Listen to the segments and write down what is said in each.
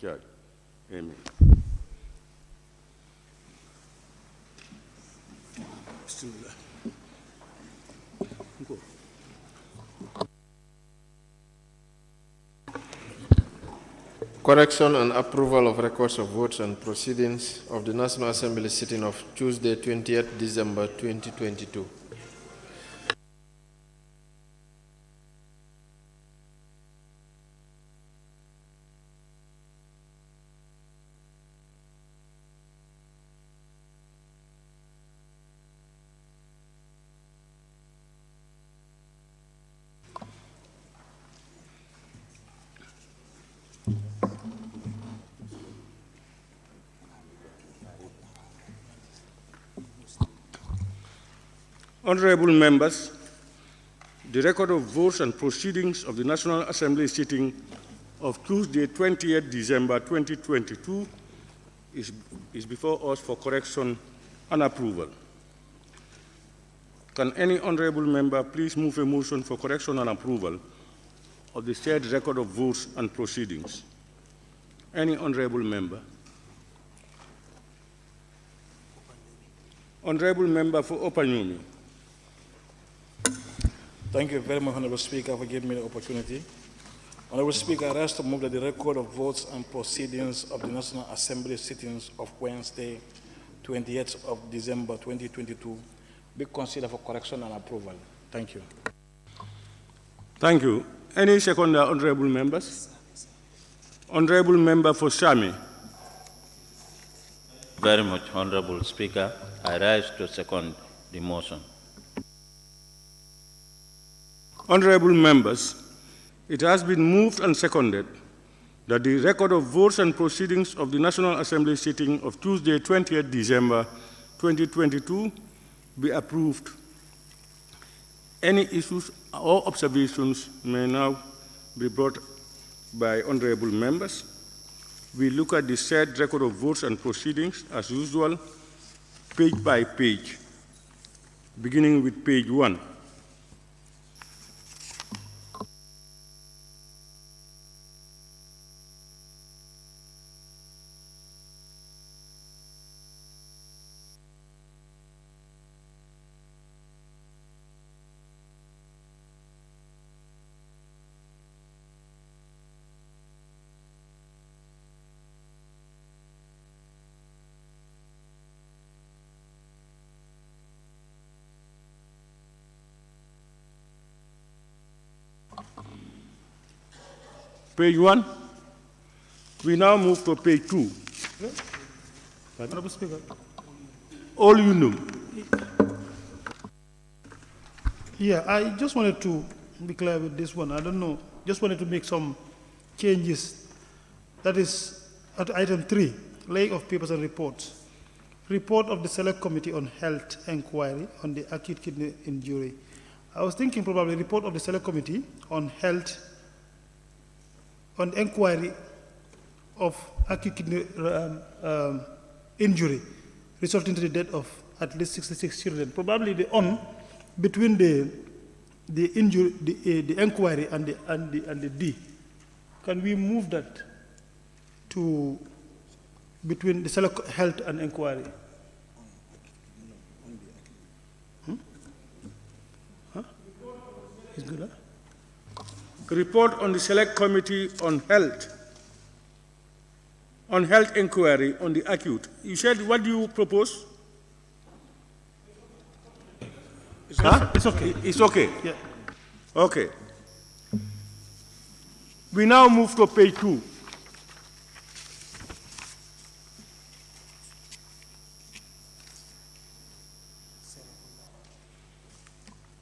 charge. Amen. Correction and approval of records of votes and proceedings of the National Assembly sitting of Tuesday, 20th December 2022. Honourable members, the record of votes and proceedings of the National Assembly sitting of Tuesday, 20th December 2022 is before us for correction and approval. Can any honourable member please move a motion for correction and approval of the said record of votes and proceedings? Any honourable member? Honourable member for Opanyumi. Thank you very much, Honourable Speaker, for giving me the opportunity. Honourable Speaker, I rise to move that the record of votes and proceedings of the National Assembly sittings of Wednesday, 28th of December 2022 be considered for correction and approval. Thank you. Thank you. Any second honourable members? Honourable member for Shami. Very much, Honourable Speaker. I rise to second the motion. Honourable members, it has been moved and seconded that the record of votes and proceedings of the National Assembly sitting of Tuesday, 20th December 2022 be approved. Any issues or observations may now be brought by honourable members. We look at the said record of votes and proceedings as usual, page by page, beginning with page 1. Page 1. We now move to page 2. Honourable Speaker. All you know. Yeah, I just wanted to be clear with this one. I don't know. Just wanted to make some changes. That is at item 3, laying of papers and reports. Report of the Select Committee on Health Inquiry on the acute kidney injury. I was thinking probably report of the Select Committee on Health on inquiry of acute kidney injury resulting to the death of at least 66 children. Probably the on between the injury, the inquiry and the D. Can we move that to between the Select Health and inquiry? Huh? It's good, huh? Report on the Select Committee on Health Inquiry on the acute. You said, what do you propose? Huh? It's okay. It's okay? Yeah. Okay. We now move to page 2.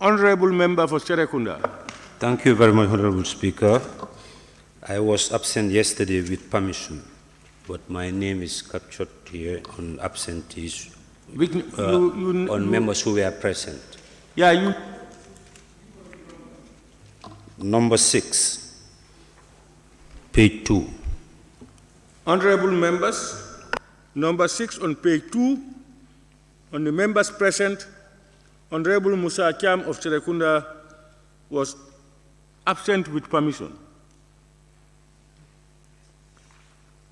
Honourable Member for Serekunda. Thank you very much, Honourable Speaker. I was absent yesterday with permission, but my name is captured here on absentees on members who were present. Yeah, you. Number 6, page 2. Honourable members, number 6 on page 2, on the members present, Honourable Musa Cham of Serekunda was absent with permission.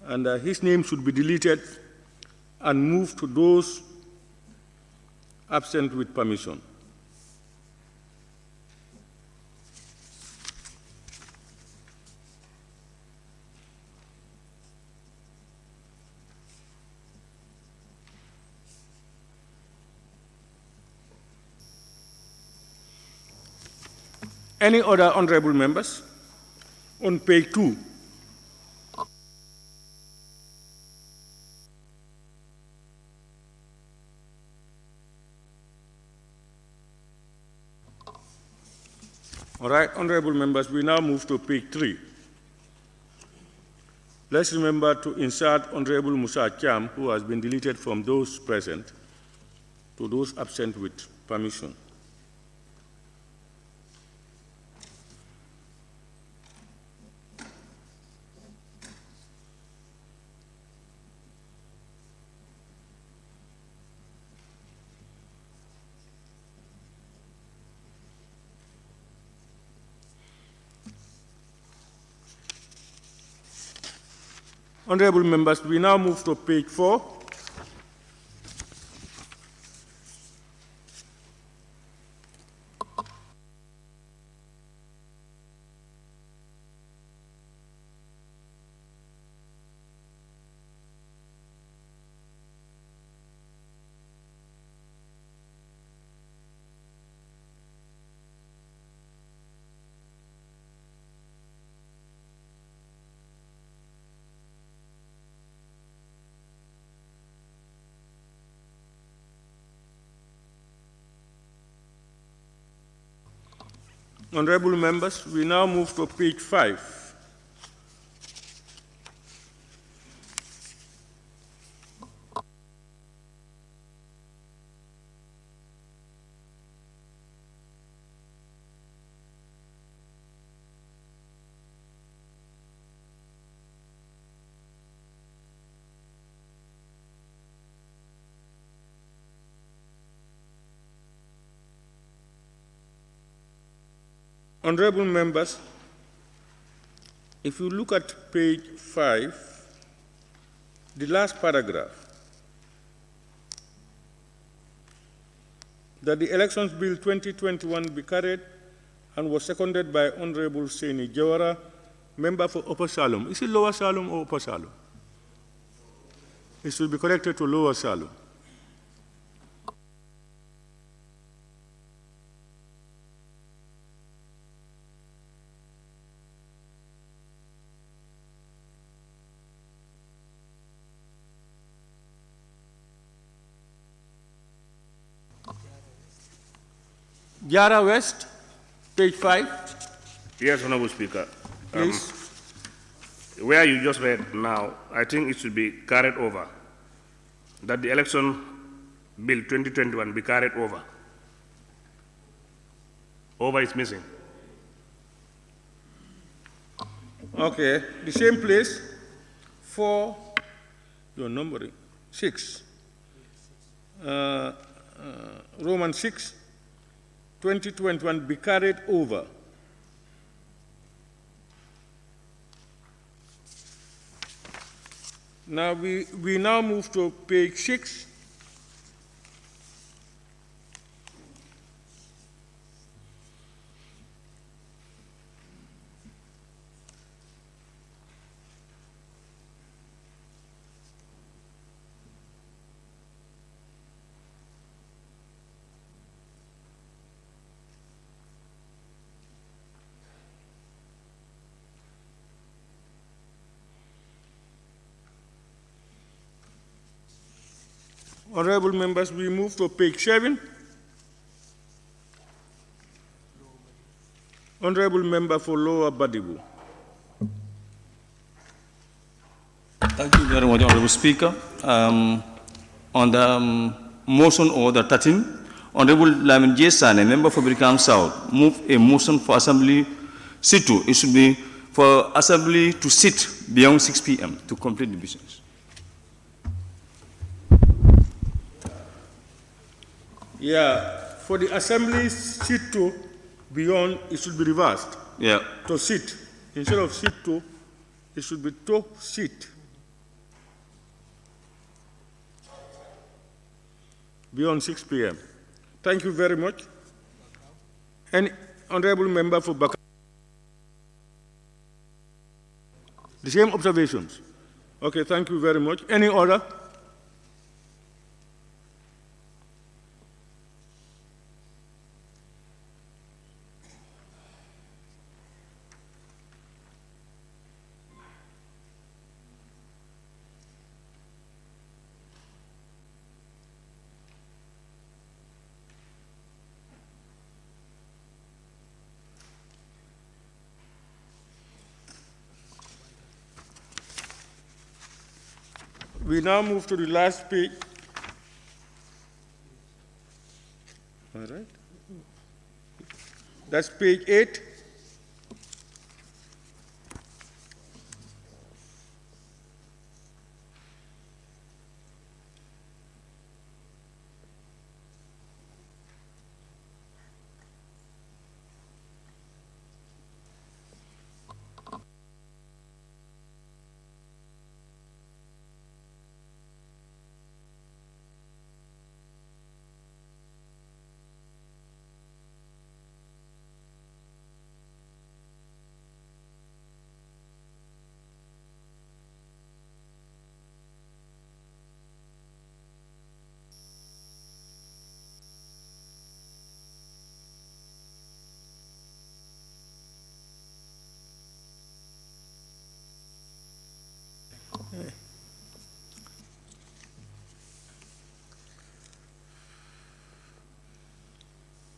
and his name should be deleted and moved to those absent with permission. Any other honorable members? On page 2. All right, honorable members, we now move to page 3. Let's remember to insert Honorable Musa Cham, who has been deleted from those present to those absent with permission. Honorable members, we now move to page 4. Honorable members, we now move to page 5. Honorable members, if you look at page 5, the last paragraph, that the Elections Bill 2021 be carried and was seconded by Honorable Seni Jawara, member for Upper Salem. Is it Lower Salem or Upper Salem? It should be corrected to Lower Salem. Yara West, page 5. Yes, Honourable Speaker. Please. Where you just read now, I think it should be carried over. That the Election Bill 2021 be carried over. Over is missing. Okay, the same place for your numbering, 6. Roman 6. 2021 be carried over. Now we now move to page 6. Honorable members, we move to page 7. Honorable member for Lower Badibu. Thank you very much, Honorable Speaker. On the motion order 13, Honorable Lamin J. Sane, member for Birkam South, move a motion for assembly sit-to. It should be for assembly to sit beyond 6 p.m. to complete the business. Yeah, for the assembly sit to beyond, it should be reversed. Yeah. To sit. Instead of sit to, it should be to sit. beyond 6 p.m. Thank you very much. Any honorable member for Bakar? The same observations? Okay, thank you very much. Any other? We now move to the last page. All right. That's page 8.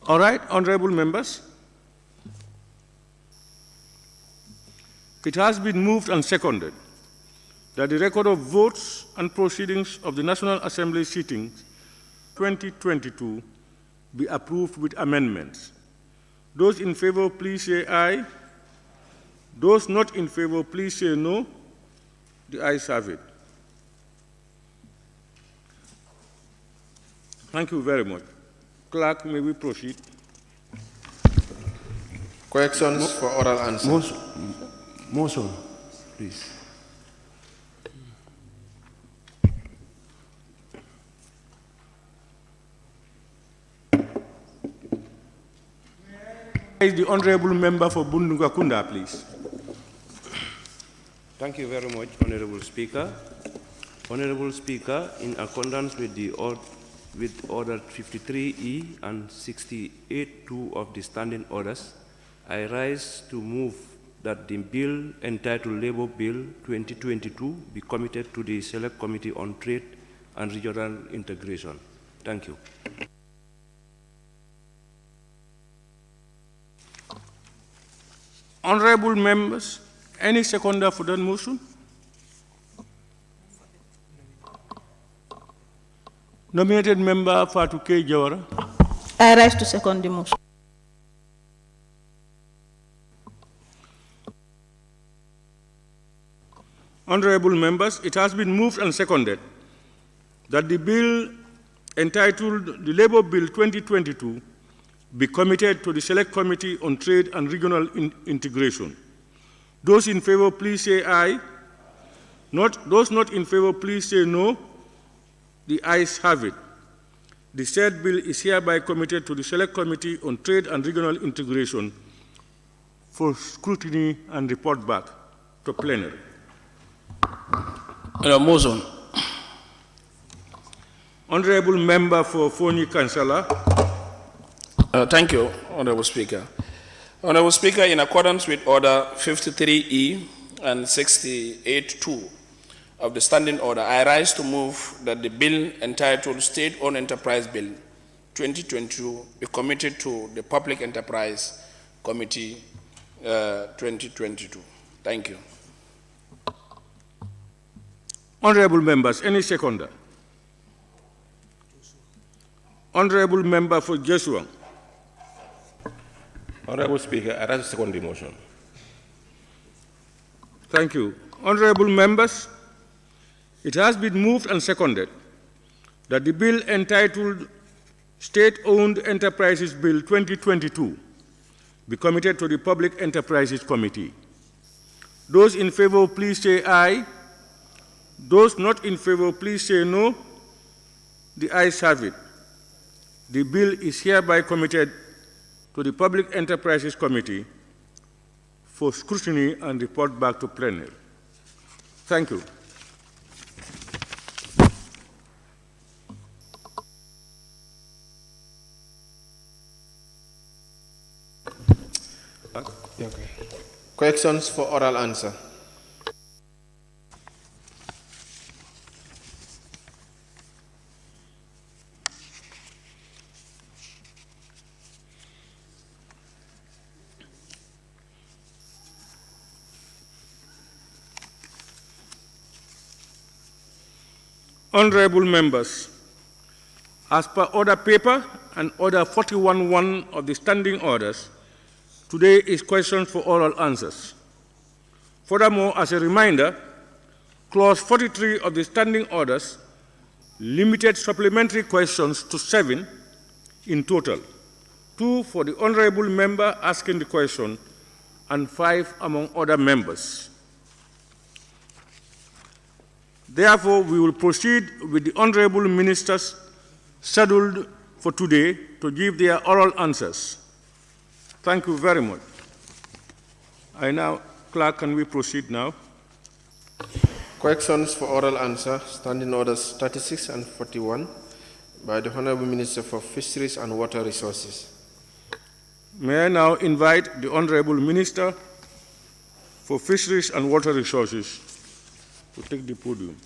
All right, honorable members. It has been moved and seconded that the record of votes and proceedings of the National Assembly sittings 2022 be approved with amendments. Those in favor, please say aye. Those not in favor, please say no. The ayes have it. Thank you very much. Clerk, may we proceed? Questions for oral answer. Motion, please. Is the honorable member for Bundunga Kunda, please? Thank you very much, Honourable Speaker. Honourable Speaker, in accordance with the Order 53E and 68.2 of the Standing Orders, I rise to move that the bill entitled Labour Bill 2022 be committed to the Select Committee on Trade and Regional Integration. Thank you. Honorable members, any seconder for that motion? Nominated member Fatou K. Jawara. I rise to second the motion. Honorable members, it has been moved and seconded that the bill entitled the Labour Bill 2022 be committed to the Select Committee on Trade and Regional Integration. Those in favor, please say aye. Those not in favor, please say no. The ayes have it. The said bill is hereby committed to the Select Committee on Trade and Regional Integration for scrutiny and report back to plenary. Motion. Honorable member for Foni Kansala. Thank you, Honourable Speaker. Honourable Speaker, in accordance with Order 53E and 68.2 of the Standing Order, I rise to move that the bill entitled State-Owned Enterprise Bill 2022 be committed to the Public Enterprise Committee 2022. Thank you. Honorable members, any seconder? Honorable member for Joshua. Honorable Speaker, I rise to second the motion. Thank you. Honorable members, it has been moved and seconded that the bill entitled State-Owned Enterprises Bill 2022 be committed to the Public Enterprises Committee. Those in favor, please say aye. Those not in favor, please say no. The ayes have it. The bill is hereby committed to the Public Enterprises Committee for scrutiny and report back to plenary. Thank you. Okay. Questions for oral answer? Honourable members, as per order paper and order 41.1 of the standing orders, today is questions for oral answers. Furthermore, as a reminder, clause 43 of the standing orders limited supplementary questions to 7 in total, 2 for the honourable member asking the question and 5 among other members. Therefore, we will proceed with the honourable ministers scheduled for today to give their oral answers. Thank you very much. Clerk, can we proceed now? Questions for oral answer, standing orders 36 and 41 by the Honourable Minister for Fisheries and Water Resources. May I now invite the Honourable Minister for Fisheries and Water Resources to take the podium.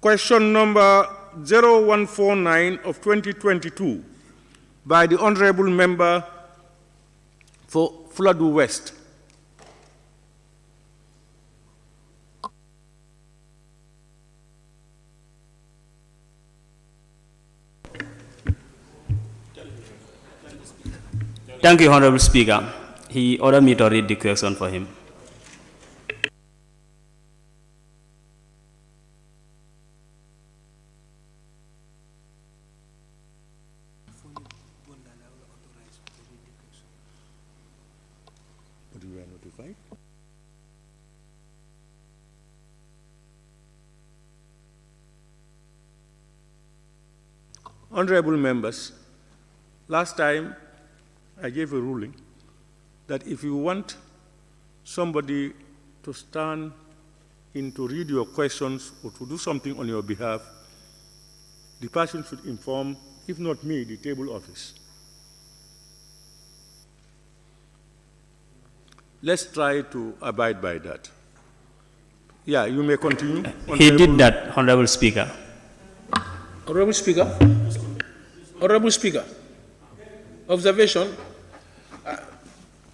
Question number 0149 of 2022 by the Honourable Member for Fuladu West. Thank you, Honourable Speaker. He ordered me to read the question for him. Honourable members, last time I gave a ruling that if you want somebody to stand in to read your questions or to do something on your behalf, the person should inform, if not me, the table office. Let's try to abide by that. Yeah, you may continue. He did that, Honourable Speaker. Honourable Speaker. Honourable Speaker. Observation.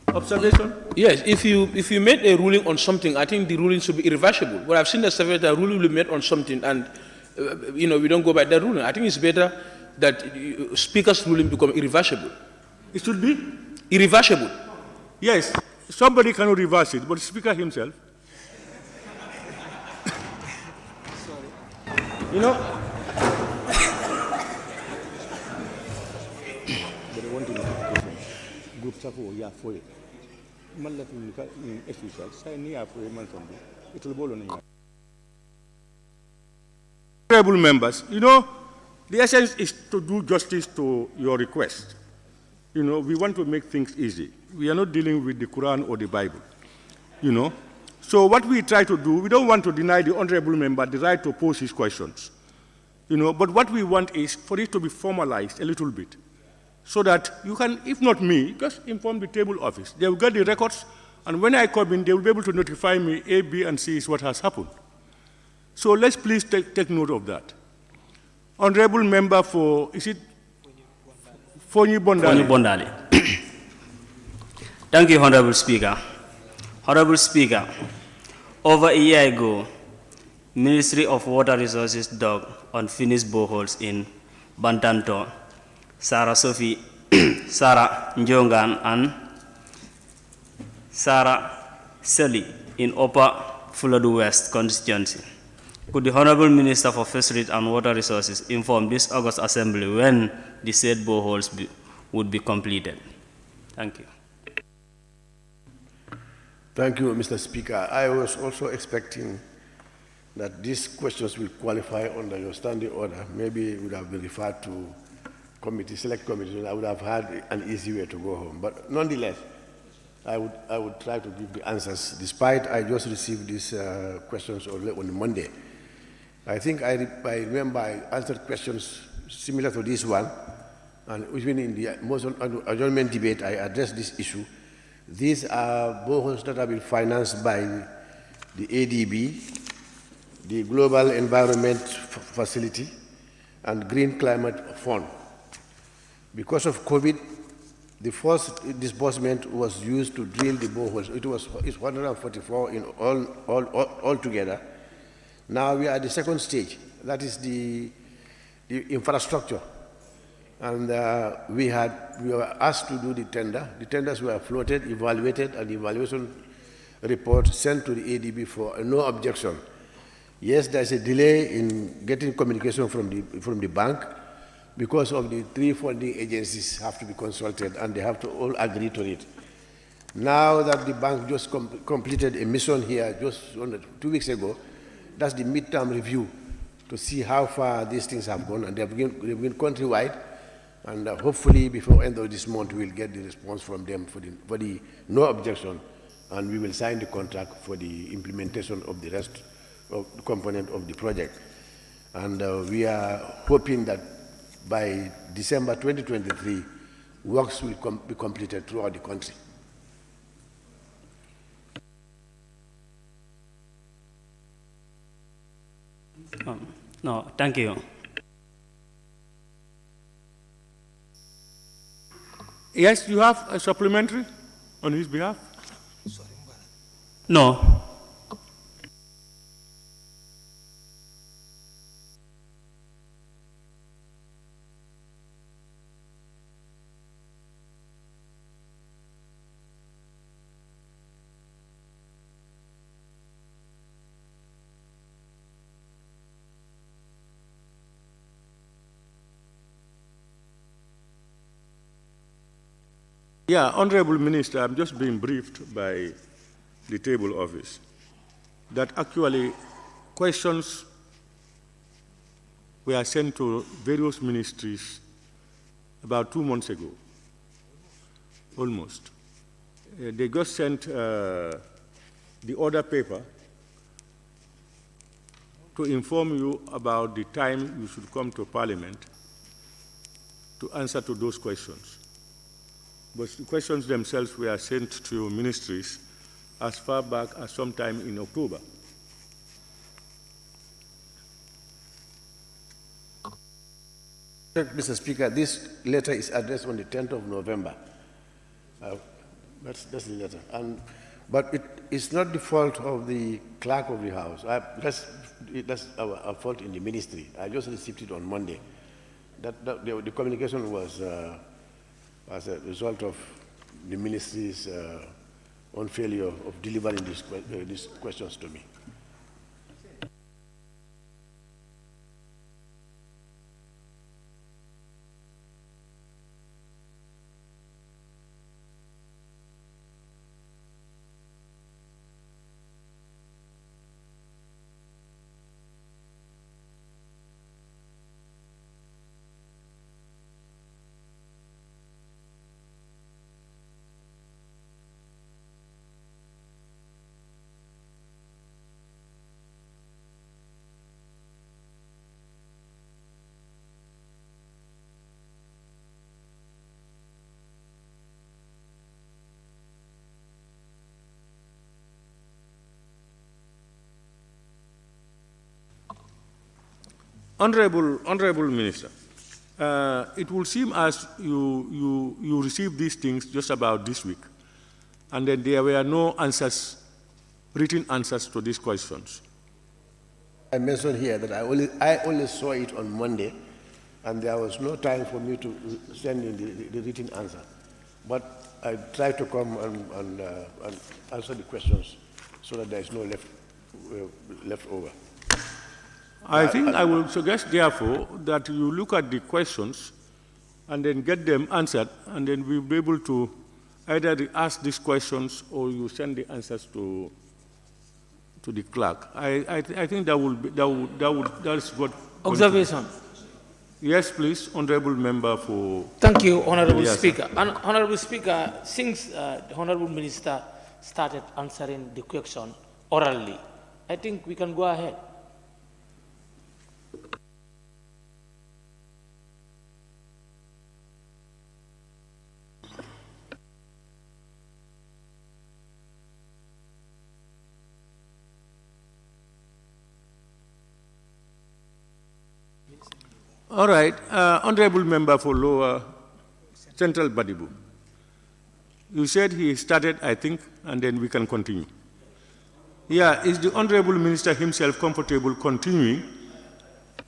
Observation? Yes, if you made a ruling on something, I think the ruling should be irreversible. But I've seen that several times ruling will be made on something and, we don't go by that ruling. I think it's better that Speaker's ruling become irreversible. It should be? Irreversible. Yes, somebody cannot reverse it, but the Speaker himself. Sorry. Honourable members, the essence is to do justice to your request. We want to make things easy. We are not dealing with the Quran or the Bible, So what we try to do, we don't want to deny the honourable member the right to pose his questions, but what we want is for it to be formalized a little bit, so that you can, if not me, just inform the table office. They will get the records, and when I come in, they will be able to notify me A, B, and C is what has happened. So let's please take note of that. Honourable member for, is it Fonyi Bondali? Fonyi Bondali. Thank you, Honourable Speaker. Honourable Speaker, over a year ago, Ministry of Water Resources dug unfinished boreholes in Bantanto, Sarah Sophie, Sarah Njongan, and Sarah Seli in Upper Fuladu West constituency. Could the Honourable Minister for Fisheries and Water Resources inform this August Assembly when the said boreholes would be completed? Thank you. Thank you, Mr. Speaker. I was also expecting that these questions will qualify under your standing order. Maybe it would have been referred to committee, select committee, and I would have had an easy way to go home. But nonetheless, I would try to give the answers, despite I just received these questions on Monday. I think I remember I answered questions similar to this one, and even in the motion adjournment debate, I addressed this issue. These are boreholes that have been financed by the ADB, the Global Environment Facility, and Green Climate Fund. Because of COVID, the first disbursement was used to drill the boreholes. It's 144 in all together. Now we are at the second stage. That is the infrastructure. And we were asked to do the tender. The tenders were floated, evaluated, and the evaluation report sent to the ADB for no objection. Yes, there's a delay in getting communication from the bank because of the three funding agencies have to be consulted and they have to all agree to it. Now that the bank just completed a mission here just 2 weeks ago, that's the midterm review to see how far these things have gone, and they've been countrywide, and hopefully before end of this month we'll get the response from them for the no objection, and we will sign the contract for the implementation of the rest of the component of the project. And we are hoping that by December 2023, works will be completed throughout the country. No, thank you. Yes, you have a supplementary on his behalf? No. Yeah, Honourable Minister, I'm just being briefed by the table office that actually questions were sent to various ministries about 2 months ago, almost. They just sent the order paper to inform you about the time you should come to Parliament to answer to those questions. But the questions themselves were sent to ministries as far back as sometime in October. Mr. Speaker, this letter is addressed on the 10th of November. That's the letter. But it's not the fault of the clerk of the House. That's our fault in the ministry. I just received it on Monday. The communication was as a result of the ministry's own failure of delivering these questions to me. Honourable Minister, it will seem as you received these things just about this week, and then there were no answers, written answers to these questions. I mentioned here that I only saw it on Monday, and there was no time for me to send in the written answer. But I tried to come and answer the questions so that there is no left over. I think I will suggest, therefore, that you look at the questions and then get them answered, and then we'll be able to either ask these questions or you send the answers to the clerk. I think that is what. Observation. Yes, please, Honourable Member for. Thank you, Honourable Yes, Speaker. And Honourable Speaker, since the Honourable Minister started answering the question orally, I think we can go ahead. All right, Honourable Member for Lower Central Badibu. You said he started, I think, and then we can continue. Yeah, is the Honourable Minister himself comfortable continuing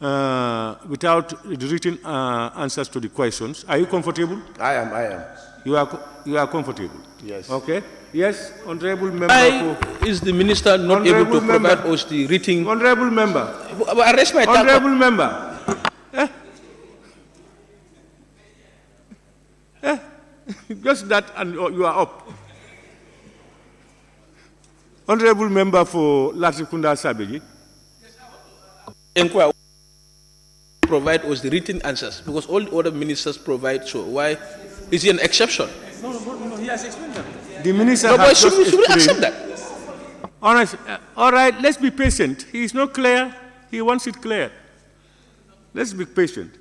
without the written answers to the questions? Are you comfortable? I am. You are comfortable? Yes. Okay. Yes, Honourable Member. Why is the Minister not able to provide us the written? Honourable Member. I raise my Honourable Member. Just that, and you are up. Honourable Member for Latrikunda Sabeji. Inquire. Provide us the written answers because all the other ministers provide. So why is he an exception? No, he has explained that. The minister no, has but should we accept that? All right, let's be patient. He is not clear. He wants it clear. Let's be patient.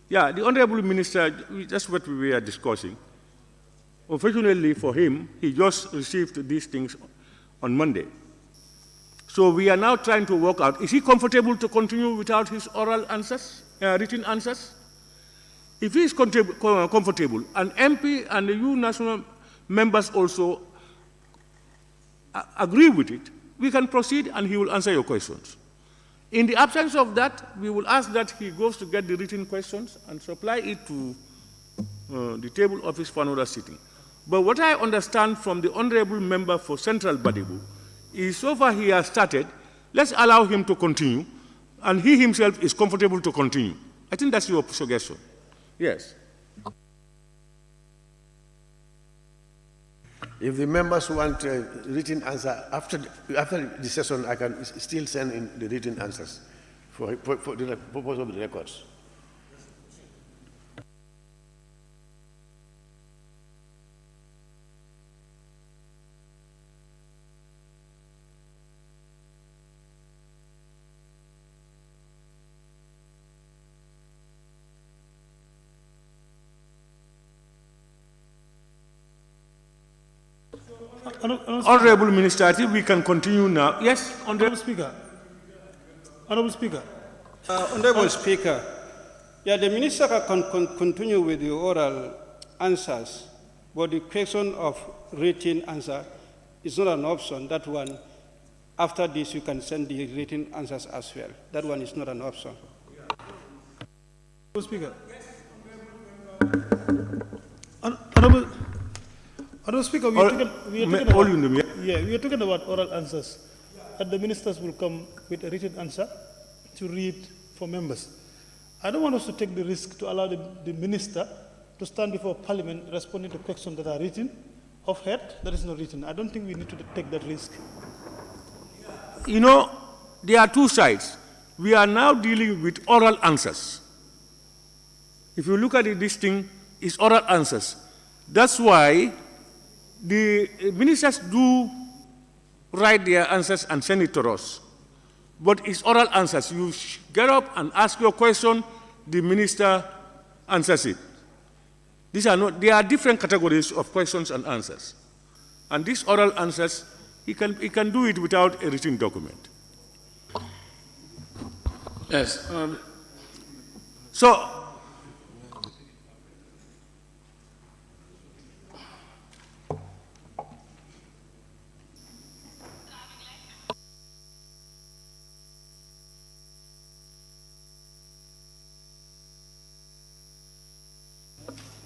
Yeah, the Honourable Minister, that's what we were discussing. Unfortunately for him, he just received these things on Monday. So we are now trying to work out, is he comfortable to continue without his oral answers, written answers? If he is comfortable, and MP and the EU national members also agree with it, we can proceed and he will answer your questions. In the absence of that, we will ask that he goes to get the written questions and supply it to the table office for another sitting. But what I understand from the Honourable Member for Central Badibu is so far he has started, let's allow him to continue, and he himself is comfortable to continue. I think that's your suggestion. Yes. If the members want a written answer, after the session, I can still send in the written answers for the purpose of the records. Honourable Minister, I think we can continue now. Yes, Honourable Speaker. Honourable Speaker. Honourable Speaker, yeah, the Minister can continue with the oral answers, but the question of written answer is not an option. That one, after this, you can send the written answers as well. That one is not an option. Honourable Speaker. Honourable Speaker, we are talking about oral answers, and the ministers will come with a written answer to read for members. I don't want us to take the risk to allow the minister to stand before Parliament responding to questions that are written, of head, that is not written. I don't think we need to take that risk. You know, there are two sides. We are now dealing with oral answers. If you look at it, this thing is oral answers. That's why the ministers do write their answers and send it to us. But it's oral answers. You get up and ask your question, the minister answers it. There are different categories of questions and answers. And these oral answers, he can do it without a written document. Yes. So,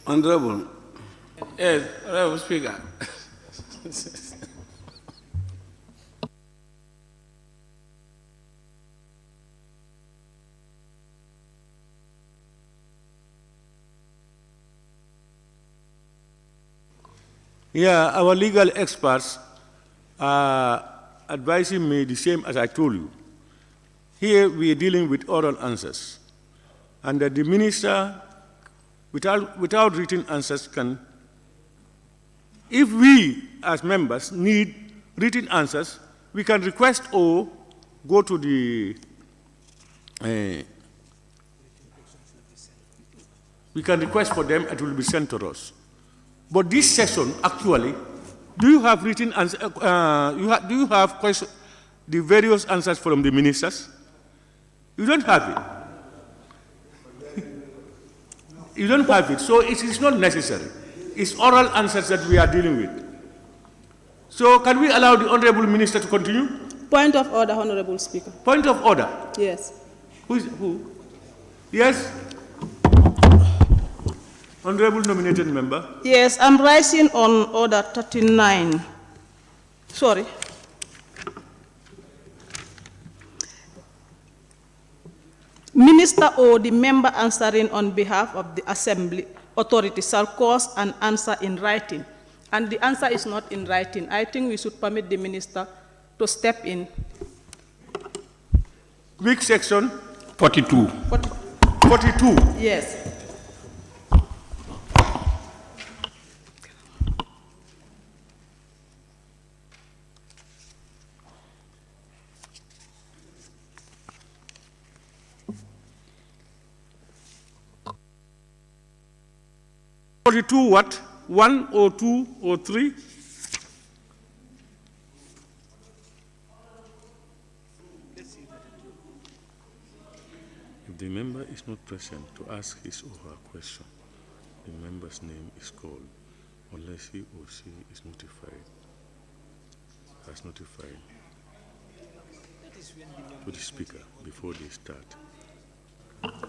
Honourable. Yes, Honourable Speaker. Yeah, our legal experts are advising me the same as I told you. Here we are dealing with oral answers, and that the minister, without written answers, can, if we as members need written answers, we can request or go to the, we can request for them, it will be sent to us. But this session, actually, do you have written answers, do you have the various answers from the ministers? You don't have it. You don't have it, so it is not necessary. It's oral answers that we are dealing with. So can we allow the Honourable Minister to continue? Point of order, Honourable Speaker. Point of order? Yes. Who? Yes? Honourable nominated member. Yes, I'm rising on order 39. Sorry. Minister or the member answering on behalf of the Assembly authority shall cause an answer in writing. And the answer is not in writing. I think we should permit the minister to step in. Which section? 42. 42? Yes. What? 1 or 2 or 3? If the member is not present to ask his or her question, the member's name is called unless he or she is notified, has notified to the speaker before they start.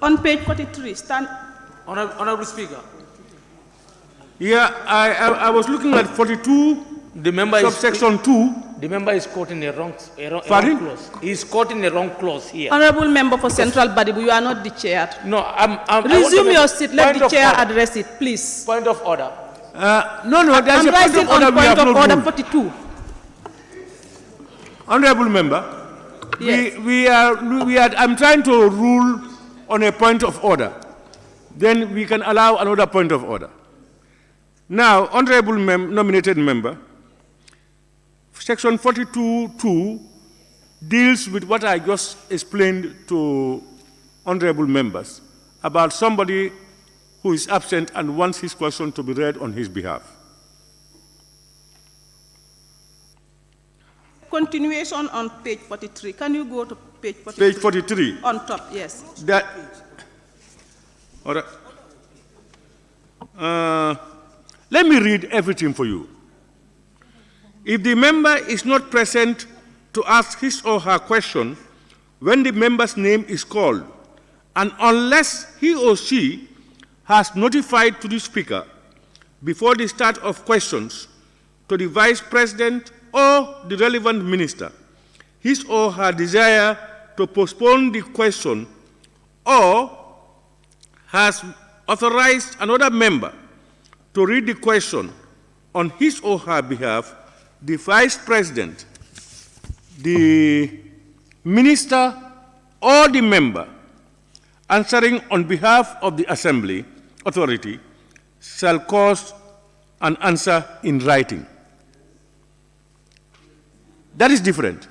On page 43, stand. Honourable Speaker. Yeah, I was looking at 42, the member subsection 2. The member is quoting a wrong clause. He is quoting a wrong clause here. Honourable member for Central Badibu, you are not the chair. No, Resume your seat. Let the chair address it, please. Point of order. No, there's a point of order. Point of order 42. Honourable member, yes. I'm trying to rule on a point of order. Then we can allow another point of order. Now, Honourable nominated member, section 42(2) deals with what I just explained to honourable members about somebody who is absent and wants his question to be read on his behalf. Continuation on page 43. Can you go to page 43? Page 43. On top, yes. That. All right. Let me read everything for you. If the member is not present to ask his or her question when the member's name is called, and unless he or she has notified to the speaker before the start of questions to the vice president or the relevant minister his or her desire to postpone the question, or has authorized another member to read the question on his or her behalf, the vice president, the minister, or the member answering on behalf of the assembly authority shall cause an answer in writing. That is different.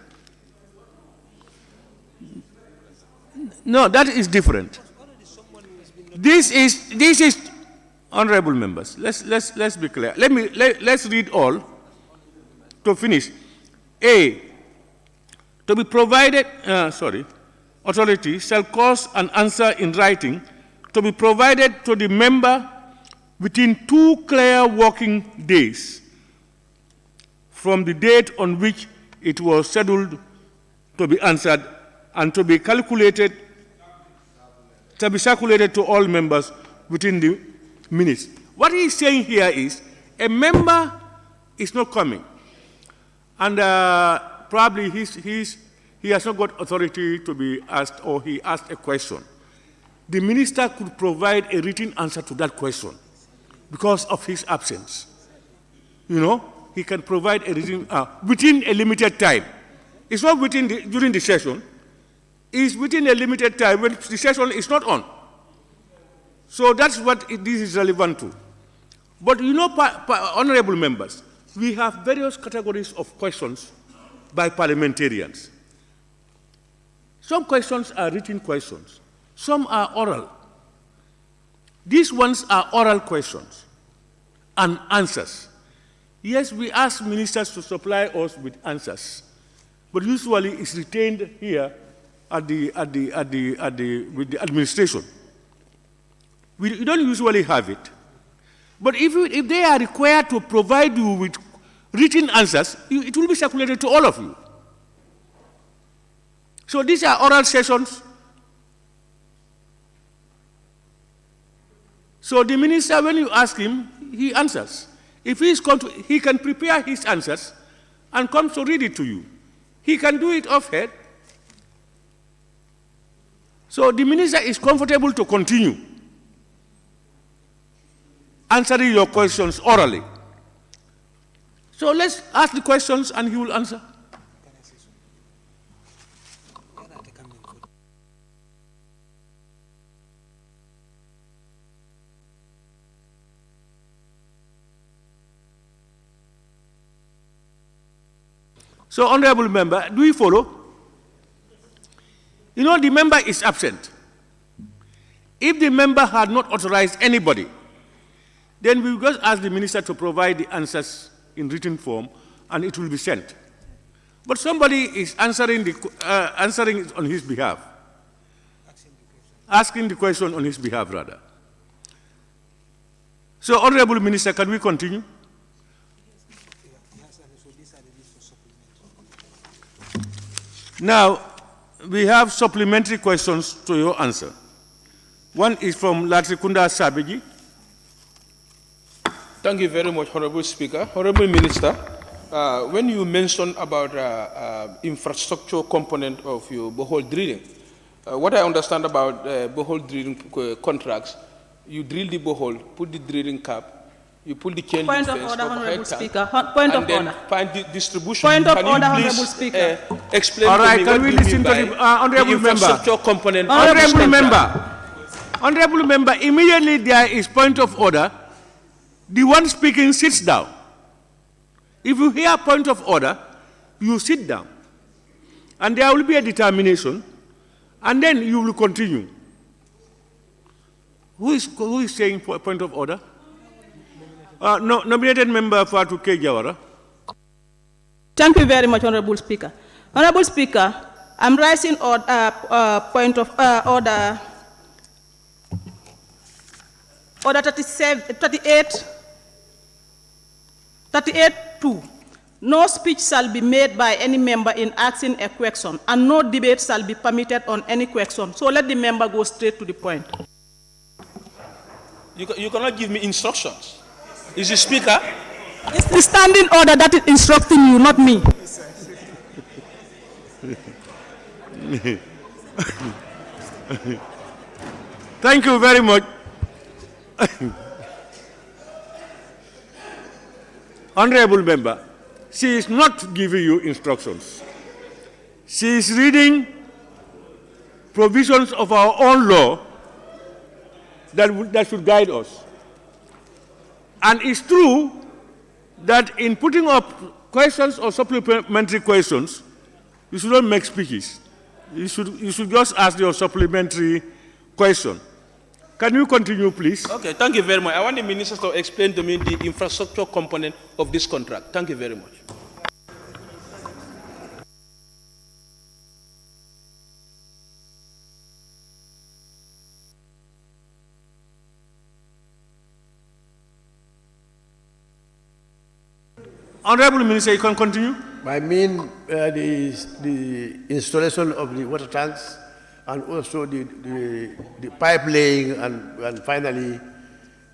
No, that is different. This is honourable members. Let's be clear. Let's read all to finish. A, to be provided, authority shall cause an answer in writing to be provided to the member within 2 clear working days from the date on which it was scheduled to be answered, and to be circulated to all members within the minutes. What he is saying here is a member is not coming, and probably he has not got authority to be asked, or he asked a question. The minister could provide a written answer to that question because of his absence. You know, he can provide a written, within a limited time. It's not during the session. It's within a limited time when the session is not on. So that's what this is relevant to. But you know, honorable members, we have various categories of questions by parliamentarians. Some questions are written questions. Some are oral. These ones are oral questions and answers. Yes, we ask ministers to supply us with answers, but usually it's retained here with the administration. We don't usually have it. But if they are required to provide you with written answers, it will be circulated to all of you. So these are oral sessions. So the minister, when you ask him, he answers. If he can prepare his answers and come to read it to you. He can do it off-head. So the minister is comfortable to continue answering your questions orally. So let's ask the questions and he will answer. So, honorable member, do you follow? You know, the member is absent. If the member had not authorized anybody, then we will just ask the minister to provide the answers in written form, and it will be sent. But somebody is answering it on his behalf. Asking the question on his behalf, rather. So, honorable minister, can we continue? Now, we have supplementary questions to your answer. One is from Latrikunda Sabiji. Thank you very much, Honourable Speaker. Honourable Minister, when you mentioned about infrastructure component of your borehole drilling, what I understand about borehole drilling contracts, you drill the borehole, put the drilling cap, you pull the chain link fence. Point of order, Honourable Speaker. Point of order. Find the distribution. Point of order, Honourable Speaker. Explain all right, to me can we listen to the honourable infrastructure member? Component Honourable member. Honourable member, immediately there is point of order. The one speaking sits down. If you hear point of order, you sit down. And there will be a determination, and then you will continue. Who is saying point of order? No, nominated member Fatu K. Jawara. Thank you very much, Honourable Speaker. Honourable Speaker, I'm raising point of order 38.2. No speech shall be made by any member in asking a question, and no debate shall be permitted on any question. So let the member go straight to the point. You cannot give me instructions. Is the Speaker? It's the standing order that is instructing you, not me. Thank you very much. Honorable member, she is not giving you instructions. She is reading provisions of our own law that should guide us. And it's true that in putting up questions or supplementary questions, you should not make speeches. You should just ask your supplementary question. Can you continue, please? Okay, thank you very much. I want the minister to explain to me the infrastructure component of this contract. Thank you very much. Honorable Minister, you can continue. I mean the installation of the water tanks and also the pipe laying and finally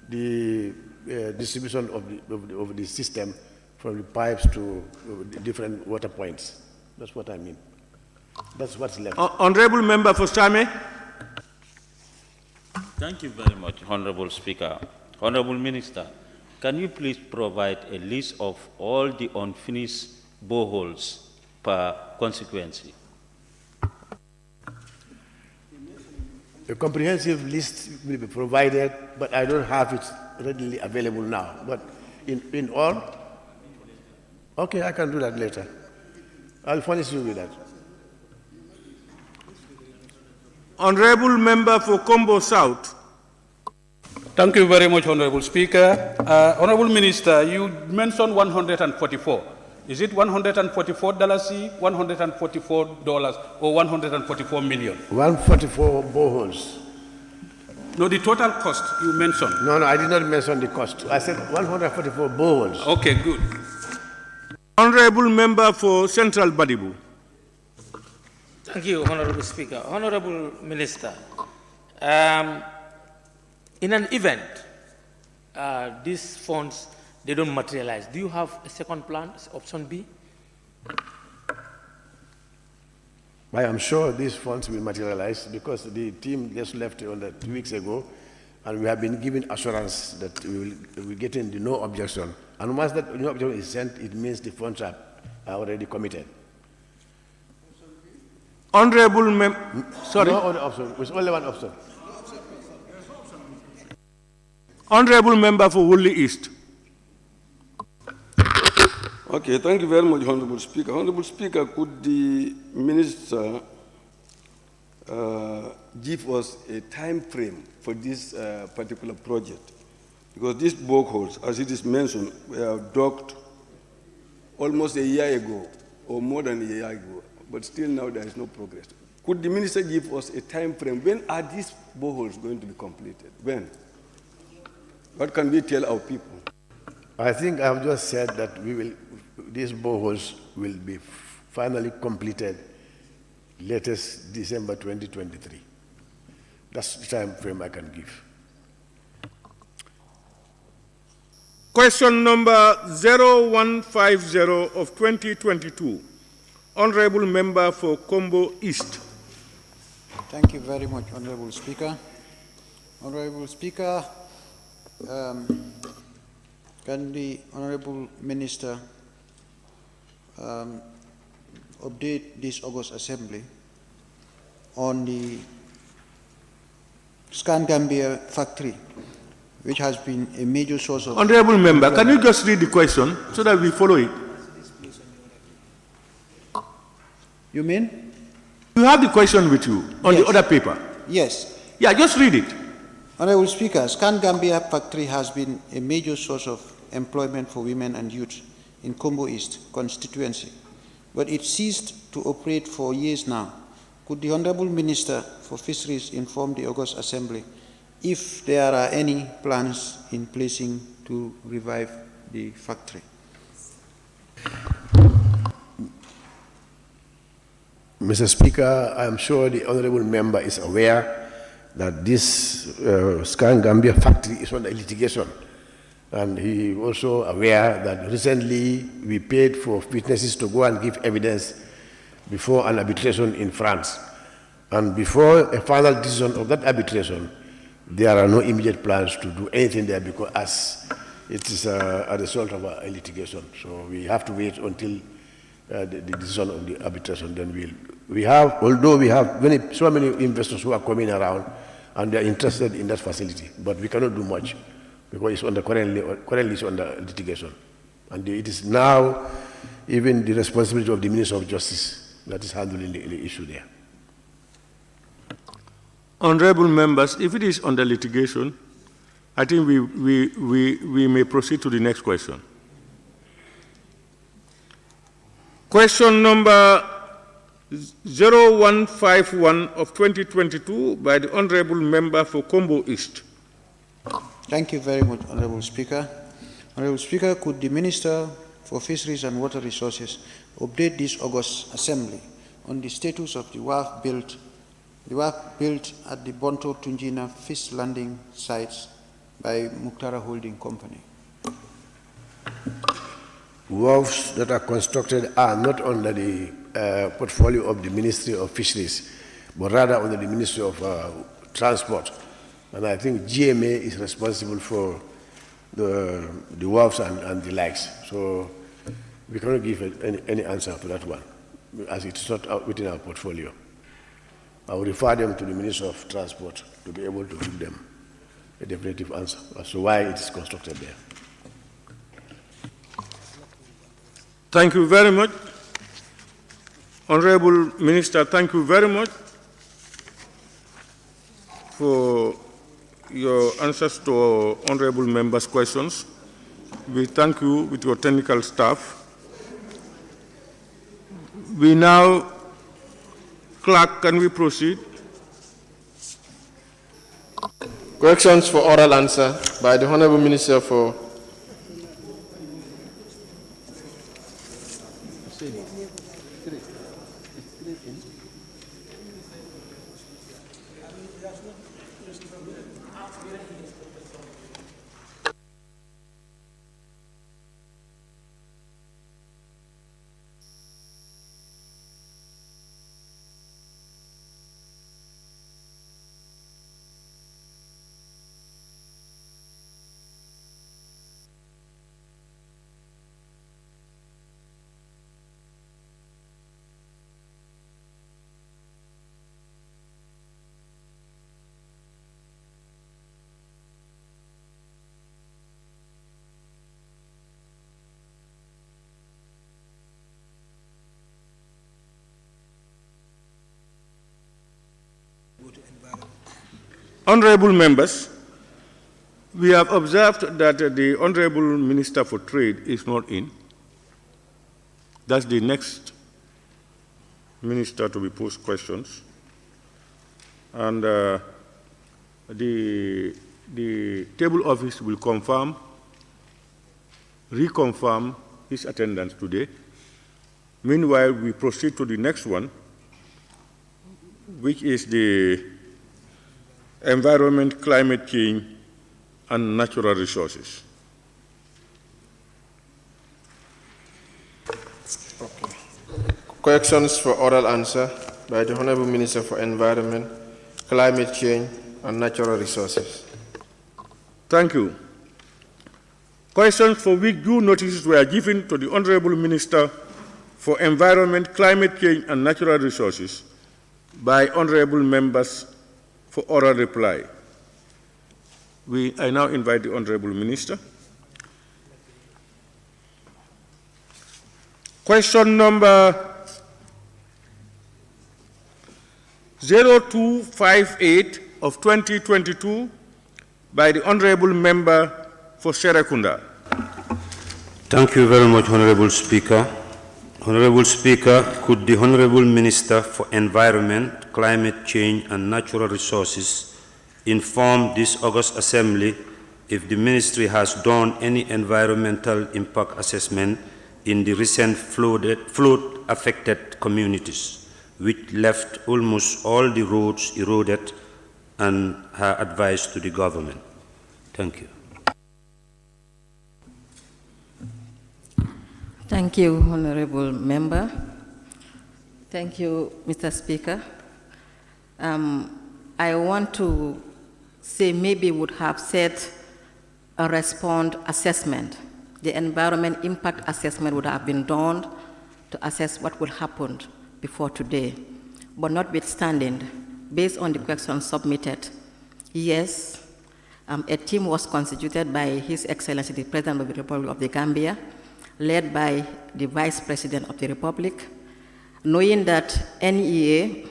the distribution of the system from the pipes to the different water points. That's what I mean. That's what's left. Honourable Member for Same. Thank you very much, Honourable Speaker. Honourable Minister, can you please provide a list of all the unfinished boreholes per constituency? A comprehensive list will be provided, but I don't have it readily available now. But in all, okay, I can do that later. I'll furnish you with that. Honourable Member for Combo South. Thank you very much, Honourable Speaker. Honourable Minister, you mentioned 144. Is it $144, $144, or 144 million? 144 boreholes. No, the total cost you mentioned. No, I did not mention the cost. I said 144 boreholes. Okay, good. Honourable Member for Central Badibu. Thank you, Honourable Speaker. Honourable Minister, in an event, these funds, they don't materialize. Do you have a second plan, option B? I am sure these funds will materialize because the team just left 2 weeks ago, and we have been given assurance that we will get in the no objection. And once that no objection is sent, it means the funds are already committed. Honourable sorry. No other option. There's only one option. Honourable Member for Woodley East. Okay, thank you very much, Honourable Speaker. Honourable Speaker, could the Minister give us a time frame for this particular project? Because these boreholes, as it is mentioned, were dug almost a year ago, or more than a year ago, but still now there is no progress. Could the Minister give us a time frame? When are these boreholes going to be completed? When? What can we tell our people? I think I've just said that these boreholes will be finally completed latest December 2023. That's the time frame I can give. Question number 0150 of 2022. Honourable Member for Combo East. Thank you very much, Honourable Speaker. Honourable Speaker, can the Honourable Minister update this August Assembly on the Gambia factory, which has been a major source of... Honourable Member, can you just read the question so that we follow it? You mean? You have the question with you on the other paper? Yes. Yeah, just read it. Honourable Speaker, Gambia factory has been a major source of employment for women and youth in Combo East constituency, but it ceased to operate for years now. Could the Honourable Minister for Fisheries inform the August Assembly if there are any plans in placing to revive the factory? Mr. Speaker, I am sure the Honourable Member is aware that this Gambia factory is under litigation. And he is also aware that recently we paid for witnesses to go and give evidence before an arbitration in France. And before a final decision of that arbitration, there are no immediate plans to do anything there because as it is a result of a litigation. So we have to wait until the decision of the arbitration. Then we have, although we have so many investors who are coming around and they are interested in that facility, but we cannot do much because it's currently it's under litigation. And it is now even the responsibility of the Minister of Justice that is handling the issue there. Honourable members, if it is under litigation, I think we may proceed to the next question. Question number 0151 of 2022 by the Honourable Member for Combo East. Thank you very much, Honourable Speaker. Honourable Speaker, could the Minister for Fisheries and Water Resources update this August Assembly on the status of the wharf built at the Bonto Tunjina fish landing sites by Muktara Holding Company. Wharves that are constructed are not under the portfolio of the Ministry of Fisheries, but rather under the Ministry of Transport. And I think GMA is responsible for the wharves and the likes. So we cannot give any answer to that one, as it's not within our portfolio. I will refer them to the Ministry of Transport to be able to give them a definitive answer as to why it is constructed there. Thank you very much. Honourable Minister, thank you very much for your answers to our honourable members' questions. We thank you with your technical staff. We now, clerk, can we proceed? Questions for oral answer by the Honourable Minister for Honourable members, we have observed that the Honourable Minister for Trade is not in. That's the next minister to be posed questions. And the table office will reconfirm his attendance today. Meanwhile, we proceed to the next one, which is the environment, climate change, and natural resources. Okay. Questions for oral answer by the Honourable Minister for Environment, Climate Change, and Natural Resources. Thank you. Questions for which due notices were given to the Honourable Minister for Environment, Climate Change, and Natural Resources by honourable members for oral reply. I now invite the Honourable Minister. Question number 0258 of 2022 by the Honourable Member for Serekunda. Thank you very much, Honourable Speaker. Honourable Speaker, could the Honourable Minister for Environment, Climate Change and Natural Resources inform this August Assembly if the Ministry has done any environmental impact assessment in the recent flood-affected communities, which left almost all the roads eroded, and her advice to the government? Thank you. Thank you, Honourable Member. Thank you, Mr. Speaker. I want to say maybe would have said a response assessment. The environment impact assessment would have been done to assess what will happen before today. But notwithstanding, based on the questions submitted, yes, a team was constituted by His Excellency the President of the Republic of the Gambia, led by the Vice President of the Republic, knowing that NDMA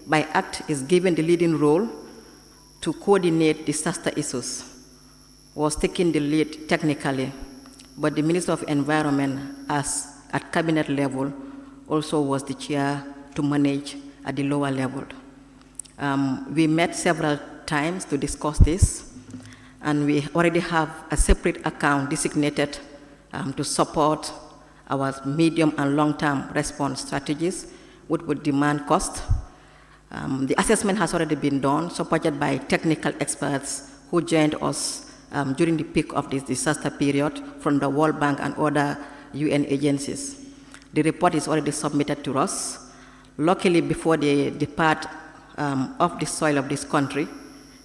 by Act is given the leading role to coordinate disaster issues, was taking the lead technically, but the Minister of Environment, as at cabinet level, also was the chair to manage at the lower level. We met several times to discuss this, and we already have a separate account designated to support our medium and long-term response strategies, which would demand cost. The assessment has already been done, supported by technical experts who joined us during the peak of this disaster period from the World Bank and other UN agencies. The report is already submitted to us. Luckily, before they depart off the soil of this country,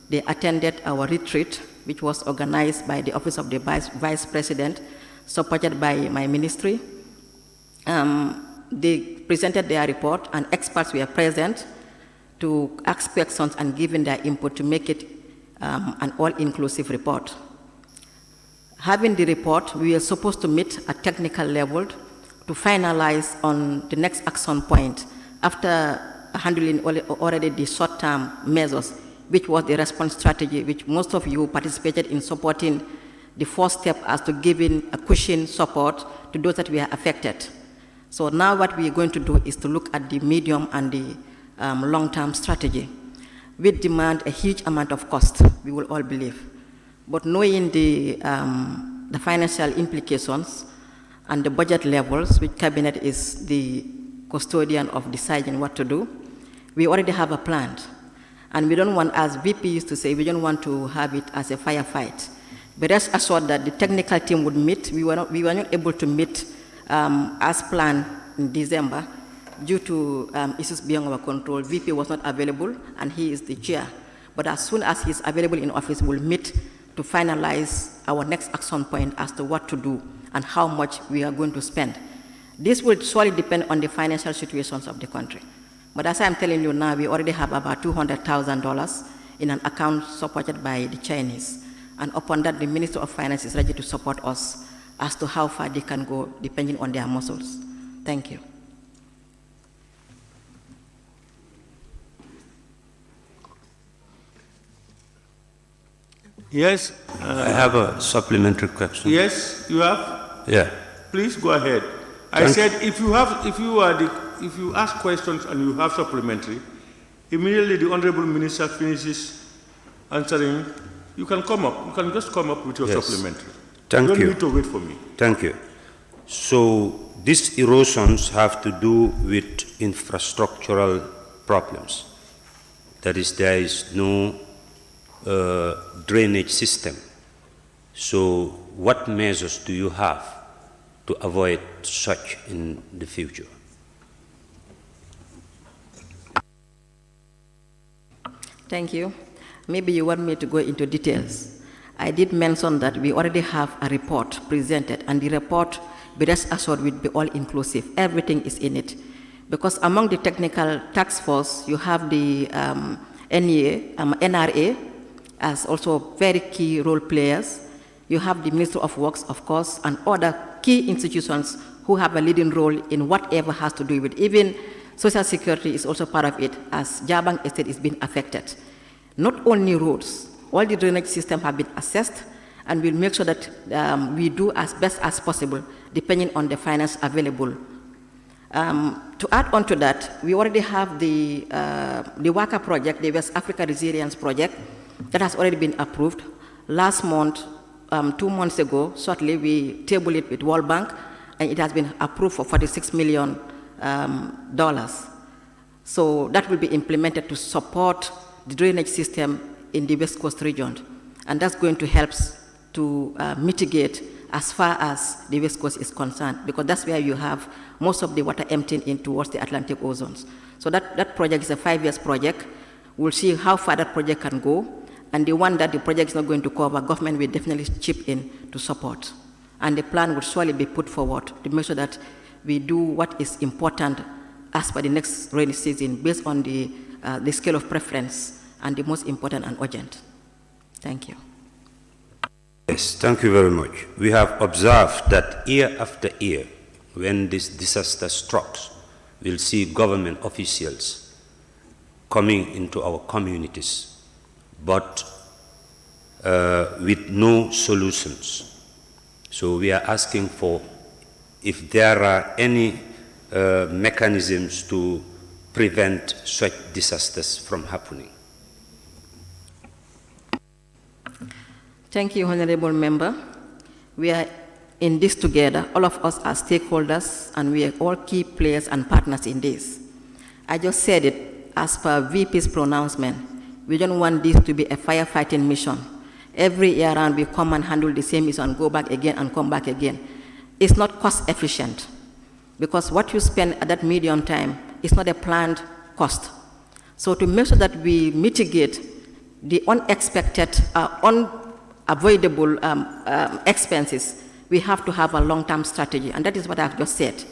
they attended our retreat, which was organized by the Office of the Vice President, supported by my ministry. They presented their report, and experts were present to ask questions and given their input to make it an all-inclusive report. Having the report, we are supposed to meet at technical level to finalize on the next action point after handling already the short-term measures, which was the response strategy, which most of you participated in supporting the first step as to giving a cushion support to those that were affected. So now what we are going to do is to look at the medium and the long-term strategy, which demand a huge amount of cost, we will all believe. But knowing the financial implications and the budget levels, which Cabinet is the custodian of deciding what to do, we already have a plan. And we don't want, as VP used to say, we don't want to have it as a firefight. But rest assured that the technical team would meet. We were not able to meet as planned in December due to issues beyond our control. VP was not available, and he is the chair. But as soon as he's available in office, we'll meet to finalize our next action point as to what to do and how much we are going to spend. This will solely depend on the financial situations of the country. But as I'm telling you now, we already have about $200,000 in an account supported by the Chinese. And upon that, the Minister of Finance is ready to support us as to how far they can go, depending on their muscles. Thank you. Yes. I have a supplementary question. Yes, you have? Yeah. Please go ahead. I said if you ask questions and you have supplementary, immediately the Honourable Minister finishes answering, you can come up. You can just come up with your supplementary. Thank you. You don't need to wait for me. Thank you. So these erosions have to do with infrastructural problems. That is, there is no drainage system. So what measures do you have to avoid such in the future? Thank you. Maybe you want me to go into details. I did mention that we already have a report presented, and the report, be rest assured, will be all-inclusive. Everything is in it. Because among the technical task force, you have the NRA as also very key role players. You have the Ministry of Works, of course, and other key institutions who have a leading role in whatever has to do with it. Even Social Security is also part of it, as Jabang Estate is being affected. Not only roads, all the drainage systems have been assessed, and we'll make sure that we do as best as possible, depending on the finance available. To add on to that, we already have the WACA project, the West Africa Resilience Project, that has already been approved. Last month, 2 months ago, shortly, we tabled it with World Bank, and it has been approved for $46 million. So that will be implemented to support the drainage system in the West Coast region. And that's going to help to mitigate as far as the West Coast is concerned, because that's where you have most of the water emptying in towards the Atlantic ozones. So that project is a 5-year project. We'll see how far that project can go. And the one that the project is not going to cover, government will definitely chip in to support. And the plan will surely be put forward to make sure that we do what is important as per the next rainy season based on the scale of preference and the most important and urgent. Thank you. Yes, thank you very much. We have observed that year after year, when this disaster strikes, we'll see government officials coming into our communities, but with no solutions. So we are asking for if there are any mechanisms to prevent such disasters from happening. Thank you, Honourable Member. We are in this together. All of us are stakeholders, and we are all key players and partners in this. I just said it as per VP's pronouncement, we don't want this to be a firefighting mission. Every year round we come and handle the same issue and go back again and come back again. It's not cost efficient because what you spend at that medium time is not a planned cost. So to make sure that we mitigate the unexpected, unavoidable expenses, we have to have a long-term strategy, and that is what I've just said.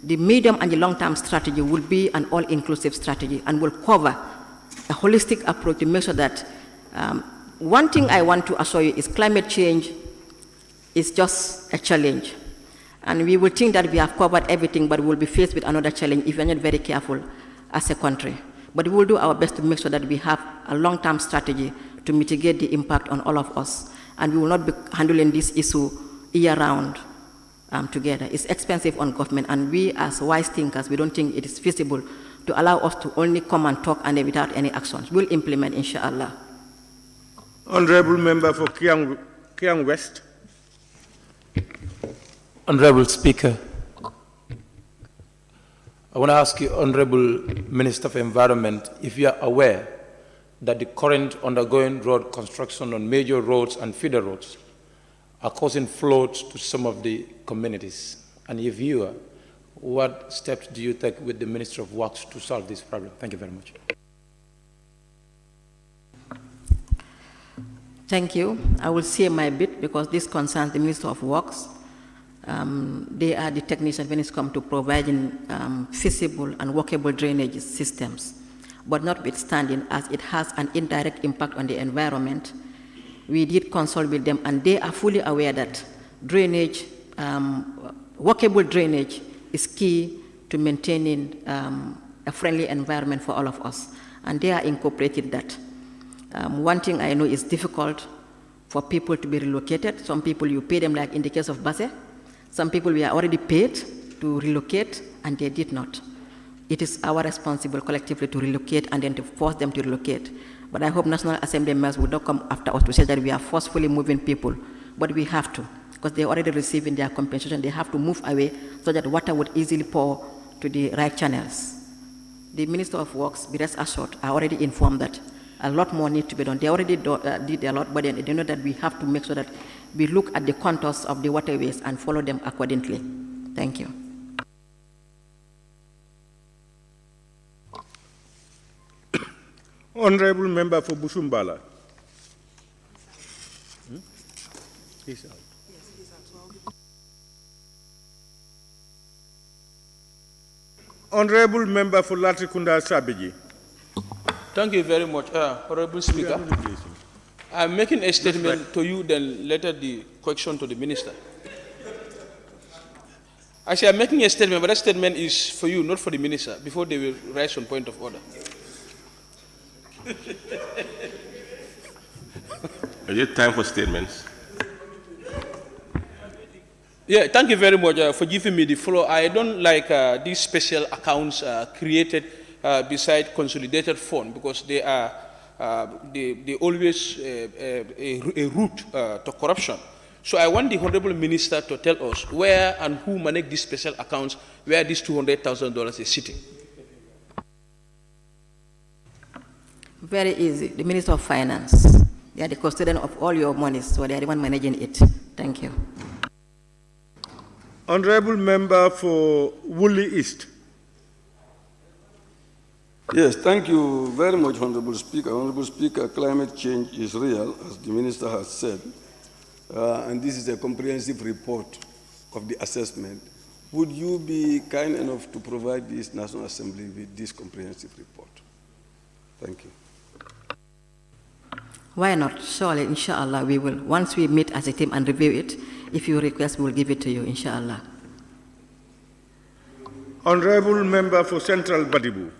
The medium and the long-term strategy will be an all-inclusive strategy and will cover a holistic approach to make sure that one thing I want to assure you is climate change is just a challenge. And we will think that we have covered everything, but we will be faced with another challenge if we are not very careful as a country. But we will do our best to make sure that we have a long-term strategy to mitigate the impact on all of us. And we will not be handling this issue year-round together. It's expensive on government, and we as wise thinkers, we don't think it is feasible to allow us to only come and talk and without any actions. We'll implement, inshallah. Honourable Member for Kiang West. Honourable Speaker, I want to ask you, Honourable Minister of Environment, if you are aware that the current undergoing road construction on major roads and feeder roads are causing floods to some of the communities. And if you are, what steps do you take with the Ministry of Works to solve this problem? Thank you very much. Thank you. I will say my bit because this concerns the Minister of Works. They are the technicians when it comes to providing feasible and workable drainage systems. But notwithstanding, as it has an indirect impact on the environment, we did consult with them, and they are fully aware that drainage, workable drainage is key to maintaining a friendly environment for all of us, and they are incorporated that. One thing I know is difficult for people to be relocated. Some people you pay them, like in the case of Basse. Some people we are already paid to relocate, and they did not. It is our responsibility collectively to relocate and then to force them to relocate. But I hope National Assembly members will not come after us to say that we are forcefully moving people. But we have to, because they are already receiving their compensation. They have to move away so that water would easily pour to the right channels. The Minister of Works, be rest assured, are already informed that a lot more needs to be done. They already did a lot, but they know that we have to make sure that we look at the contours of the waterways and follow them accordingly. Thank you. Honourable Member for Busumbala. He's out. Honourable Member for Latrikunda Sabiji. Thank you very much, Honourable Speaker. I'm making a statement to you, then later the question to the Minister. Actually, I'm making a statement, but that statement is for you, not for the Minister, before they will rise on point of order. Is it time for statements? Yeah, thank you very much for giving me the floor. I don't like these special accounts created beside consolidated fund, because they are they always a route to corruption. So I want the Honourable Minister to tell us where and who manage these special accounts, where this $200,000 is sitting. Very easy. The Minister of Finance. They are the custodian of all your monies, so they are the one managing it. Thank you. Honourable Member for Woolly East. Yes, thank you very much, Honourable Speaker. Honourable Speaker, climate change is real, as the Minister has said, and this is a comprehensive report of the assessment. Would you be kind enough to provide this National Assembly with this comprehensive report? Thank you. Why not? Surely, inshallah, we will. Once we meet as a team and review it, if you request, we will give it to you, inshallah. Honourable Member for Central Badibu.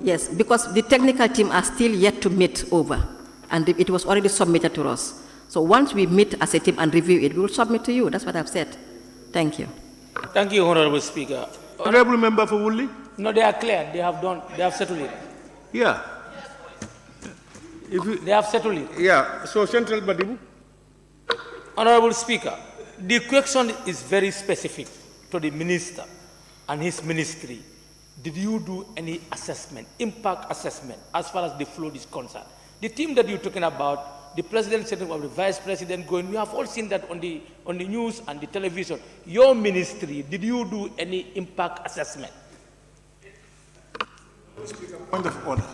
Yes, because the technical team are still yet to meet over, and it was already submitted to us. So once we meet as a team and review it, we will submit to you. That's what I've said. Thank you. Thank you, Honourable Speaker. Honourable Member for Woolly? No, they are clear. They have done. They have settled it. Yeah. They have settled it. Yeah. So Central Badibu? Honourable Speaker, the question is very specific to the Minister. and his ministry, did you do any assessment, impact assessment, as far as the flood is concerned? The team that you're talking about, the president setting up the vice president going, we have all seen that on the news and the television. Your ministry, did you do any impact assessment? Point of order.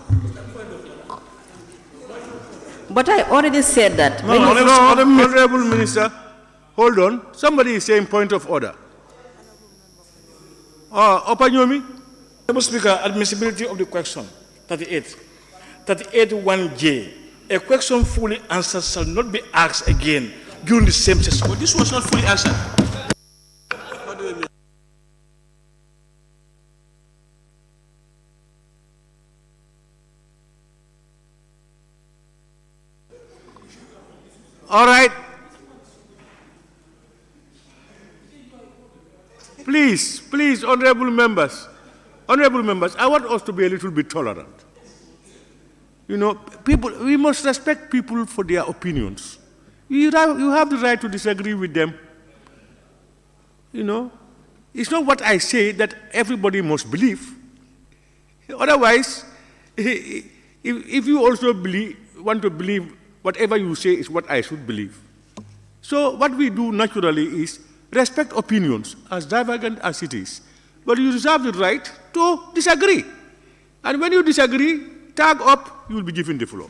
But I already said that. No, Honourable Minister, hold on. Somebody is saying point of order. Opanyomi? Honourable Speaker, admissibility of the question, 38. 38(1)J. A question fully answered shall not be asked again during the same session. But this was not fully answered. All right. Please, honourable members, I want us to be a little bit tolerant. You know, we must respect people for their opinions. You have the right to disagree with them. You know, it's not what I say that everybody must believe. Otherwise, if you also want to believe whatever you say is what I should believe. So what we do naturally is respect opinions, as divergent as it is. But you reserve the right to disagree. And when you disagree, tag up, you will be given the floor.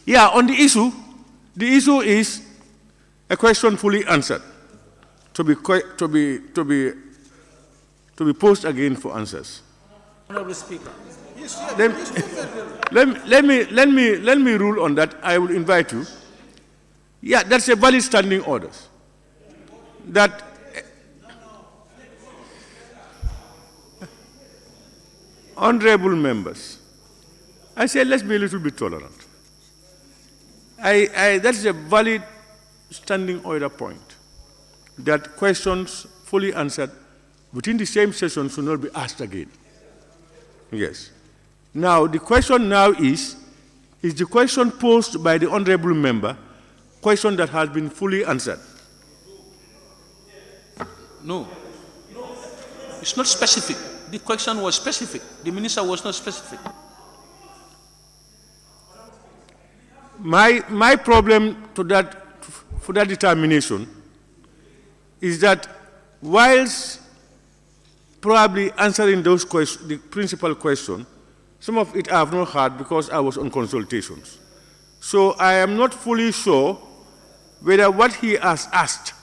Yeah, on the issue is a question fully answered, to be posed again for answers. Honourable Speaker. Let me rule on that. I will invite you. Yeah, that's a valid standing order. That honourable members, I say let's be a little bit tolerant. That's a valid standing order point. That questions fully answered within the same session should not be asked again. Yes. Now, the question now is the question posed by the honourable member, question that has been fully answered? No. It's not specific. The question was specific. The minister was not specific. My problem for that determination is that whilst probably answering those questions, the principal question, some of it I have not heard because I was on consultations. So I am not fully sure whether what he has asked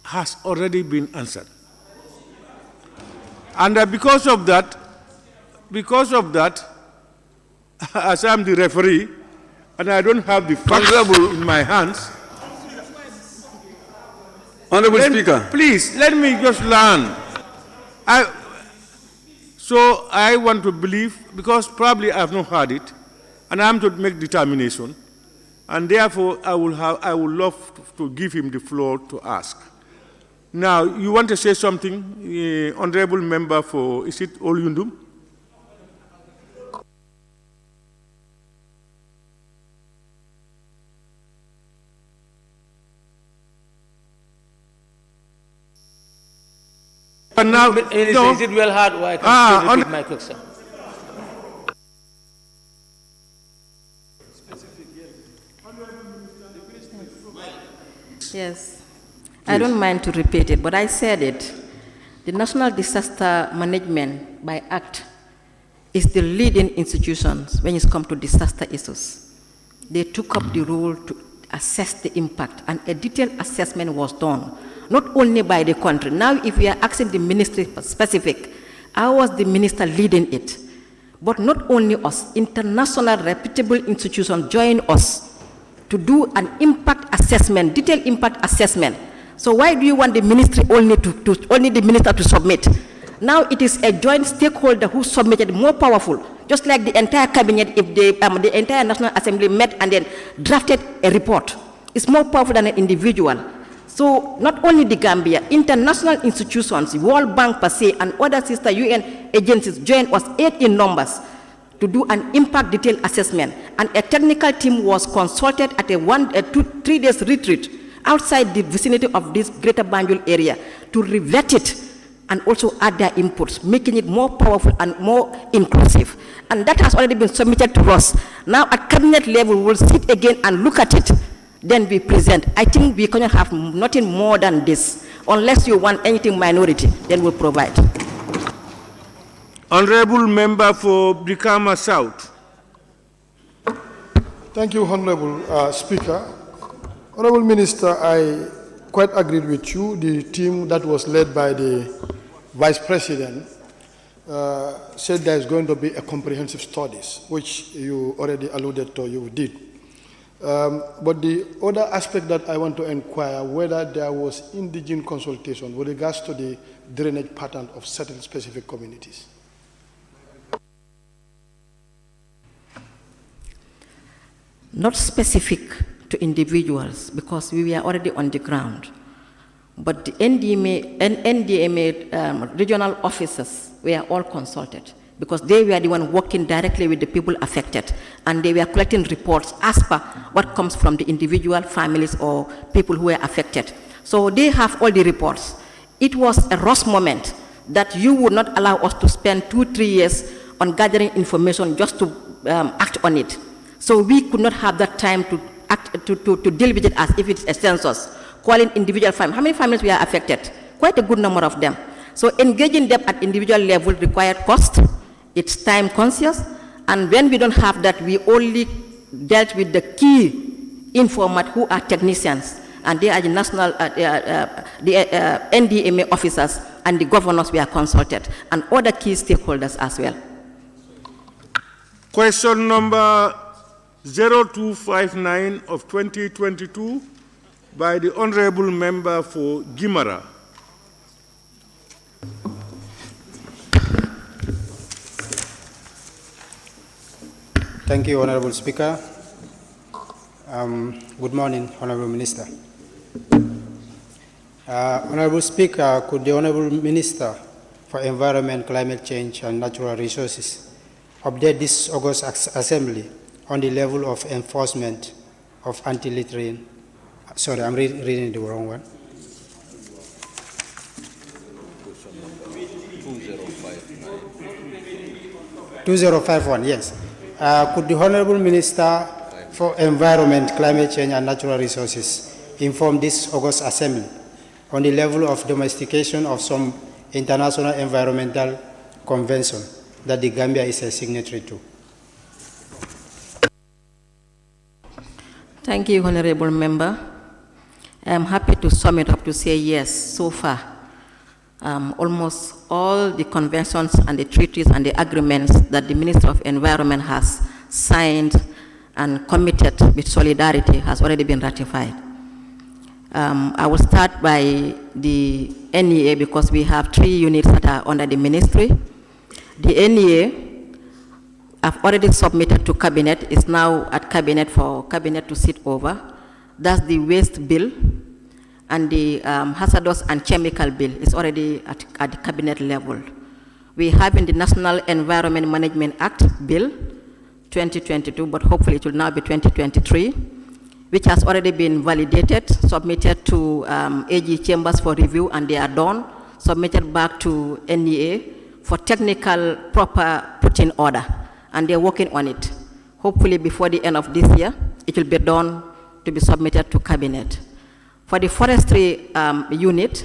has already been answered. And because of that, as I'm the referee, and I don't have the facts in my hands. Honourable Speaker. Please, let me just learn. So I want to believe, because probably I have not heard it, and I am to make determination, and therefore I would love to give him the floor to ask. Now, you want to say something, honourable member for, is it Olyundum? But now, is it well hard or I can still repeat my question? Yes. I don't mind to repeat it, but I said it. The National Disaster Management by Act is the leading institutions when it comes to disaster issues. They took up the role to assess the impact, and a detailed assessment was done, not only by the country. Now, if we are asking the ministry specific, I was the minister leading it. But not only us, international reputable institutions join us to do an impact assessment, detailed impact assessment. So why do you want the ministry only the minister to submit? Now it is a joint stakeholder who submitted, more powerful, just like the entire cabinet if the entire National Assembly met and then drafted a report. It's more powerful than an individual. So not only the Gambia, international institutions, World Bank per se, and other sister UN agencies joined us 8 in numbers to do an impact detailed assessment. And a technical team was consulted at a 3 days retreat outside the vicinity of this greater Banjul area to revet it and also add their inputs, making it more powerful and more inclusive. And that has already been submitted to us. Now at cabinet level, we'll sit again and look at it, then we present. I think we cannot have nothing more than this. Unless you want anything minority, then we'll provide. Honourable Member for Brikama South. Thank you, Honourable Speaker. Honourable Minister, I quite agreed with you. The team that was led by the Vice President said there is going to be a comprehensive studies, which you already alluded to, you did. But the other aspect that I want to inquire, whether there was indigent consultation with regards to the drainage pattern of certain specific communities. Not specific to individuals, because we were already on the ground. But the NDMA regional officers were all consulted, because they were the one working directly with the people affected, and they were collecting reports as per what comes from the individual families or people who were affected. So they have all the reports. It was a rush moment that you would not allow us to spend 2-3 years on gathering information just to act on it. So we could not have that time to act, to deal with it as if it's a census, calling individual families. How many families were affected? Quite a good number of them. So engaging them at individual level required cost, it's time conscious, and when we don't have that, we only dealt with the key informant who are technicians, and they are the national, NDMA officers, and the governors were consulted, and other key stakeholders as well. Question number 0259 of 2022 by the Honourable Member for Gimara. Thank you, Honourable Speaker. Good morning, Honourable Minister. Honourable Speaker, could the Honourable Minister for Environment, Climate Change and Natural Resources update this August Assembly on the level of enforcement of anti-littering? Sorry, I'm reading the wrong one. 2051, yes. Could the Honourable Minister for Environment, Climate Change and Natural Resources inform this August Assembly on the level of domestication of some international environmental convention that the Gambia is a signatory to? Thank you, Honourable Member. I'm happy to sum it up to say yes, so far. Almost all the conventions and the treaties and the agreements that the Minister of Environment has signed and committed with solidarity has already been ratified. I will start by the NEA because we have 3 units that are under the ministry. The NEA I've already submitted to Cabinet, it's now at Cabinet for Cabinet to sit over. That's the waste bill, and the hazardous and chemical bill is already at the Cabinet level. We have in the National Environment Management Act bill 2022, but hopefully it will now be 2023, which has already been validated, submitted to AG chambers for review, and they are done, submitted back to NEA for technical proper put in order, and they're working on it. Hopefully before the end of this year, it will be done to be submitted to Cabinet. For the forestry unit,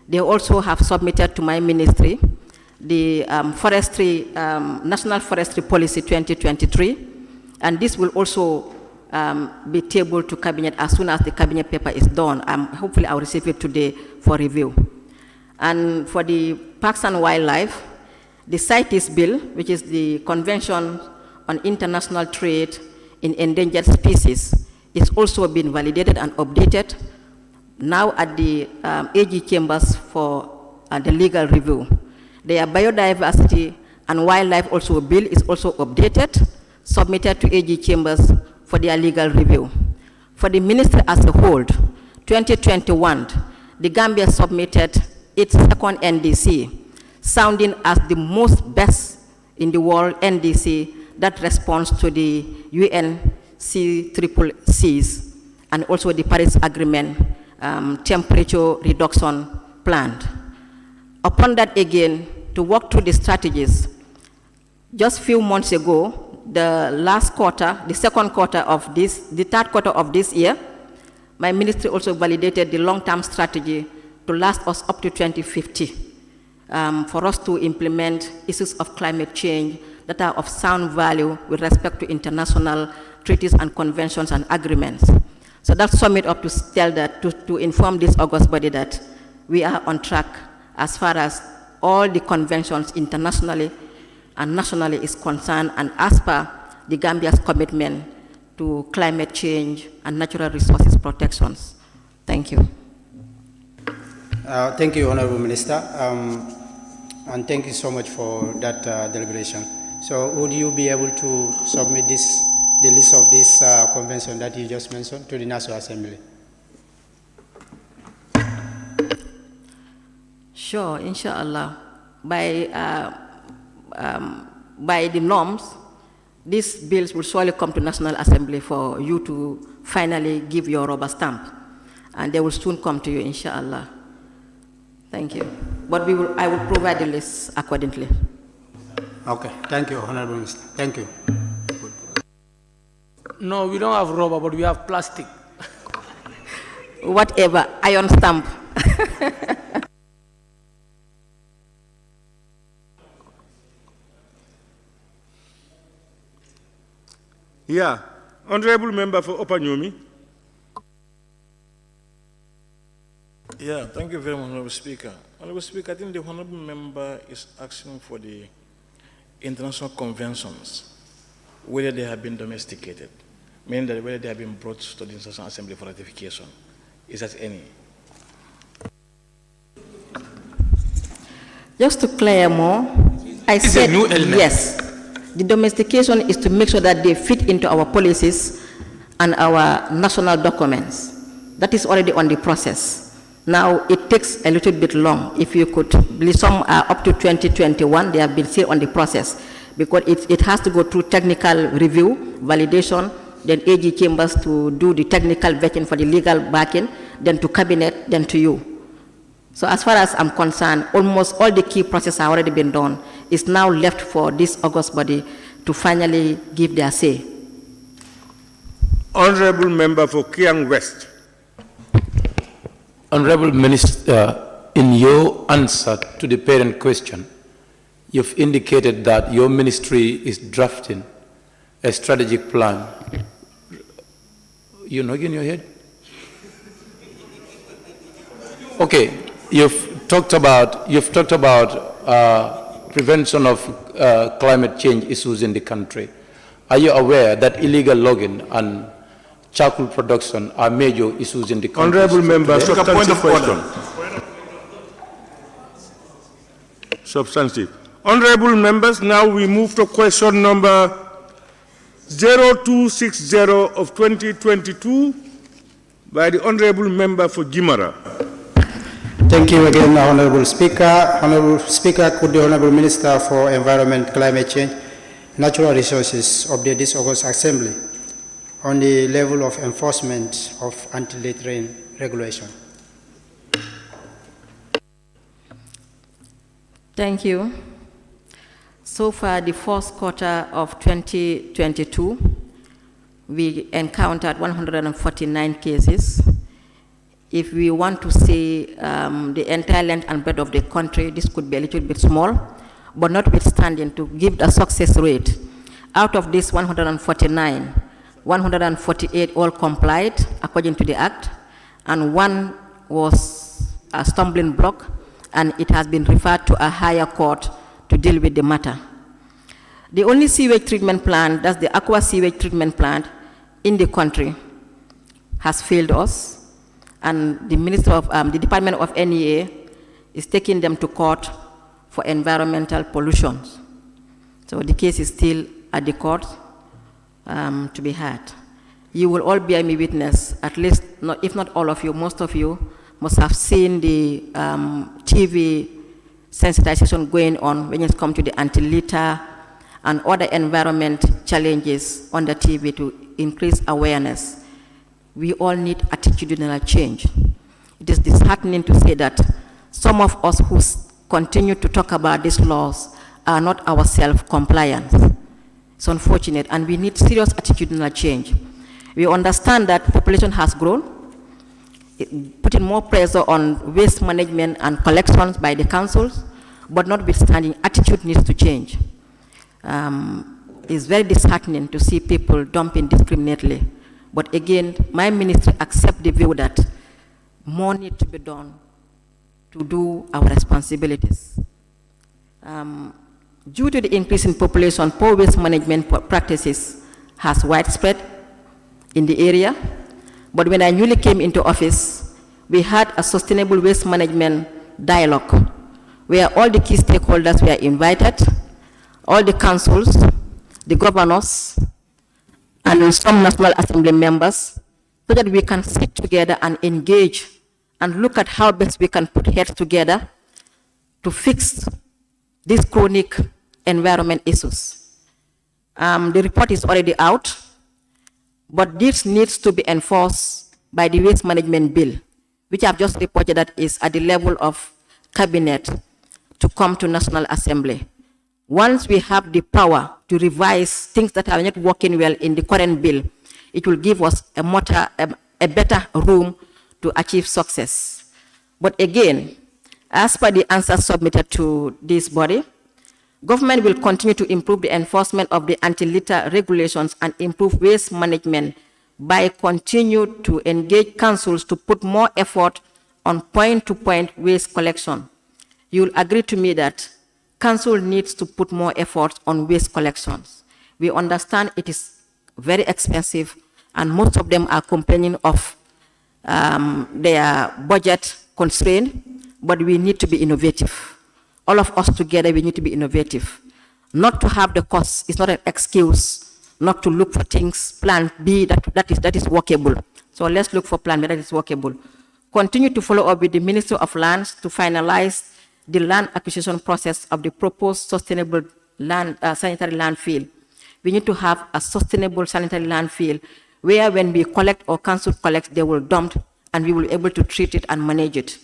they also have submitted to my ministry the National Forestry Policy 2023, and this will also be tabled to Cabinet as soon as the Cabinet paper is done. Hopefully I'll receive it today for review. And for the Parks and Wildlife, the CITES bill, which is the Convention on International Trade in Endangered Species, is also been validated and updated now at the AG chambers for the legal review. Their biodiversity and wildlife also bill is also updated, submitted to AG chambers for their legal review. For the ministry as a whole, 2021, the Gambia submitted its second NDC, sounding as the most best in the world NDC that responds to the UNCCCs and also the Paris Agreement temperature reduction planned. Upon that again, to work through the strategies, just few months ago, the last quarter, the second quarter of this, the third quarter of this year, my ministry also validated the long-term strategy to last us up to 2050 for us to implement issues of climate change that are of sound value with respect to international treaties and conventions and agreements. So that sum it up to tell that, to inform this August body that we are on track as far as all the conventions internationally and nationally is concerned, and as per the Gambia's commitment to climate change and natural resources protections. Thank you. Thank you, Honourable Minister, and thank you so much for that deliberation. So would you be able to submit the list of this convention that you just mentioned to the National Assembly? Sure, inshallah. By the norms, these bills will surely come to National Assembly for you to finally give your rubber stamp, and they will soon come to you, inshallah. Thank you. But I will provide the list accordingly. Okay, thank you, Honourable Minister. Thank you. No, we don't have rubber, but we have plastic. Whatever, iron stamp. Yeah, Honourable Member for Upper Nyomi. Yeah, thank you very much, Honourable Speaker. Honourable Speaker, I think the Honourable Member is asking for the international conventions, whether they have been domesticated, meaning that whether they have been brought to the International Assembly for ratification. Is that any? Just to clear more, I said yes. The domestication is to make sure that they fit into our policies and our national documents. That is already on the process. Now, it takes a little bit long. If you could, some are up to 2021, they have been still on the process, because it has to go through technical review, validation, then AG chambers to do the technical vetting for the legal backing, then to cabinet, then to you. So as far as I'm concerned, almost all the key processes have already been done. It's now left for this August body to finally give their say. Honourable Member for Kiang West. Honourable Minister, in your answer to the parent question, you've indicated that your ministry is drafting a strategic plan. You're nodding your head? Okay, you've talked about prevention of climate change issues in the country. Are you aware that illegal logging and charcoal production are major issues in the country? Honourable Member, substantive question. Substantive. Honourable members, now we move to question number 0260 of 2022 by the Honourable Member for Gimara. Thank you again, Honourable Speaker. Honourable Speaker, could the Honourable Minister for Environment, Climate Change, Natural Resources update this August Assembly on the level of enforcement of anti-littering regulation? Thank you. So far, the first quarter of 2022, we encountered 149 cases. If we want to see the entire length and breadth of the country, this could be a little bit small, but notwithstanding, to give the success rate, out of this 149, 148 all complied according to the Act, and one was a stumbling block, and it has been referred to a higher court to deal with the matter. The only sewage treatment plant, that's the aqua sewage treatment plant in the country, has failed us, and the Minister of the Department of NEA is taking them to court for environmental pollution. So the case is still at the court to be heard. You will all bear me witness, at least, if not all of you, most of you must have seen the TV sensitization going on when it comes to the anti-litter and other environment challenges on the TV to increase awareness. We all need attitudinal change. It is disheartening to say that some of us who continue to talk about these laws are not ourselves compliant. It's unfortunate, and we need serious attitudinal change. We understand that population has grown, putting more pressure on waste management and collections by the councils, but notwithstanding, attitude needs to change. It's very disheartening to see people dumping indiscriminately. But again, my ministry accepts the view that more needs to be done to do our responsibilities. Due to the increase in population, poor waste management practices has widespread in the area. But when I newly came into office, we had a sustainable waste management dialogue where all the key stakeholders were invited, all the councils, the governors, and some National Assembly members, so that we can sit together and engage and look at how best we can put heads together to fix these chronic environment issues. The report is already out, but this needs to be enforced by the waste management bill, which I've just reported that is at the level of cabinet to come to National Assembly. Once we have the power to revise things that are not working well in the current bill, it will give us a better room to achieve success. But again, as per the answers submitted to this body, government will continue to improve the enforcement of the anti-litter regulations and improve waste management by continue to engage councils to put more effort on point-to-point waste collection. You will agree to me that council needs to put more effort on waste collections. We understand it is very expensive, and most of them are complaining of their budget constraint, but we need to be innovative. All of us together, we need to be innovative. Not to have the costs is not an excuse not to look for things, plan B, that is workable. So let's look for plan B that is workable. Continue to follow up with the Ministry of Lands to finalize the land acquisition process of the proposed sustainable land, sanitary landfill. We need to have a sustainable sanitary landfill where when we collect or council collects, they will dump and we will be able to treat it and manage it.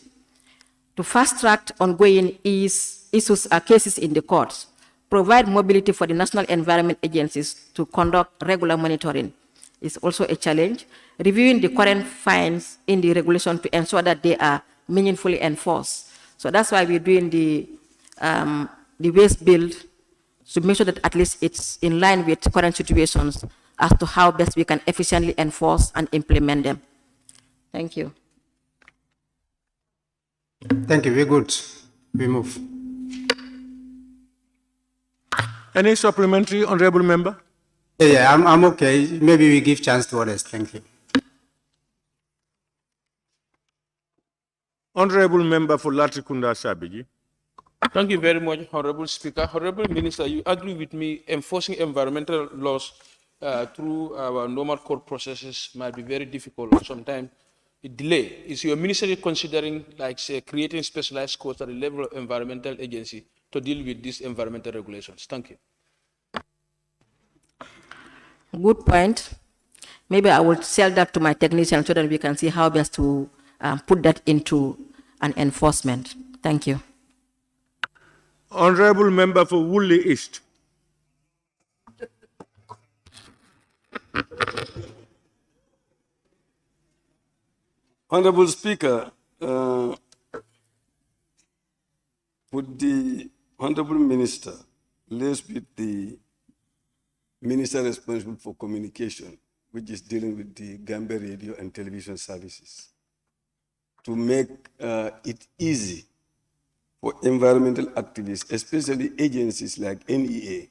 To fast-track ongoing cases in the courts, provide mobility for the national environment agencies to conduct regular monitoring is also a challenge. Reviewing the current fines in the regulation to ensure that they are meaningfully enforced. So that's why we're doing the waste bill to make sure that at least it's in line with current situations as to how best we can efficiently enforce and implement them. Thank you. Thank you. Very good. We move. Any supplementary, honourable member? Yeah, I'm okay. Maybe we give chance to others. Thank you. Honourable member for Latrikunda Sabiji. Thank you very much, Honourable Speaker. Honourable Minister, you agree with me enforcing environmental laws through our normal court processes might be very difficult or sometimes a delay. Is your ministry considering, like, say, creating specialized courts at the level of environmental agency to deal with these environmental regulations? Thank you. Good point. Maybe I will sell that to my technician so that we can see how best to put that into an enforcement. Thank you. Honourable member for Woolly East. Honourable Speaker, would the Honourable Minister liaise with the Minister responsible for communication, which is dealing with the Gambia radio and television services, to make it easy for environmental activists, especially agencies like NEA,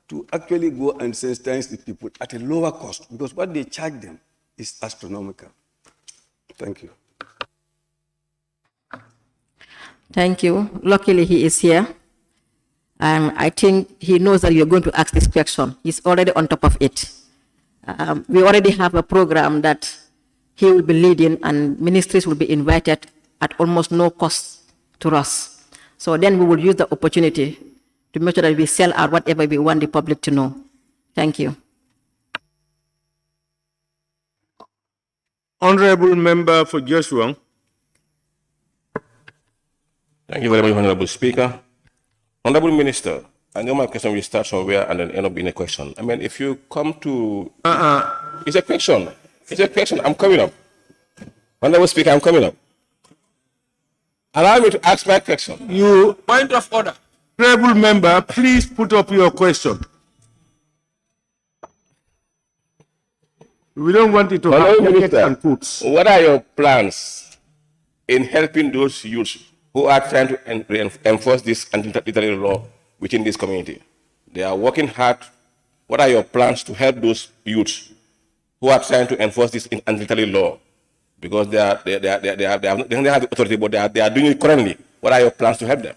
to actually go and sensitize the people at a lower cost, because what they charge them is astronomical. Thank you. Thank you. Luckily, he is here. And I think he knows that you're going to ask this question. He's already on top of it. We already have a program that he will be leading, and ministries will be invited at almost no cost to us. So then we will use the opportunity to make sure that we sell out whatever we want the public to know. Thank you. Honourable member for Joshua. Thank you very much, Honourable Speaker. Honourable Minister, I know my question will start somewhere and then end up being a question. I mean, if you come to... It's a question. It's a question. I'm coming up. Honourable Speaker, I'm coming up. Allow me to ask my question. You, Point of order. Honourable member, please put up your question. We don't want it to have jackets and coats. What are your plans in helping those youths who are trying to enforce this anti-literary law within this community? They are working hard. What are your plans to help those youths who are trying to enforce this anti-literary law? Because they don't have the authority, but they are doing it currently. What are your plans to help them?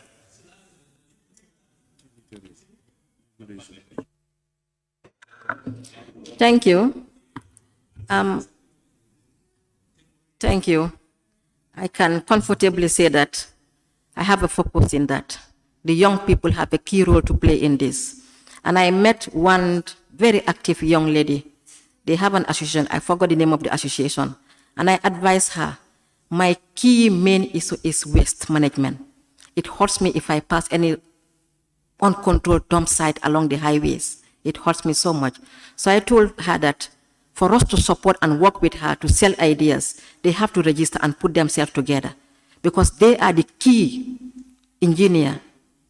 Thank you. Thank you. I can comfortably say that I have a focus in that. The young people have a key role to play in this. And I met one very active young lady. They have an association. I forgot the name of the association. And I advised her, my key main issue is waste management. It hurts me if I pass any uncontrolled dump site along the highways. It hurts me so much. So I told her that for us to support and work with her to sell ideas, they have to register and put themselves together because they are the key engineer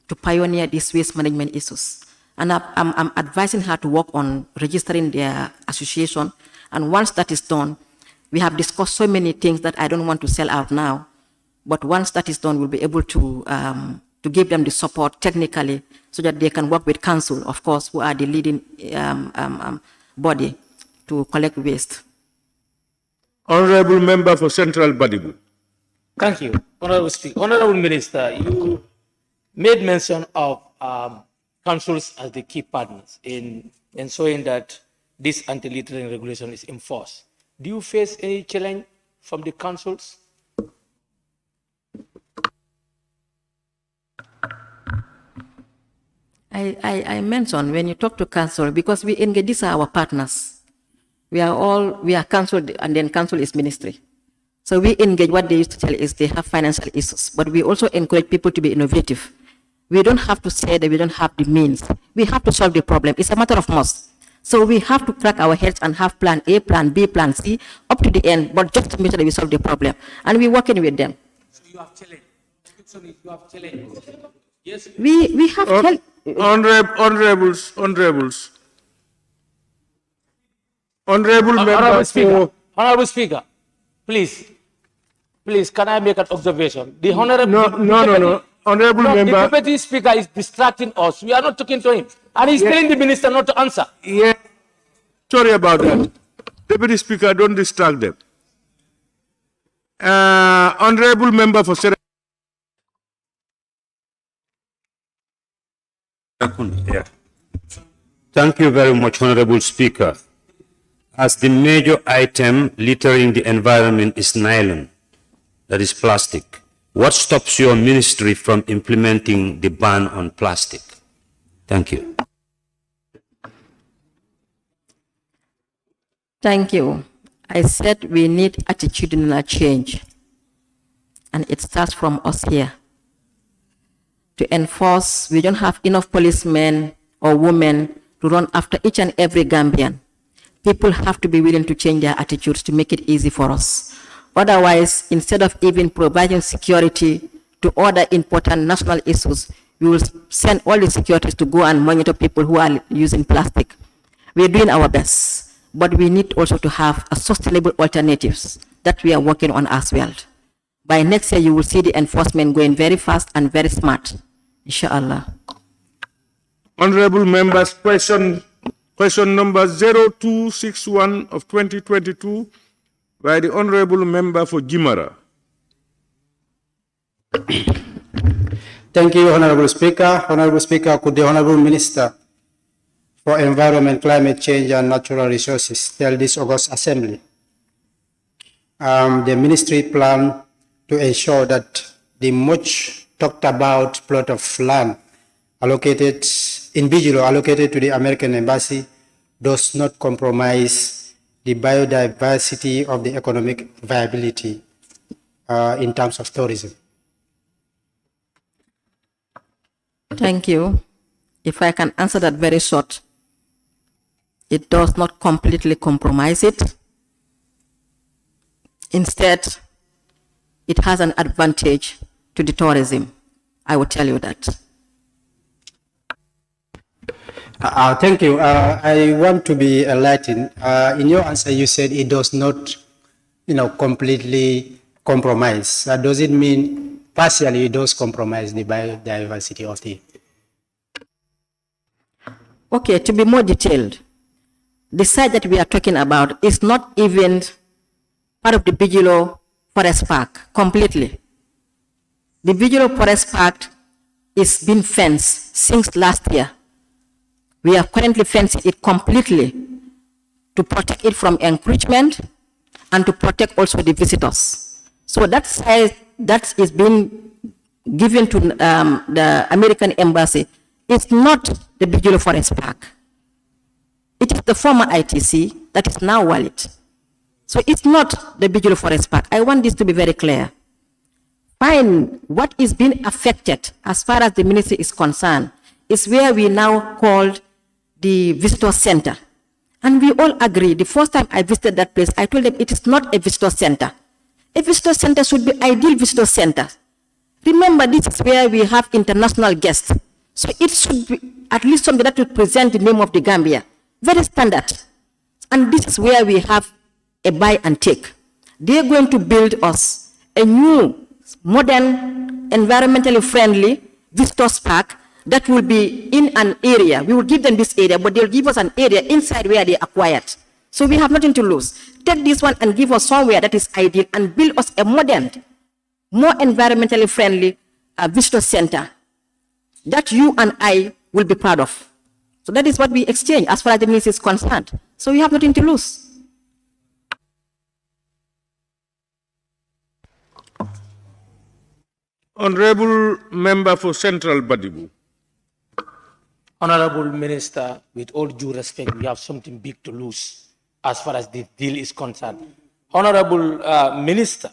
to pioneer these waste management issues. And I'm advising her to work on registering their association. And once that is done, we have discussed so many things that I don't want to sell out now. But once that is done, we'll be able to give them the support technically so that they can work with council, of course, who are the leading body to collect waste. Honourable Member for Central Badibu. Thank you, Honourable Speaker. Honourable Minister, you made mention of councils as the key partners in ensuring that this anti-littering regulation is enforced. Do you face any challenge from the councils? I mentioned when you talk to council, because we engage, these are our partners. We are council, and then council is ministry. So we engage. What they used to tell is they have financial issues, but we also encourage people to be innovative. We don't have to say that we don't have the means. We have to solve the problem. It's a matter of must. So we have to crack our heads and have plan A, plan B, plan C, up to the end, but just to make sure that we solve the problem. And we're working with them. So you have challenge. You have challenge. Yes. We have help. Honourables. Honourable Speaker, please, can I make an observation? The Honourable... No. Honourable Member... The Deputy Speaker is distracting us. We are not talking to him. And he's telling the Minister not to answer. Yeah. Sorry about that. Deputy Speaker, don't distract them. Honourable Member for Senate... Thank you very much, Honourable Speaker. As the major item littering the environment is nylon, that is plastic, what stops your ministry from implementing the ban on plastic? Thank you. Thank you. I said we need attitudinal change, and it starts from us here. To enforce, we don't have enough policemen or women to run after each and every Gambian. People have to be willing to change their attitudes to make it easy for us. Otherwise, instead of even providing security to other important national issues, we will send all the securities to go and monitor people who are using plastic. We're doing our best, but we need also to have a sustainable alternatives that we are working on as well. By next year, you will see the enforcement going very fast and very smart, inshallah. Honourable Members, question number 0261 of 2022 by the Honourable Member for Jimara. Thank you, Honourable Speaker. Honourable Speaker, could the Honourable Minister for Environment, Climate Change and Natural Resources tell this August Assembly the Ministry plan to ensure that the much talked about plot of land allocated in Bijilo, allocated to the American Embassy, does not compromise the biodiversity of the economic viability in terms of tourism? Thank you. If I can answer that very short, it does not completely compromise it. Instead, it has an advantage to the tourism. I will tell you that. Thank you. I want to be enlightened. In your answer, you said it does not, completely compromise. Does it mean partially it does compromise the biodiversity of the? Okay, to be more detailed, the site that we are talking about is not even part of the BANJUL Forest Park completely. The BANJUL Forest Park is being fenced since last year. We are currently fencing it completely to protect it from encroachment and to protect also the visitors. So that site that is being given to the American Embassy is not the BANJUL Forest Park. It is the former ITC that is now valid. So it's not the BANJUL Forest Park. I want this to be very clear. Fine, what is being affected as far as the ministry is concerned is where we now called the visitor center. And we all agree, the first time I visited that place, I told them it is not a visitor center. A visitor center should be ideal visitor center. Remember, this is where we have international guests. So it should be at least something that will present the name of the Gambia. Very standard. And this is where we have a buy and take. They're going to build us a new, modern, environmentally friendly visitors park that will be in an area. We will give them this area, but they'll give us an area inside where they acquired. So we have nothing to lose. Take this one and give us somewhere that is ideal and build us a modern, more environmentally friendly visitor center that you and I will be proud of. So that is what we exchange as far as the ministry is concerned. So we have nothing to lose. Honourable Member for Central Badibu. Honourable Minister, with all due respect, we have something big to lose as far as this deal is concerned. Honourable Minister,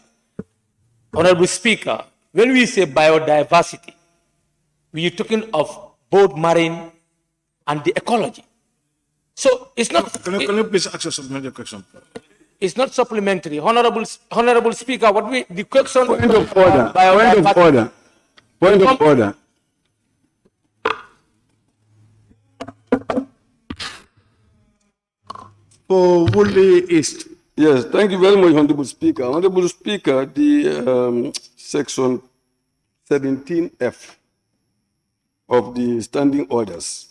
Honourable Speaker, when we say biodiversity, we are talking of both marine and the ecology. So it's not... Can you please ask a supplementary question? It's not supplementary. Honourable Speaker, the question... Point of order. Point of order. Point of order. For Woodley East. Yes, thank you very much, Honourable Speaker. Honourable Speaker, the section 17F of the standing orders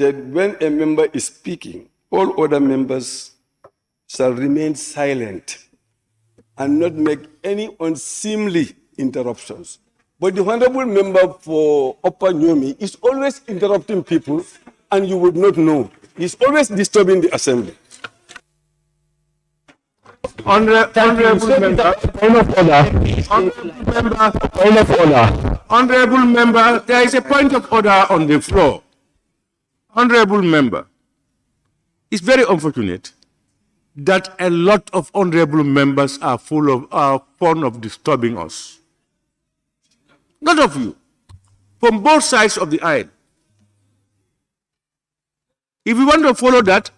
said when a member is speaking, all other members shall remain silent and not make any unseemly interruptions. But the honorable member for Upper Nyomi is always interrupting people, and you would not know. He's always disturbing the assembly. Honourable member, point of order. Point of order. Honourable member, there is a point of order on the floor. Honourable member, it's very unfortunate that a lot of honourable members are fond of disturbing us. Lot of you, from both sides of the aisle. If we want to follow that,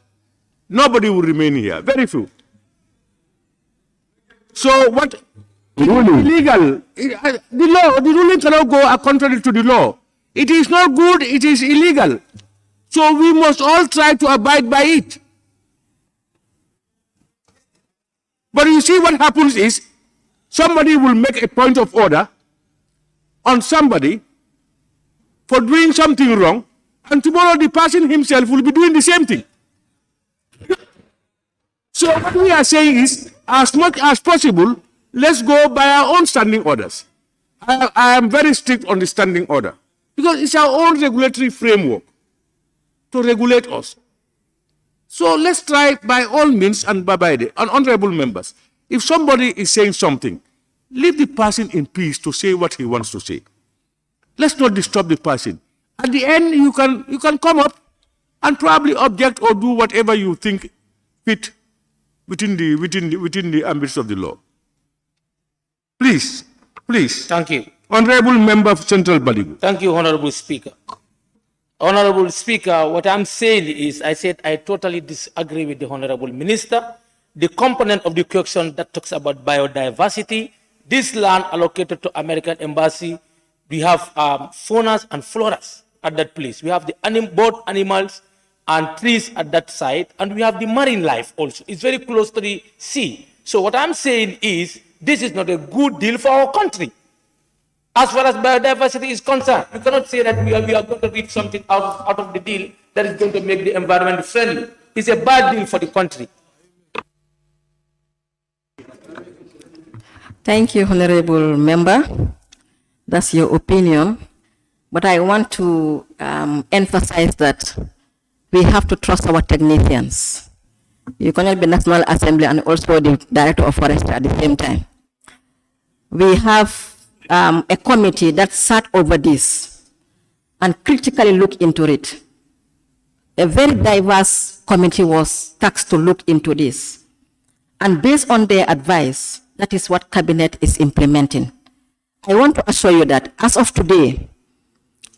nobody will remain here. Very few. So what? Illegal. The ruling cannot go contrary to the law. It is not good. It is illegal. So we must all try to abide by it. But you see what happens is somebody will make a point of order on somebody for doing something wrong, and tomorrow the person himself will be doing the same thing. So what we are saying is, as much as possible, let's go by our own standing orders. I am very strict on the standing order because it's our own regulatory framework to regulate us. So let's try by all means and by the honourable members. If somebody is saying something, leave the person in peace to say what he wants to say. Let's not disturb the person. At the end, you can come up and probably object or do whatever you think fit within the ambits of the law. Please, Please. Thank you. Honourable Member of Central Balibu. Thank you, Honourable Speaker. Honourable Speaker, what I'm saying is, I said I totally disagree with the Honourable Minister. The component of the question that talks about biodiversity, this land allocated to American Embassy, we have faunas and floras at that place. We have the both animals and trees at that site, and we have the marine life also. It's very close to the sea. So what I'm saying is, this is not a good deal for our country. As far as biodiversity is concerned, we cannot say that we are going to reap something out of the deal that is going to make the environment friendly. It's a bad deal for the country. Thank you, Honourable Member. That's your opinion. But I want to emphasize that we have to trust our technicians. You cannot be National Assembly and also the Director of Forestry at the same time. We have a committee that sat over this and critically looked into it. A very diverse committee was tasked to look into this. And based on their advice, that is what Cabinet is implementing. I want to assure you that as of today,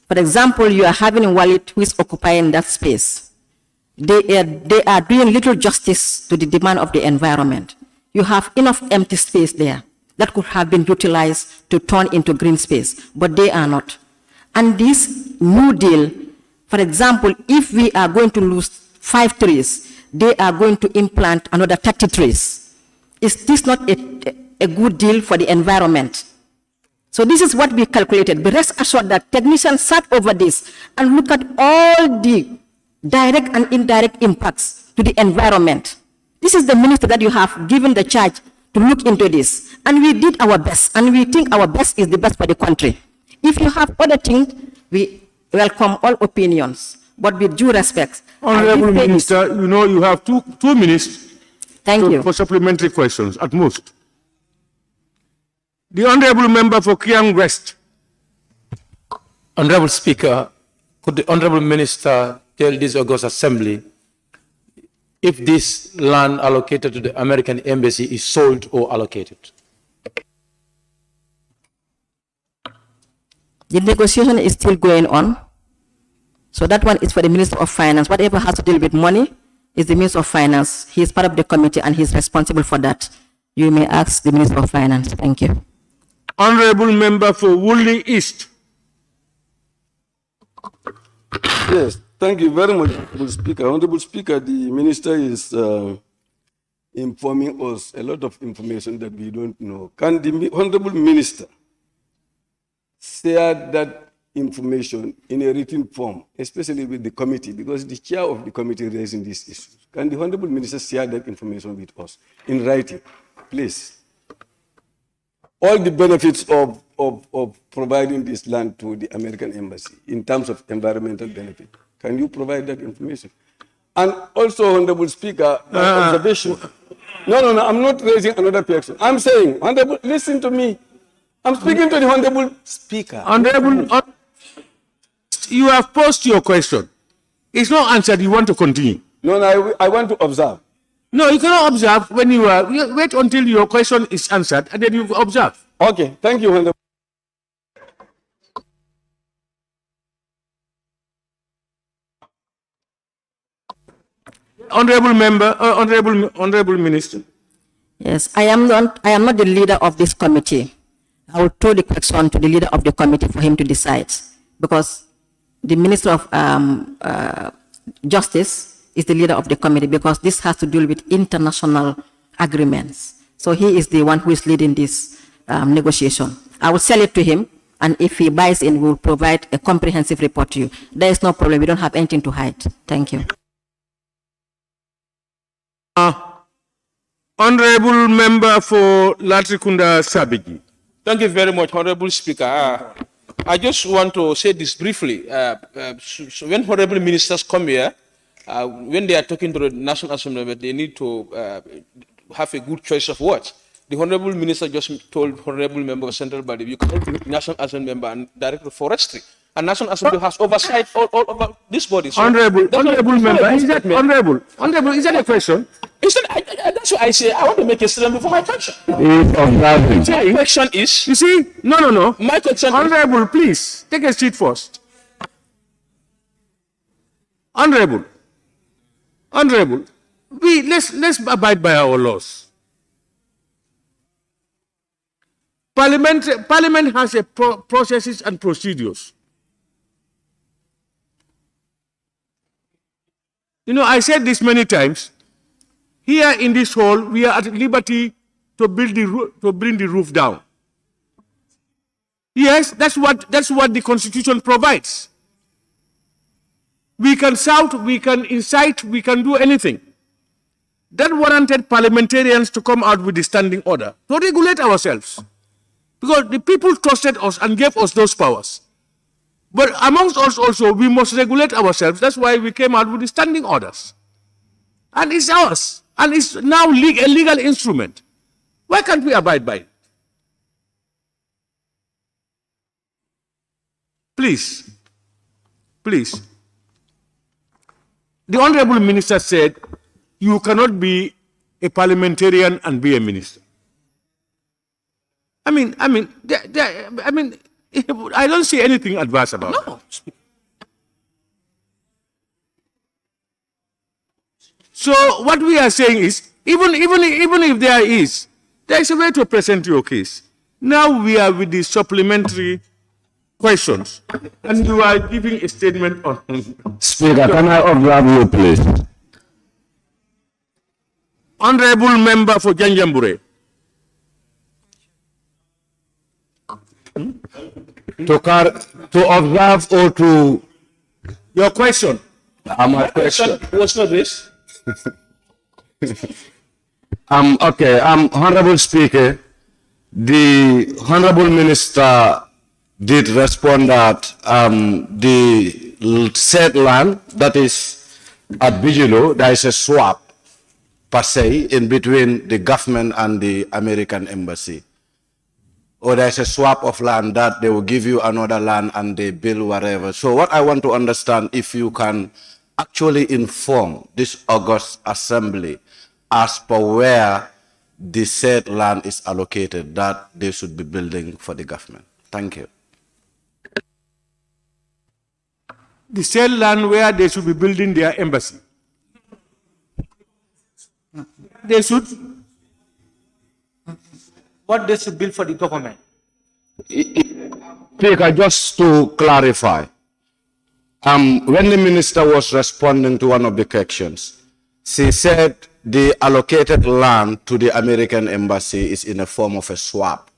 for example, you are having a wallet who is occupying that space. They are doing little justice to the demand of the environment. You have enough empty space there that could have been utilized to turn into green space, but they are not. And this new deal, for example, if we are going to lose 5 trees, they are going to implant another 30 trees. Is this not a good deal for the environment? So this is what we calculated. But rest assured that technicians sat over this and look at all the direct and indirect impacts to the environment. This is the minister that you have given the charge to look into this. And we did our best, and we think our best is the best for the country. If you have other things, we welcome all opinions, but with due respect. Honourable Minister, you know you have two minutes for supplementary questions at most. The Honourable Member for Kiang West. Honourable Speaker, could the Honourable Minister tell this August Assembly if this land allocated to the American Embassy is sold or allocated? The negotiation is still going on. So that one is for the Minister of Finance. Whatever has to deal with money is the Minister of Finance. He is part of the committee and he is responsible for that. You may ask the Minister of Finance. Thank you. Honourable Member for Woolly East. Yes, thank you very much, Honourable Speaker. Honourable Speaker, the Minister is informing us a lot of information that we don't know. Can the Honourable Minister share that information in a written form, especially with the committee, because the chair of the committee raising these issues? Can the Honourable Minister share that information with us in writing, please? All the benefits of providing this land to the American Embassy in terms of environmental benefit. Can you provide that information? And also, Honourable Speaker, observation. No, I'm not raising another question. I'm saying, Honourable, listen to me. I'm speaking to the Honourable Speaker. Honourable, you have posed your question. It's not answered. You want to continue. No, I want to observe. No, you cannot observe when you are. Wait until your question is answered and then you observe. Okay, thank you, Honourable. Honourable Member, Honourable Minister. Yes, I am not the leader of this committee. I will throw the question to the leader of the committee for him to decide, because the Minister of Justice is the leader of the committee, because this has to do with international agreements. So he is the one who is leading this negotiation. I will sell it to him, and if he buys in, we will provide a comprehensive report to you. There is no problem. We don't have anything to hide. Thank you. Honourable Member for Latrikunda Sabigi. Thank you very much, Honourable Speaker. I just want to say this briefly. So when Honourable Ministers come here, when they are talking to the National Assembly, they need to have a good choice of words. The Honourable Minister just told Honourable Member of Central Body, you cannot be National Assembly Member and Director of Forestry. And National Assembly has oversight all over this body. So Honourable Member, is that a question? It's not, That's why I say I want to make a statement before my question. My question is... You see? No. My question Honourable, please, take a seat first. Honourable, let's abide by our laws. Parliament has a processes and procedures. You know, I said this many times. Here in this hall, we are at liberty to bring the roof down. Yes, that's what the Constitution provides. We can shout, we can incite, we can do anything. That warranted parliamentarians to come out with the standing order to regulate ourselves. Because the people trusted us and gave us those powers. But amongst us also, we must regulate ourselves. That's why we came out with the standing orders. And it's ours. And it's now a legal instrument. Why can't we abide by it? Please. The Honourable Minister said, you cannot be a parliamentarian and be a minister. I don't see anything adverse about it. No. So what we are saying is, even if there is a way to present your case. Now we are with the supplementary questions, and you are giving a statement on. Speaker, can I observe you, please? Honourable Member for Janjambure. To observe or to... Your question. My question. What's not this? Okay, Honourable Speaker, the Honourable Minister did respond that the said land that is at Bigelow, there is a swap per se in between the government and the American embassy. Or there's a swap of land that they will give you another land and they build whatever. So what I want to understand, if you can actually inform this August Assembly as per where the said land is allocated that they should be building for the government. Thank you. The said land where they should be building their embassy. They should. What they should build for the government. Speaker, just to clarify, when the minister was responding to one of the questions, she said the allocated land to the American embassy is in a form of a swap.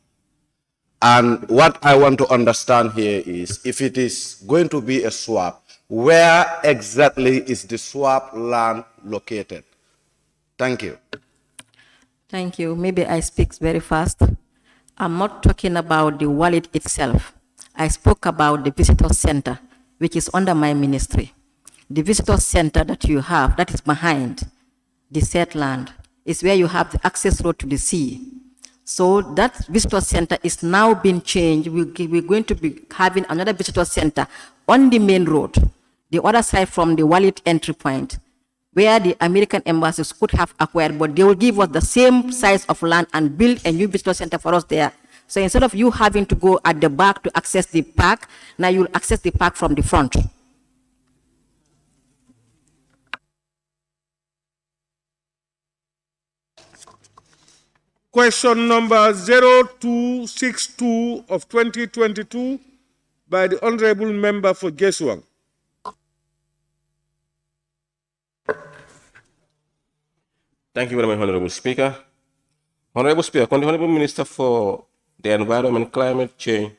And what I want to understand here is, if it is going to be a swap, where exactly is the swap land located? Thank you. Thank you. Maybe I speak very fast. I'm not talking about the wallet itself. I spoke about the visitor center, which is under my ministry. The visitor center that you have, that is behind the said land, is where you have the access road to the sea. So that visitor center is now being changed. We're going to be having another visitor center on the main road, the other side from the wallet entry point, where the American embassies could have acquired, but they will give us the same size of land and build a new visitor center for us there. So instead of you having to go at the back to access the park, now you'll access the park from the front. Question number 0262 of 2022 by the Honourable Member for Geswang. Thank you very much, Honourable Speaker. Honourable Speaker, can the Honourable Minister for the Environment, Climate Change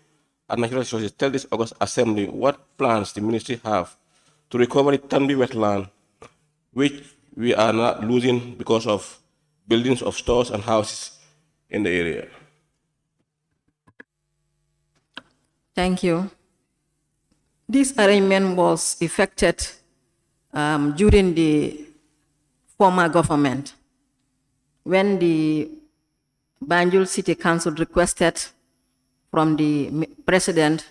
and Natural Resources tell this August Assembly what plans the Ministry have to recover the Tambi wetland, which we are not losing because of buildings of stores and houses in the area? Thank you. This arrangement was effected during the former government, when the Banjul City Council requested from the president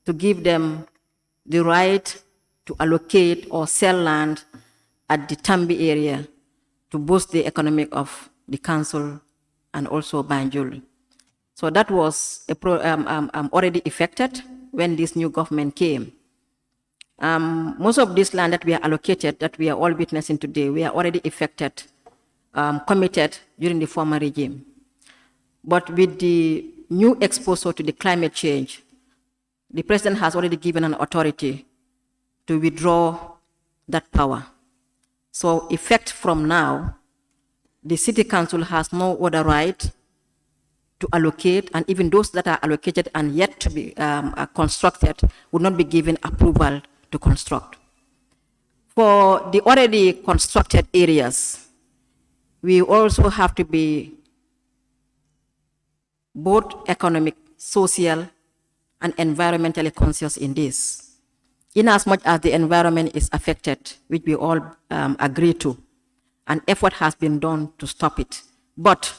to give them the right to allocate or sell land at the Tambi area to boost the economic of the council, and also Banjul. So that was already effected when this new government came. Most of this land that we are allocated, that we are all witnessing today, we are already affected, committed during the former regime. But with the new exposure to the climate change, the president has already given an authority to withdraw that power. So effect from now, the city council has no other right to allocate, and even those that are allocated and yet to be constructed would not be given approval to construct. For the already constructed areas, we also have to be both economic, social, and environmentally conscious in this. In as much as the environment is affected, which we all agree to, an effort has been done to stop it. But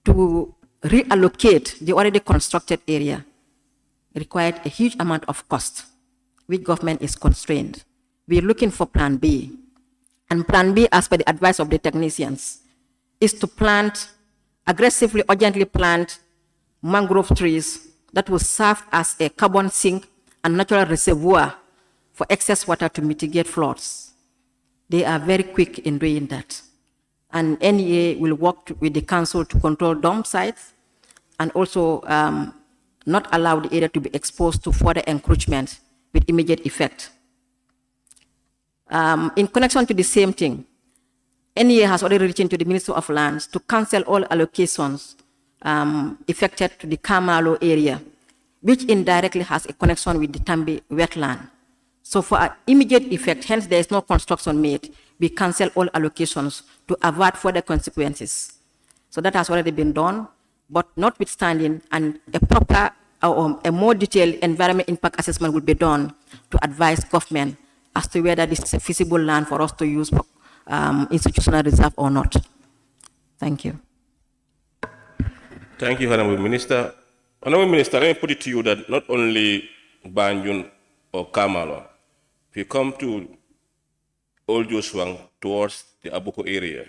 to reallocate the already constructed area required a huge amount of cost, which government is constrained. We're looking for plan B. And plan B, as per the advice of the technicians, is to plant, aggressively, urgently plant mangrove trees that will serve as a carbon sink and natural reservoir for excess water to mitigate floods. They are very quick in doing that. And NEA will work with the council to control dump sites and also not allow the area to be exposed to further encroachment with immediate effect. In connection to the same thing, NEA has already written to the Ministry of Lands to cancel all allocations affected to the Kamalo area, which indirectly has a connection with the Tambi wetland. So for immediate effect, hence there is no construction made, we cancel all allocations to avert further consequences. So that has already been done, but notwithstanding, and a proper, a more detailed environment impact assessment will be done to advise government as to whether this is a feasible land for us to use for institutional reserve or not. Thank you. Thank you, Honourable Minister. Honourable Minister, let me put it to you that not only Banjul or Kamalo, if you come to Old Joswang towards the Abuko area,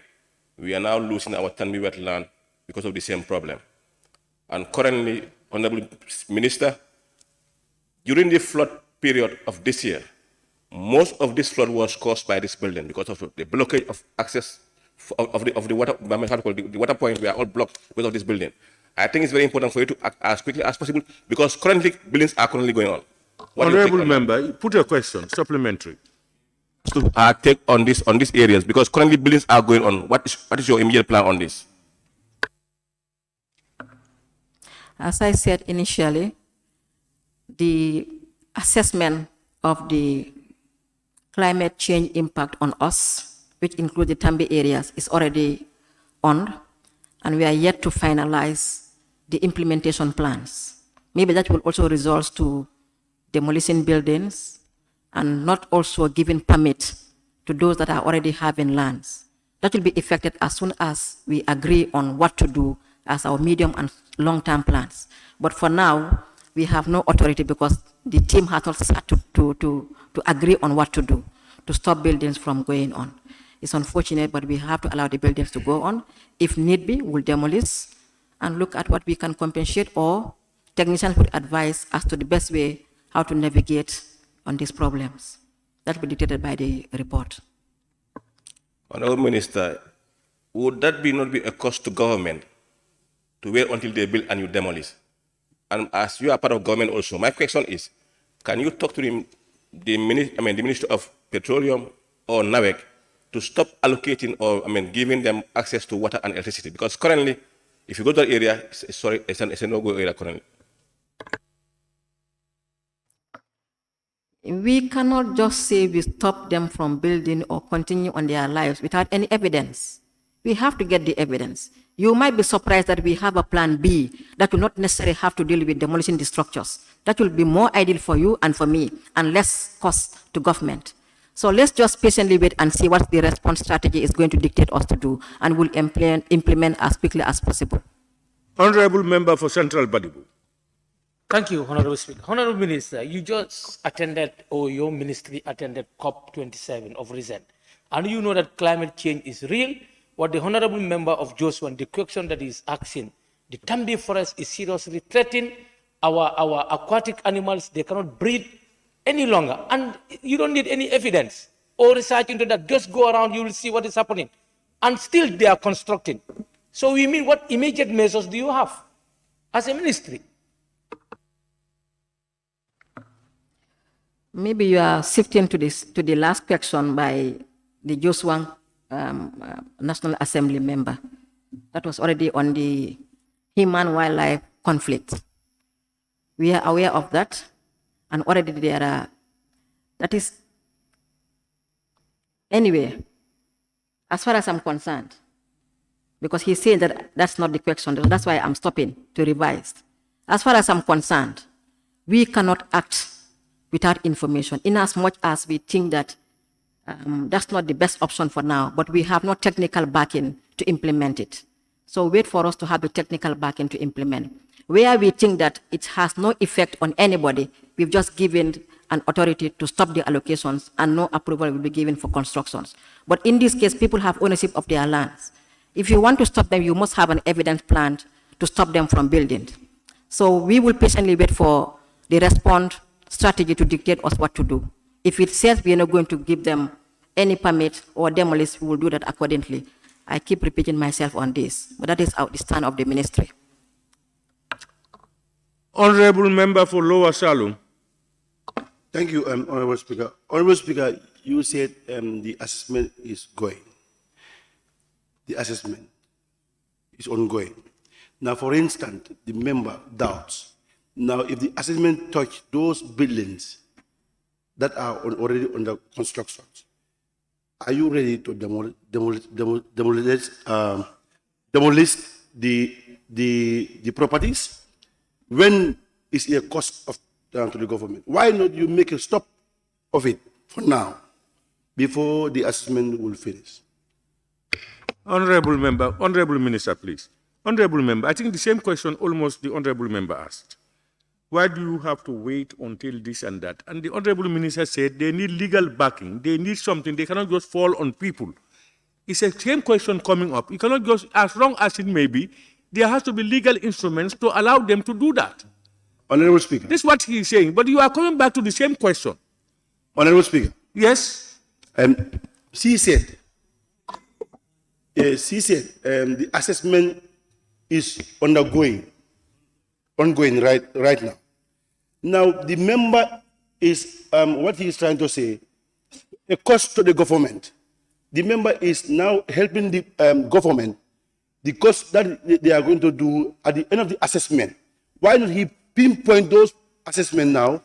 we are now losing our Tanmi wetland because of the same problem. And currently, Honourable Minister, during the flood period of this year, most of this flood was caused by this building because of the blockage of access of the water, the water point. We are all blocked because of this building. I think it's very important for you to act as quickly as possible because currently buildings are currently going on. Honourable member, put your question, supplementary. To take on these areas because currently buildings are going on. What is your immediate plan on this? As I said initially, the assessment of the climate change impact on us, which includes the Tambi areas, is already on, and we are yet to finalize the implementation plans. Maybe that will also result to demolishing buildings and not also giving permit to those that are already having lands. That will be effected as soon as we agree on what to do as our medium and long-term plans. But for now, we have no authority because the team has not started to agree on what to do to stop buildings from going on. It's unfortunate, but we have to allow the buildings to go on. If need be, we'll demolish and look at what we can compensate, or technicians would advise as to the best way how to navigate on these problems. That will be dictated by the report. Honourable Minister, would that not be a cost to government to wait until they build and you demolish? And as you are part of government also, my question is, can you talk to the Ministry of Petroleum or NAWEC to stop allocating or giving them access to water and electricity? Because currently, if you go to that area, it's a no-go area currently. We cannot just say we stop them from building or continue on their lives without any evidence. We have to get the evidence. You might be surprised that we have a plan B that will not necessarily have to deal with demolishing the structures. That will be more ideal for you and for me and less cost to government. So let's just patiently wait and see what the response strategy is going to dictate us to do, and we'll implement as quickly as possible. Honourable Member for Central Badibu. Thank you, Honourable Speaker. Honourable Minister, you just attended, or your ministry attended COP27 of recent, and you know that climate change is real. what the Honourable Member of Joshua, the question that he is asking, the Tambi forest is seriously threatening our aquatic animals. They cannot breed any longer. And you don't need any evidence or research into that. Just go around, you will see what is happening. And still they are constructing. So we mean, what immediate measures do you have as a ministry? Maybe you are shifting to the last question by the Joshua National Assembly member. That was already on the human-wildlife conflict. We are aware of that, and already there are, that is, anyway, as far as I'm concerned, because he's saying that that's not the question, that's why I'm stopping to revise. As far as I'm concerned, we cannot act without information, in as much as we think that that's not the best option for now, but we have no technical backing to implement it. So wait for us to have the technical backing to implement. Where we think that it has no effect on anybody, we've just given an authority to stop the allocations and no approval will be given for constructions. But in this case, people have ownership of their lands. If you want to stop them, you must have an evidence plan to stop them from building. So we will patiently wait for the response strategy to dictate us what to do. If it says we are not going to give them any permit or demolish, we will do that accordingly. I keep repeating myself on this, but that is the stand of the ministry. Honourable Member for Lower Salum. Thank you, Honourable Speaker. Honourable Speaker, you said the assessment is going. The assessment is ongoing. Now, for instance, the member doubts. Now, if the assessment touch those buildings that are already under construction, are you ready to demolish the properties? When is a cost of to the government? Why not you make a stop of it for now, before the assessment will finish? Honourable Member, Honourable Minister, please. Honourable Member, I think the same question almost the Honourable Member asked. Why do you have to wait until this and that? And the Honourable Minister said they need legal backing. They need something. They cannot just fall on people. It's the same question coming up. You cannot just, as wrong as it may be, there has to be legal instruments to allow them to do that. Honourable Speaker. This is what he is saying, but you are coming back to the same question. Honourable Speaker. Yes. She said the assessment is ongoing right now. Now, the member is, what he is trying to say, a cost to the government. The member is now helping the government, the cost that they are going to do at the end of the assessment. Why not he pinpoint those assessments now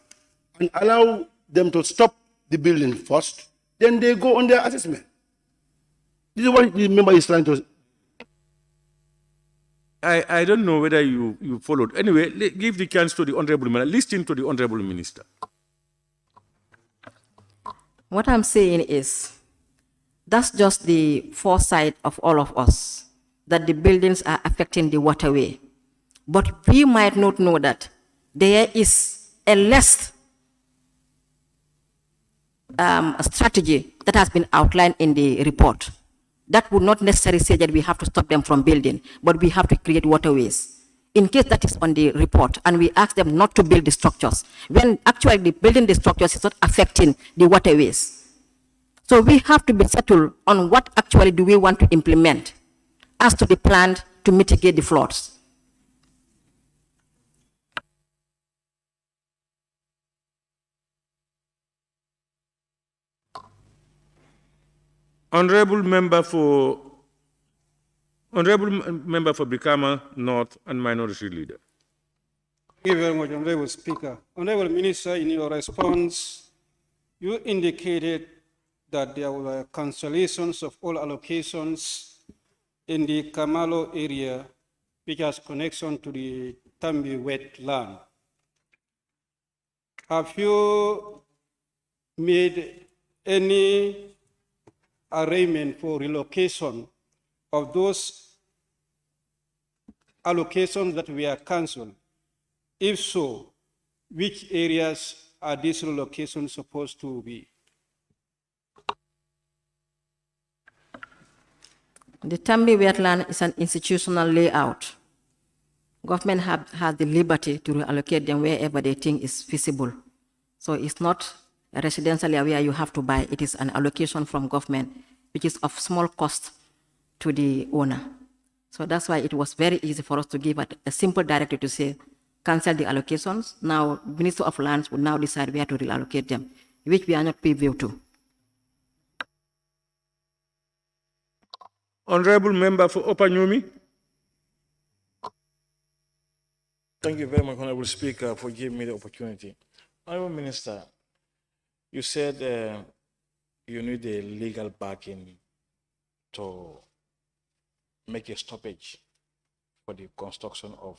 and allow them to stop the building first, then they go on their assessment? This is what the member is trying to say. I don't know whether you followed. Anyway, give the chance to the Honourable Minister. Listen to the Honourable Minister. What I'm saying is, that's just the foresight of all of us, that the buildings are affecting the waterway. But we might not know that there is a less strategy that has been outlined in the report. That would not necessarily say that we have to stop them from building, but we have to create waterways. In case that is on the report, and we ask them not to build the structures, when actually building the structures is not affecting the waterways. So we have to be settled on what actually do we want to implement as to the plan to mitigate the floods. Honourable Member for Brikama North and Minority Leader. Thank you very much, Honourable Speaker. Honourable Minister, in your response, you indicated that there were cancellations of all allocations in the Kamalo area, which has connection to the Tambi wetland. Have you made any arrangement for relocation of those allocations that were cancelled? If so, which areas are these relocations supposed to be? The Tambi wetland is an institutional layout. Government has the liberty to reallocate them wherever they think is feasible. So it's not a residential area where you have to buy. It is an allocation from government, which is of small cost to the owner. So that's why it was very easy for us to give a simple directive to say, cancel the allocations. Now, Minister of Lands will now decide where to reallocate them, which we are not privy to. Honourable Member for Upper Numi. Thank you very much, Honourable Speaker, for giving me the opportunity. Honourable Minister, you said you need a legal backing to make a stoppage for the construction of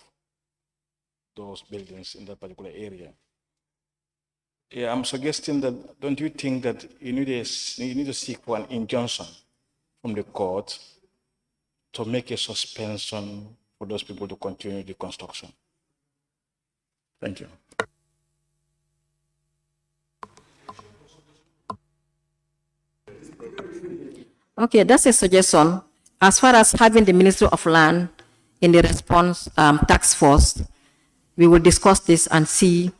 those buildings in that particular area. Yeah, I'm suggesting that, don't you think that you need to seek for an injunction from the court to make a suspension for those people to continue the construction? Thank you. Okay, that's a suggestion. As far as having the Ministry of Land in the response task force, we will discuss this and see,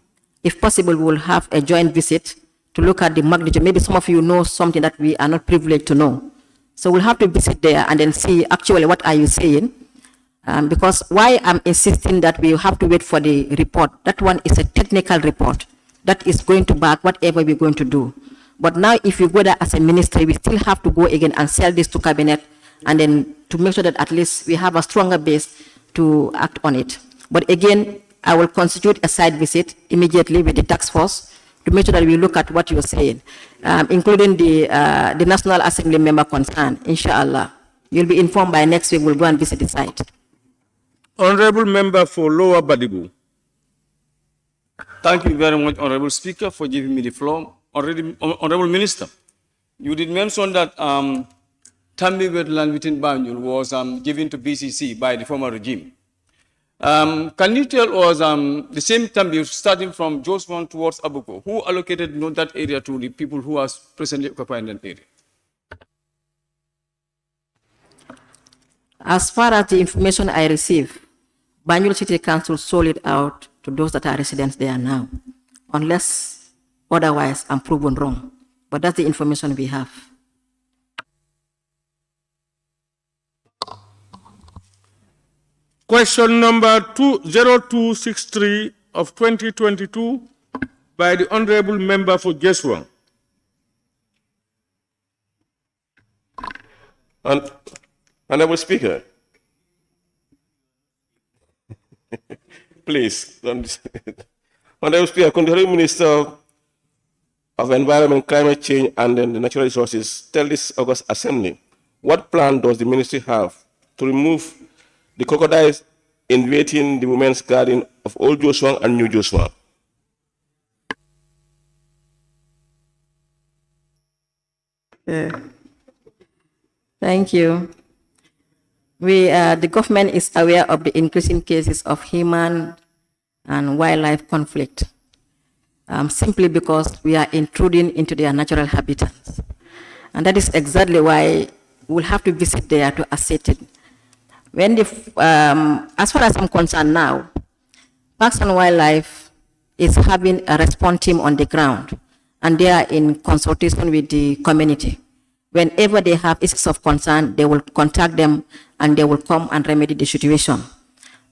if possible, we will have a joint visit to look at the magnitude. Maybe some of you know something that we are not privileged to know. So we'll have to visit there and then see actually what are you saying. Because why I'm insisting that we have to wait for the report, that one is a technical report that is going to back whatever we're going to do. But now if you go there as a ministry, we still have to go again and sell this to cabinet and then to make sure that at least we have a stronger base to act on it. But again, I will constitute a site visit immediately with the task force to make sure that we look at what you're saying, including the National Assembly member concerned, inshallah. You'll be informed by next week, we'll go and visit the site. Honourable Member for Lower Badibu. Thank you very much, Honourable Speaker, for giving me the floor. Honourable Minister, you did mention that Tambi wetland within BANJUL was given to BCC by the former regime. Can you tell us the same Tambi starting from Joshua towards Abuko, who allocated that area to the people who are presently occupying that area? As far as the information I receive, Banjul City Council sold it out to those that are residents there now, unless otherwise I'm proven wrong. But that's the information we have. Question number 0263 of 2022 by the Honourable Member for Jeswang. Honourable Speaker, please. Honourable Speaker, could the Honourable Minister of Environment, Climate Change and the Natural Resources tell this August Assembly what plan does the Ministry have to remove the crocodiles invading the women's garden of Old Joshua and New Joshua? Thank you. The government is aware of the increasing cases of human and wildlife conflict, simply because we are intruding into their natural habitats. And that is exactly why we'll have to visit there to assess it. When as far as I'm concerned now, Parks and Wildlife is having a response team on the ground, and they are in consultation with the community. Whenever they have issues of concern, they will contact them and they will come and remedy the situation.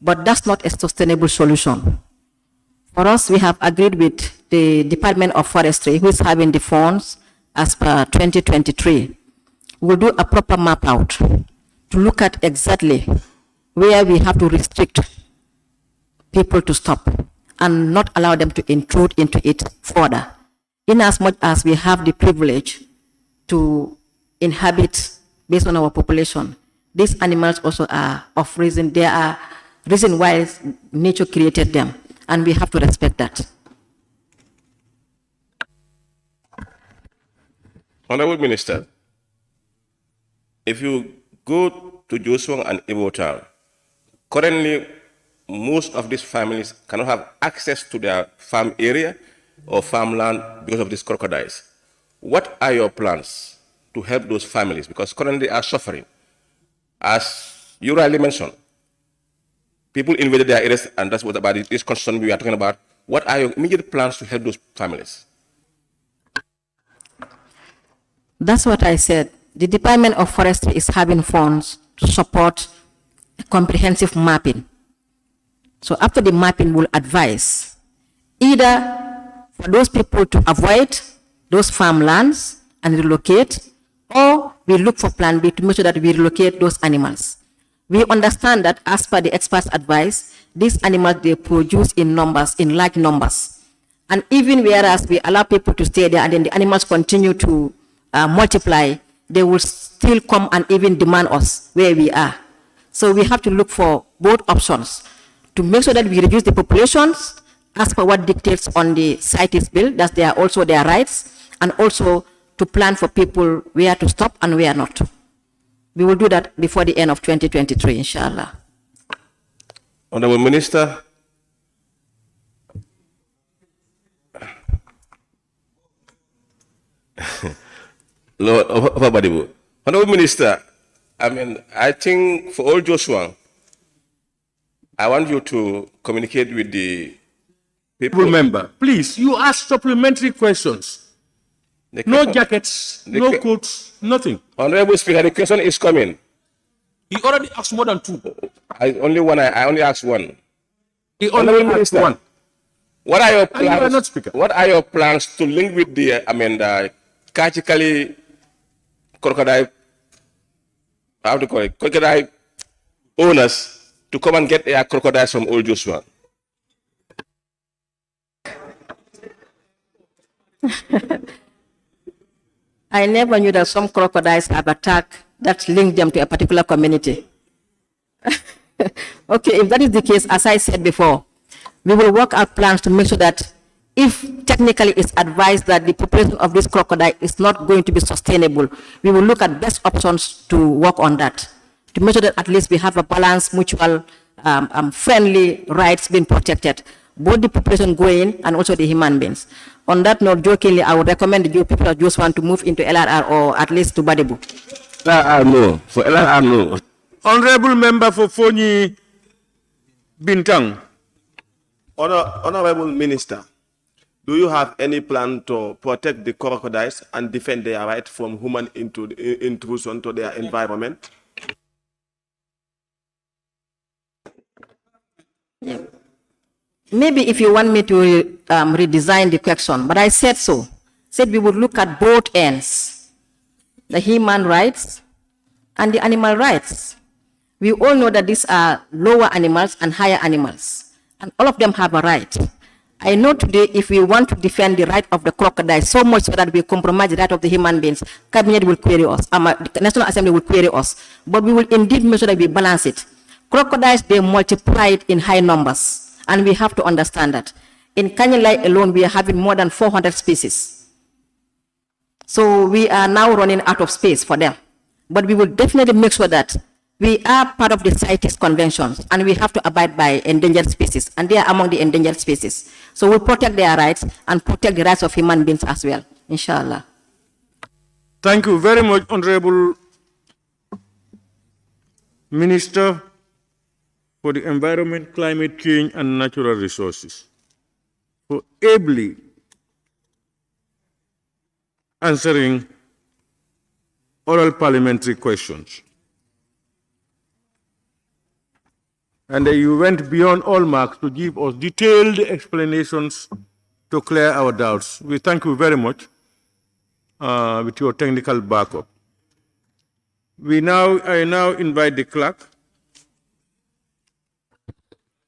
But that's not a sustainable solution. For us, we have agreed with the Department of Forestry, who is having the funds as per 2023. We'll do a proper map out to look at exactly where we have to restrict people to stop and not allow them to intrude into it further. In as much as we have the privilege to inhabit based on our population, these animals also are of reason. There are reason why nature created them, and we have to respect that. Honourable Minister, if you go to Joshua and Ibo Town, currently most of these families cannot have access to their farm area or farmland because of these crocodiles. What are your plans to help those families? Because currently they are suffering. As you rightly mentioned, people invaded their areas, and that's what about this concern we are talking about. What are your immediate plans to help those families? That's what I said. The Department of Forestry is having funds to support comprehensive mapping. So after the mapping, we'll advise either for those people to avoid those farmlands and relocate, or we look for plan B to make sure that we relocate those animals. We understand that as per the experts' advice, these animals, they produce in numbers, in large numbers. And even whereas we allow people to stay there and then the animals continue to multiply, they will still come and even demand us where we are. So we have to look for both options to make sure that we reduce the populations as per what dictates on the CITES bill, that they are also their rights, and also to plan for people where to stop and where not. We will do that before the end of 2023, inshallah. Honourable Minister, Lord Obabadibu. Honourable Minister, I think for all Joshua, I want you to communicate with the people. Member, please, you ask supplementary questions. No jackets, no coats, nothing. Honourable Speaker, the question is coming. He already asked more than two. I only asked one. He only asked one. What are your plans? You are not speaker. What are your plans to link with the Kachikali crocodile? How to call it? Crocodile owners to come and get their crocodiles from Old Joshua. I never knew that some crocodiles have attacked that link them to a particular community. Okay, if that is the case, as I said before, we will work out plans to make sure that if technically it's advised that the population of this crocodile is not going to be sustainable, we will look at best options to work on that, to make sure that at least we have a balanced, mutual, friendly rights being protected, both the population going and also the human beings. On that note, jokingly, I would recommend you people that just want to move into LRR or at least to Badibu. No. For LRR, no. Honourable Member for Fonyi Bintang. Honourable Minister, do you have any plan to protect the crocodiles and defend their right from human intrusion to their environment? Yeah. Maybe if you want me to redesign the question, but I said so. Said we would look at both ends, the human rights and the animal rights. We all know that these are lower animals and higher animals, and all of them have a right. I know today if we want to defend the right of the crocodile so much so that we compromise the right of the human beings, Cabinet will query us, the National Assembly will query us, but we will indeed make sure that we balance it. Crocodiles, they multiplied in high numbers. And we have to understand that. In Kanyalai alone, we are having more than 400 species. So we are now running out of space for them. But we will definitely make sure that we are part of the CITES conventions and we have to abide by endangered species. And they are among the endangered species. So we'll protect their rights and protect the rights of human beings as well, inshallah. Thank you very much, Honourable Minister for the Environment, Climate Change and Natural Resources, for ably answering oral parliamentary questions. And you went beyond all marks to give us detailed explanations to clear our doubts. We thank you very much with your technical backup. I now invite the clerk.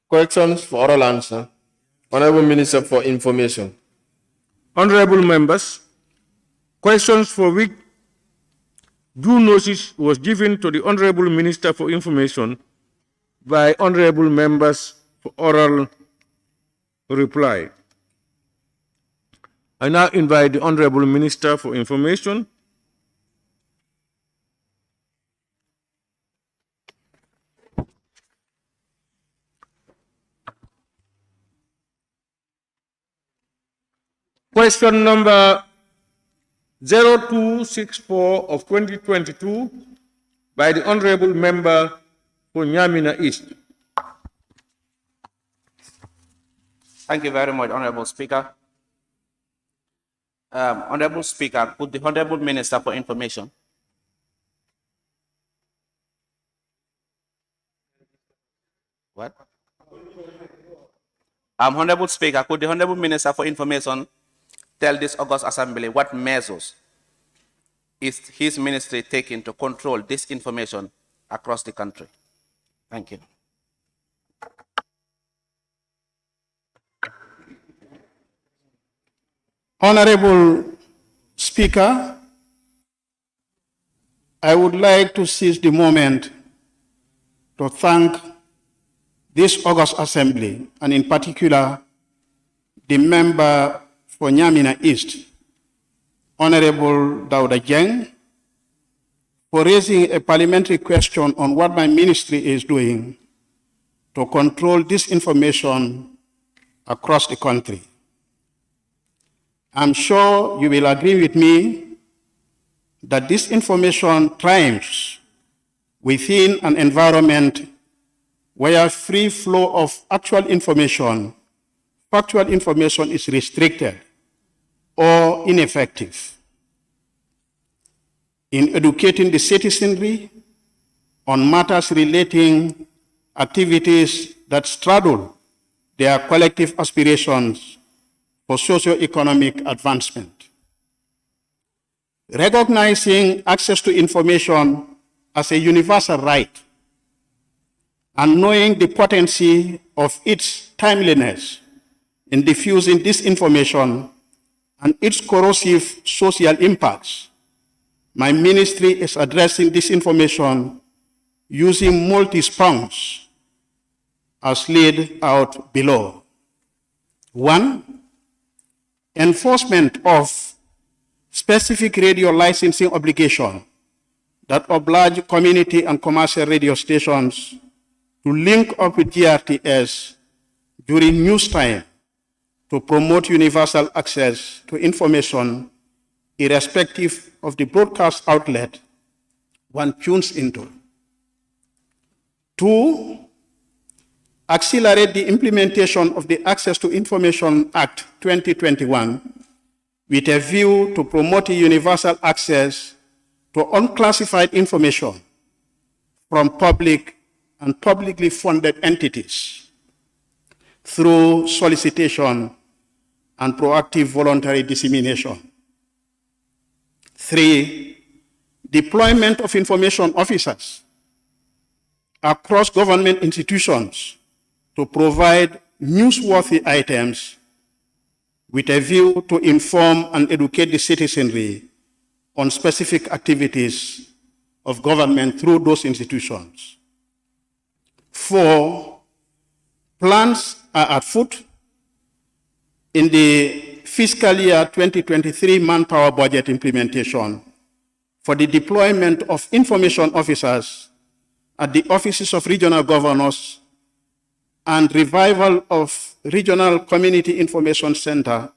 Questions for oral answer. Honourable Minister for Information. Honourable members, questions for which due notice was given to the Honourable Minister for Information by Honourable members for oral reply. I now invite the Honourable Minister for Information. Question number 0264 of 2022 by the Honourable Member for Nyamina East. Thank you very much, Honourable Speaker. Honourable Speaker, could the Honourable Minister for Information Honourable Speaker, could the Honourable Minister for Information tell this August Assembly what measures is his ministry taking to control disinformation across the country? Thank you. Honorable Speaker, I would like to seize the moment to thank this August Assembly, and in particular, the member for Nyamina East, Honorable Dauda Jeng, for raising a parliamentary question on what my ministry is doing to control disinformation across the country. I'm sure you will agree with me that disinformation thrives within an environment where free flow of factual information is restricted or ineffective. In educating the citizenry on matters relating activities that straddle their collective aspirations for socio-economic advancement. Recognizing access to information as a universal right and knowing the potency of its timeliness in diffusing disinformation and its corrosive social impacts, my ministry is addressing disinformation using multi-prongs as laid out below. 1, enforcement of specific radio licensing obligation that oblige community and commercial radio stations to link up with GRTS during news time to promote universal access to information irrespective of the broadcast outlet one tunes into. 2, accelerate the implementation of the Access to Information Act 2021 with a view to promoting universal access to unclassified information from public and publicly funded entities through solicitation and proactive voluntary dissemination. 3, deployment of information officers across government institutions to provide newsworthy items with a view to inform and educate the citizenry on specific activities of government through those institutions. 4, plans are afoot in the fiscal year 2023 manpower budget implementation for the deployment of information officers at the offices of regional governors and revival of regional community information center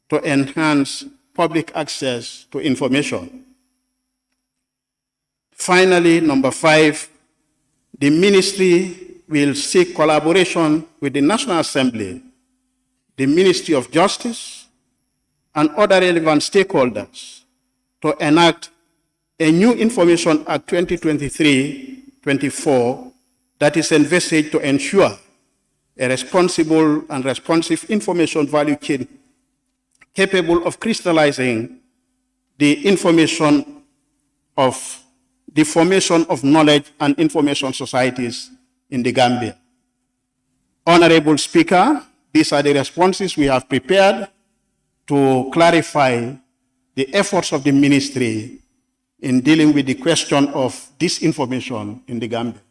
to enhance public access to information. Finally, number 5, the ministry will seek collaboration with the National Assembly, the Ministry of Justice, and other relevant stakeholders to enact a new Information Act 2023-24 that is envisaged to ensure a responsible and responsive information value chain capable of crystallizing the information of the formation of knowledge and information societies in the Gambia. Honourable Speaker, these are the responses we have prepared to clarify the efforts of the ministry in dealing with the question of disinformation in the Gambia.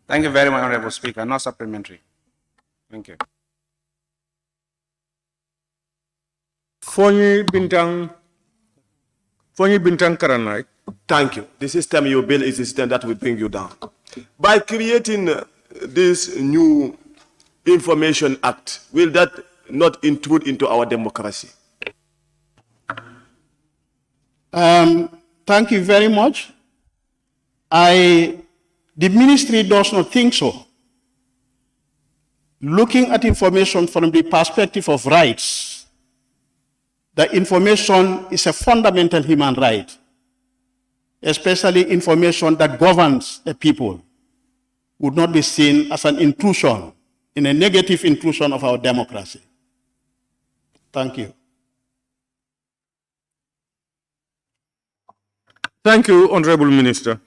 Thank you very much, Honourable Speaker. No supplementary. Thank you. Fonyi Bintang Karanai. Thank you. The system you build is a system that will bring you down. By creating this new Information Act, will that not intrude into our democracy? Thank you very much. The ministry does not think so. Looking at information from the perspective of rights, the information is a fundamental human right, especially information that governs a people, would not be seen as an intrusion, in a negative intrusion of our democracy. Thank you. Thank you, Honourable Minister.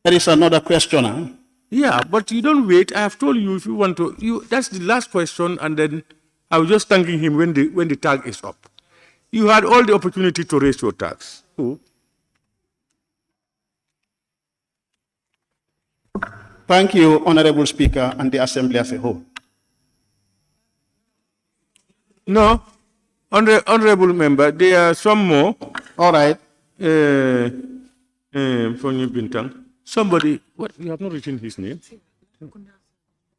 There is another question. Huh? Yeah, but you don't wait. I have told you if you want to. That's the last question, and then I was just thanking him when the tag is up. You had all the opportunity to raise your tags. Thank you, Honourable Speaker, and the Assembly as a whole. No, Honourable Member, there are some more. All right. From you, Bintang. Somebody, what? You have not written his name?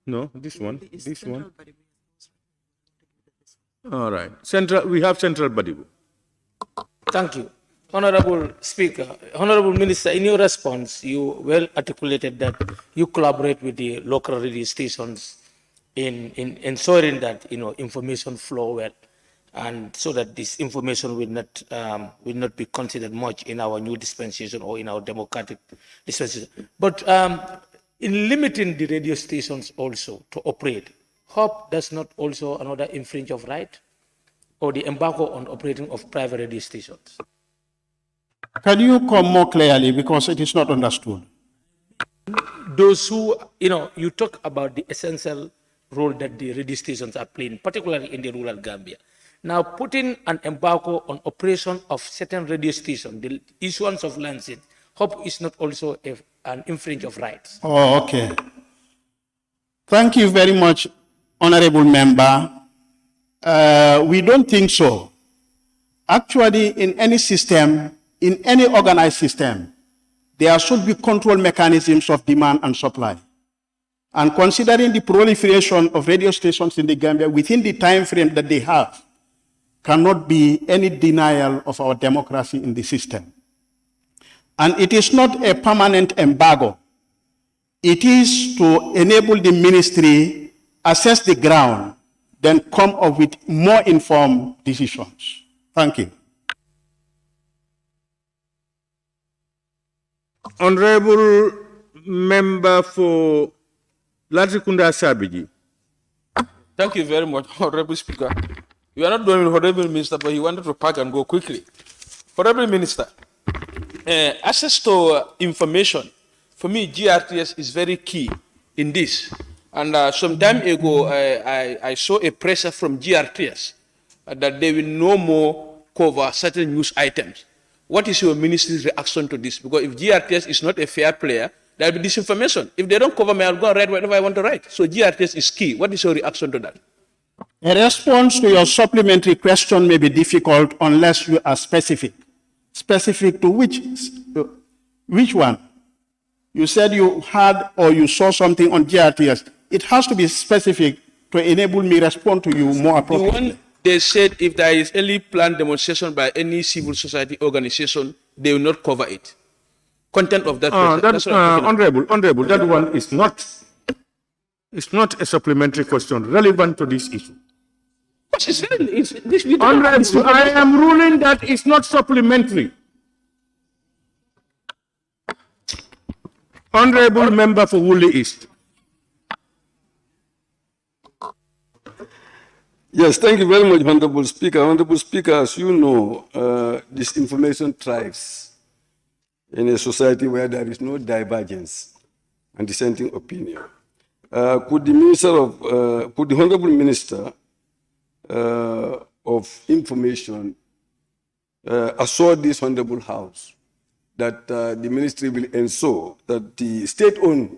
No, this one. This one. All right. We have Central Badibu. Thank you. Honorable Speaker, Honorable Minister, in your response, you well articulated that you collaborate with the local radio stations in ensuring that information flow well, and so that this information will not be considered much in our new dispensation or in our democratic dispensation. But in limiting the radio stations also to operate, hope does not also another infringe of right or the embargo on operating of private radio stations? Can you come more clearly, because it is not understood? Those who, you talk about the essential role that the radio stations are playing, particularly in the rural Gambia. Now, putting an embargo on operation of certain radio stations, the issuance of licenses, hope is not also an infringe of rights. Oh, okay. Thank you very much, Honorable Member. We don't think so. Actually, in any system, in any organized system, there should be control mechanisms of demand and supply. And considering the proliferation of radio stations in the Gambia within the time frame that they have, cannot be any denial of our democracy in the system. And it is not a permanent embargo. It is to enable the ministry assess the ground, then come up with more informed decisions. Thank you. Honorable Member for Latrikunda Sabiji. Thank you very much, Honorable Speaker. You are not doing with Honorable Minister, but he wanted to pack and go quickly. Honorable Minister, access to information, for me, GRTS is very key in this. And some time ago, I saw a pressure from GRTS that they will no more cover certain news items. What is your ministry's reaction to this? Because if GRTS is not a fair player, there will be disinformation. If they don't cover me, I'll go and write whatever I want to write. So GRTS is key. What is your reaction to that? A response to your supplementary question may be difficult unless you are specific. Specific to which one? You said you had or you saw something on GRTS. It has to be specific to enable me to respond to you more appropriately. The one they said if there is any planned demonstration by any civil society organization, they will not cover it. Content of that. Honorable, that one is not. It's not a supplementary question relevant to this issue. Honorable, I am ruling that it's not supplementary. Honorable Member for Woolly East. Yes, thank you very much, Honorable Speaker. Honorable Speaker, as you know, disinformation thrives in a society where there is no divergence and dissenting opinion. Could the Honorable Minister of Information assure this Honorable House that the ministry will ensure that the state-owned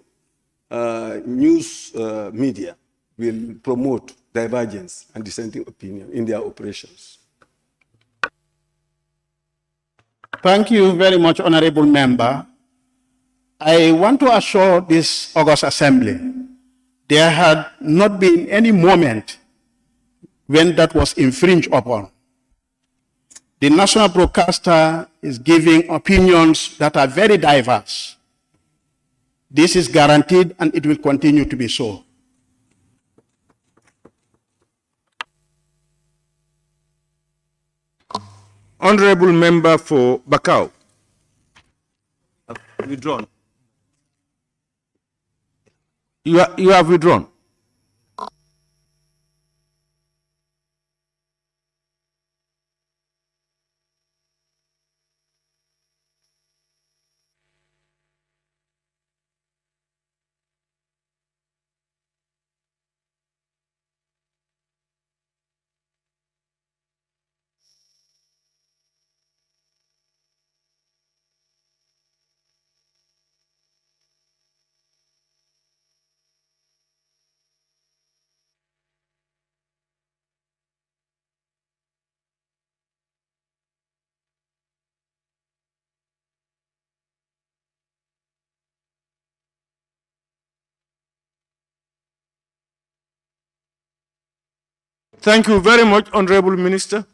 news media will promote divergence and dissenting opinion in their operations? Thank you very much, Honorable Member. I want to assure this August Assembly there had not been any moment when that was infringed upon. The national broadcaster is giving opinions that are very diverse. This is guaranteed and it will continue to be so. Honourable Member for Bakau. Withdrawn. You have withdrawn. Thank you very much, Honourable Minister,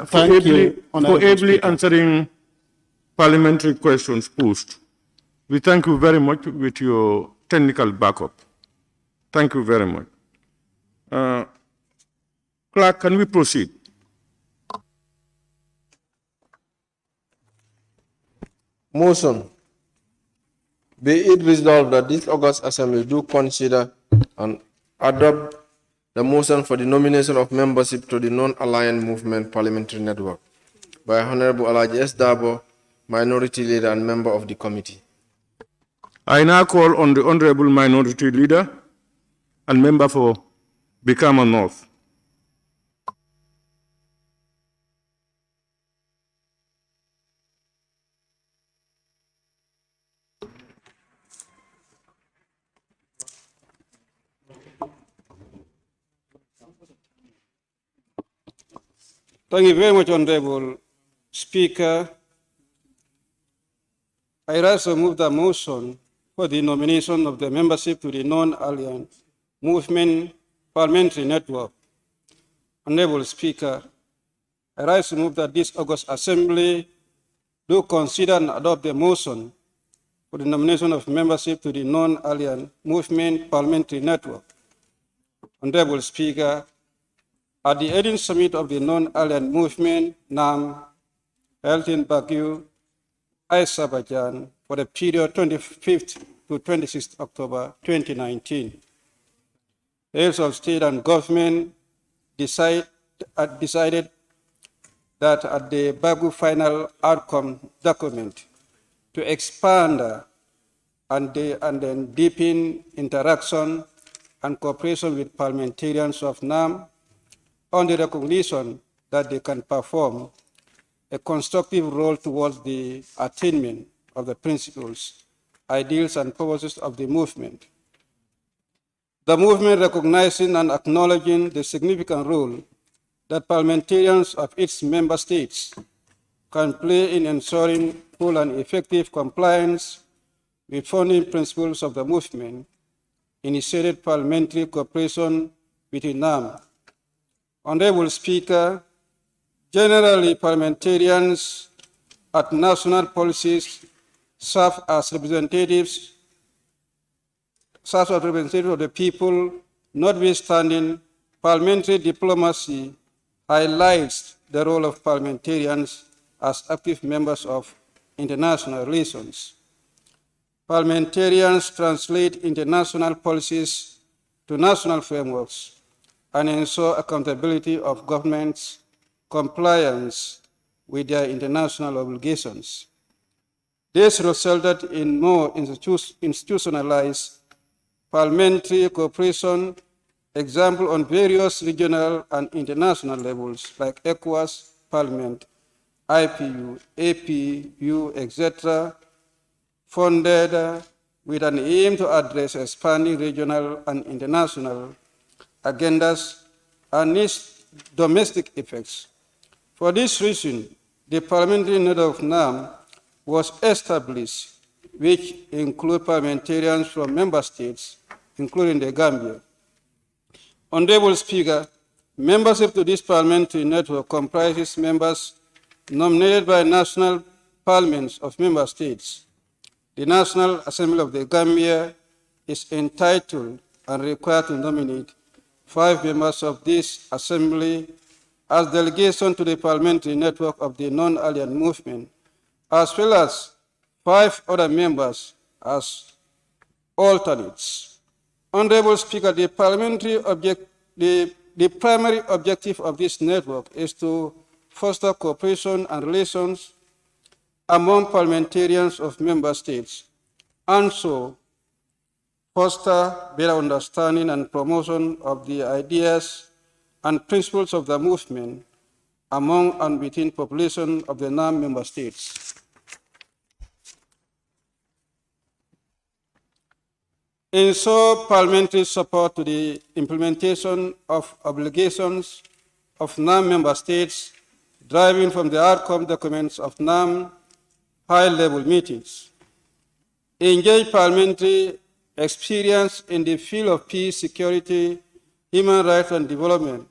for ably answering parliamentary questions posed. We thank you very much with your technical backup. Thank you very much. Clerk, can we proceed? Motion. Be it resolved that this August Assembly do consider and adopt the motion for the nomination of membership to the Non-Aligned Movement Parliamentary Network by Honourable Alaji S. Dabo, Minority Leader and Member of the Committee. I now call on the Honourable Minority Leader and Member for Bikama North. Thank you very much, Honourable Speaker. I also move the motion for the nomination of the membership to the Non-Aligned Movement Parliamentary Network. Honourable Speaker, I also move that this August Assembly do consider and adopt the motion for the nomination of membership to the Non-Aligned Movement Parliamentary Network. Honourable Speaker, at the 18th Summit of the Non-Aligned Movement, NAM, held in Baku, Azerbaijan, for the period 25th to 26th October 2019. Heads of state and government decided that at the Baku final outcome document to expand and then deepen interaction and cooperation with parliamentarians of NAM on the recognition that they can perform a constructive role towards the attainment of the principles, ideals, and purposes of the movement. The movement recognizing and acknowledging the significant role that parliamentarians of its member states can play in ensuring full and effective compliance with founding principles of the movement, initiated parliamentary cooperation between NAM. Honourable Speaker, generally parliamentarians at national policies serve as representatives of the people, notwithstanding parliamentary diplomacy highlights the role of parliamentarians as active members of international relations. Parliamentarians translate international policies to national frameworks and ensure accountability of governments' compliance with their international obligations. This resulted in more institutionalized parliamentary cooperation, example on various regional and international levels like ECOWAS, Parliament, IPU, APU, etc., funded with an aim to address expanding regional and international agendas and its domestic effects. For this reason, the Parliamentary Network of NAM was established, which include parliamentarians from member states, including the Gambia. Honourable Speaker, membership to this parliamentary network comprises members nominated by national parliaments of member states. The National Assembly of the Gambia is entitled and required to nominate 5 members of this assembly as delegation to the parliamentary network of the non-alien movement, as well as 5 other members as alternates. Honourable Speaker, the primary objective of this network is to foster cooperation and relations among parliamentarians of member states, and so foster better understanding and promotion of the ideas and principles of the movement among and between population of the non-member states. Ensure parliamentary support to the implementation of obligations of non-member states deriving from the outcome documents of high-level meetings. Engage parliamentary experience in the field of peace, security, human rights, and development.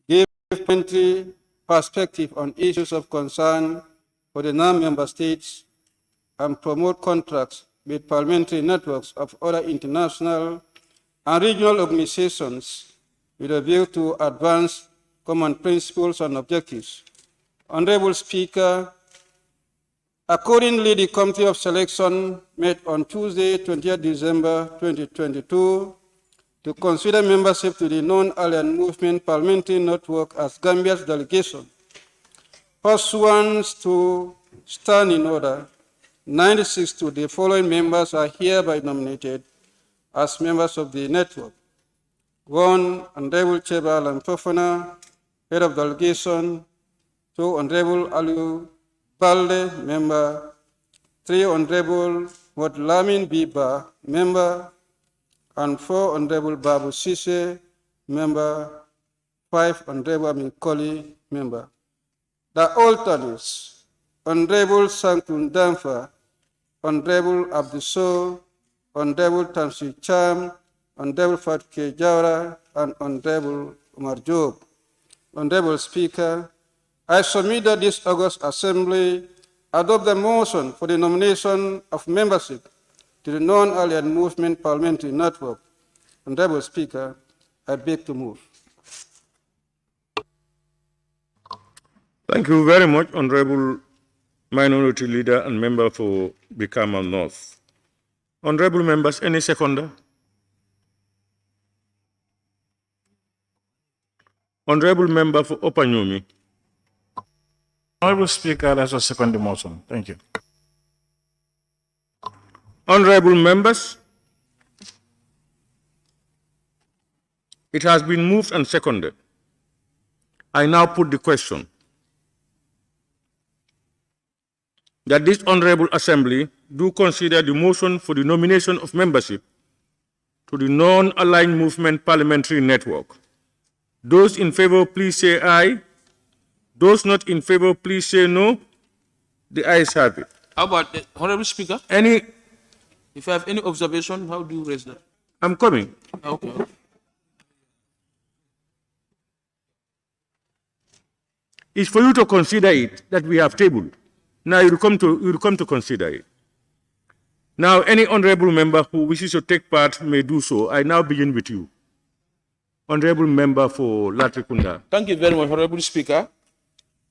Give parliamentary perspective on issues of concern for the non-member states and promote contracts with parliamentary networks of other international and regional organizations with a view to advance common principles and objectives. Honourable Speaker, accordingly, the Committee of Selection met on Tuesday, 20th December 2022, to consider membership to the non-alien movement parliamentary network as Gambia's delegation. Pursuant to Standing Order 96, the following members are hereby nominated as members of the network. 1, Honourable Cheba Alan Fofana, Head of Delegation. 2, Honourable Aliu Balde, Member. 3, Honourable Modlamin Biba, Member. And 4, Honourable Babu Sise, Member. 5, Honourable Amikoli, Member. The alternates, Honourable Sankun Damfa, Honourable Abduso, Honourable Tansi Cham, Honourable Fatke Jawara, and Honourable Umar Job. Honourable Speaker, I submit that this August Assembly adopt the motion for the nomination of membership to the non-alien movement parliamentary network. Honourable Speaker, I beg to move. Thank you very much, Honourable Minority Leader and Member for Bikamal North. Honourable members, any seconder? Honourable Member for Opanyumi. Honourable Speaker, that's a second motion. Thank you. Honourable members, it has been moved and seconded. I now put the question that this Honourable Assembly do consider the motion for the nomination of membership to the non-aligned movement parliamentary network. Those in favor, please say aye. Those not in favor, please say no. The ayes have it. How about the Honourable Speaker? If you have any observation, how do you raise that? I'm coming. Okay. It's for you to consider it that we have tabled. Now you come to consider it. Now any honourable member who wishes to take part may do so. I now begin with you. Honourable member for Latrikunda. Thank you very much, Honourable Speaker.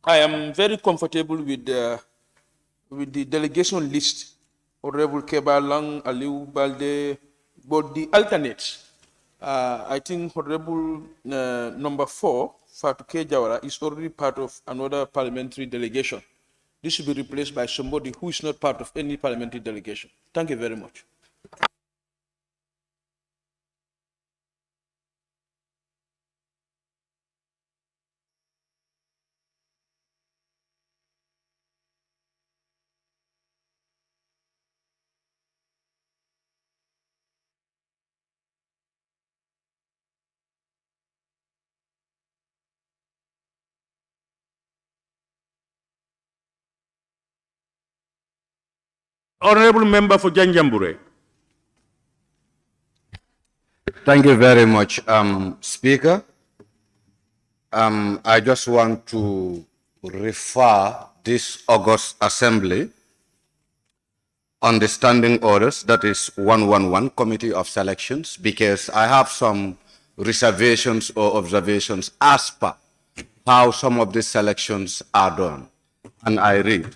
I am very comfortable with the delegation list. Honourable Keba Lang, Aliu Balde, but the alternates, I think Honourable number 4, Fatuke Jawara, is already part of another parliamentary delegation. This should be replaced by somebody who is not part of any parliamentary delegation. Thank you very much. Honourable member for Janjambure. Thank you very much, Speaker. I just want to refer this August Assembly on the standing orders, that is 111, Committee of Selections, because I have some reservations or observations as per how some of these selections are done. And I read,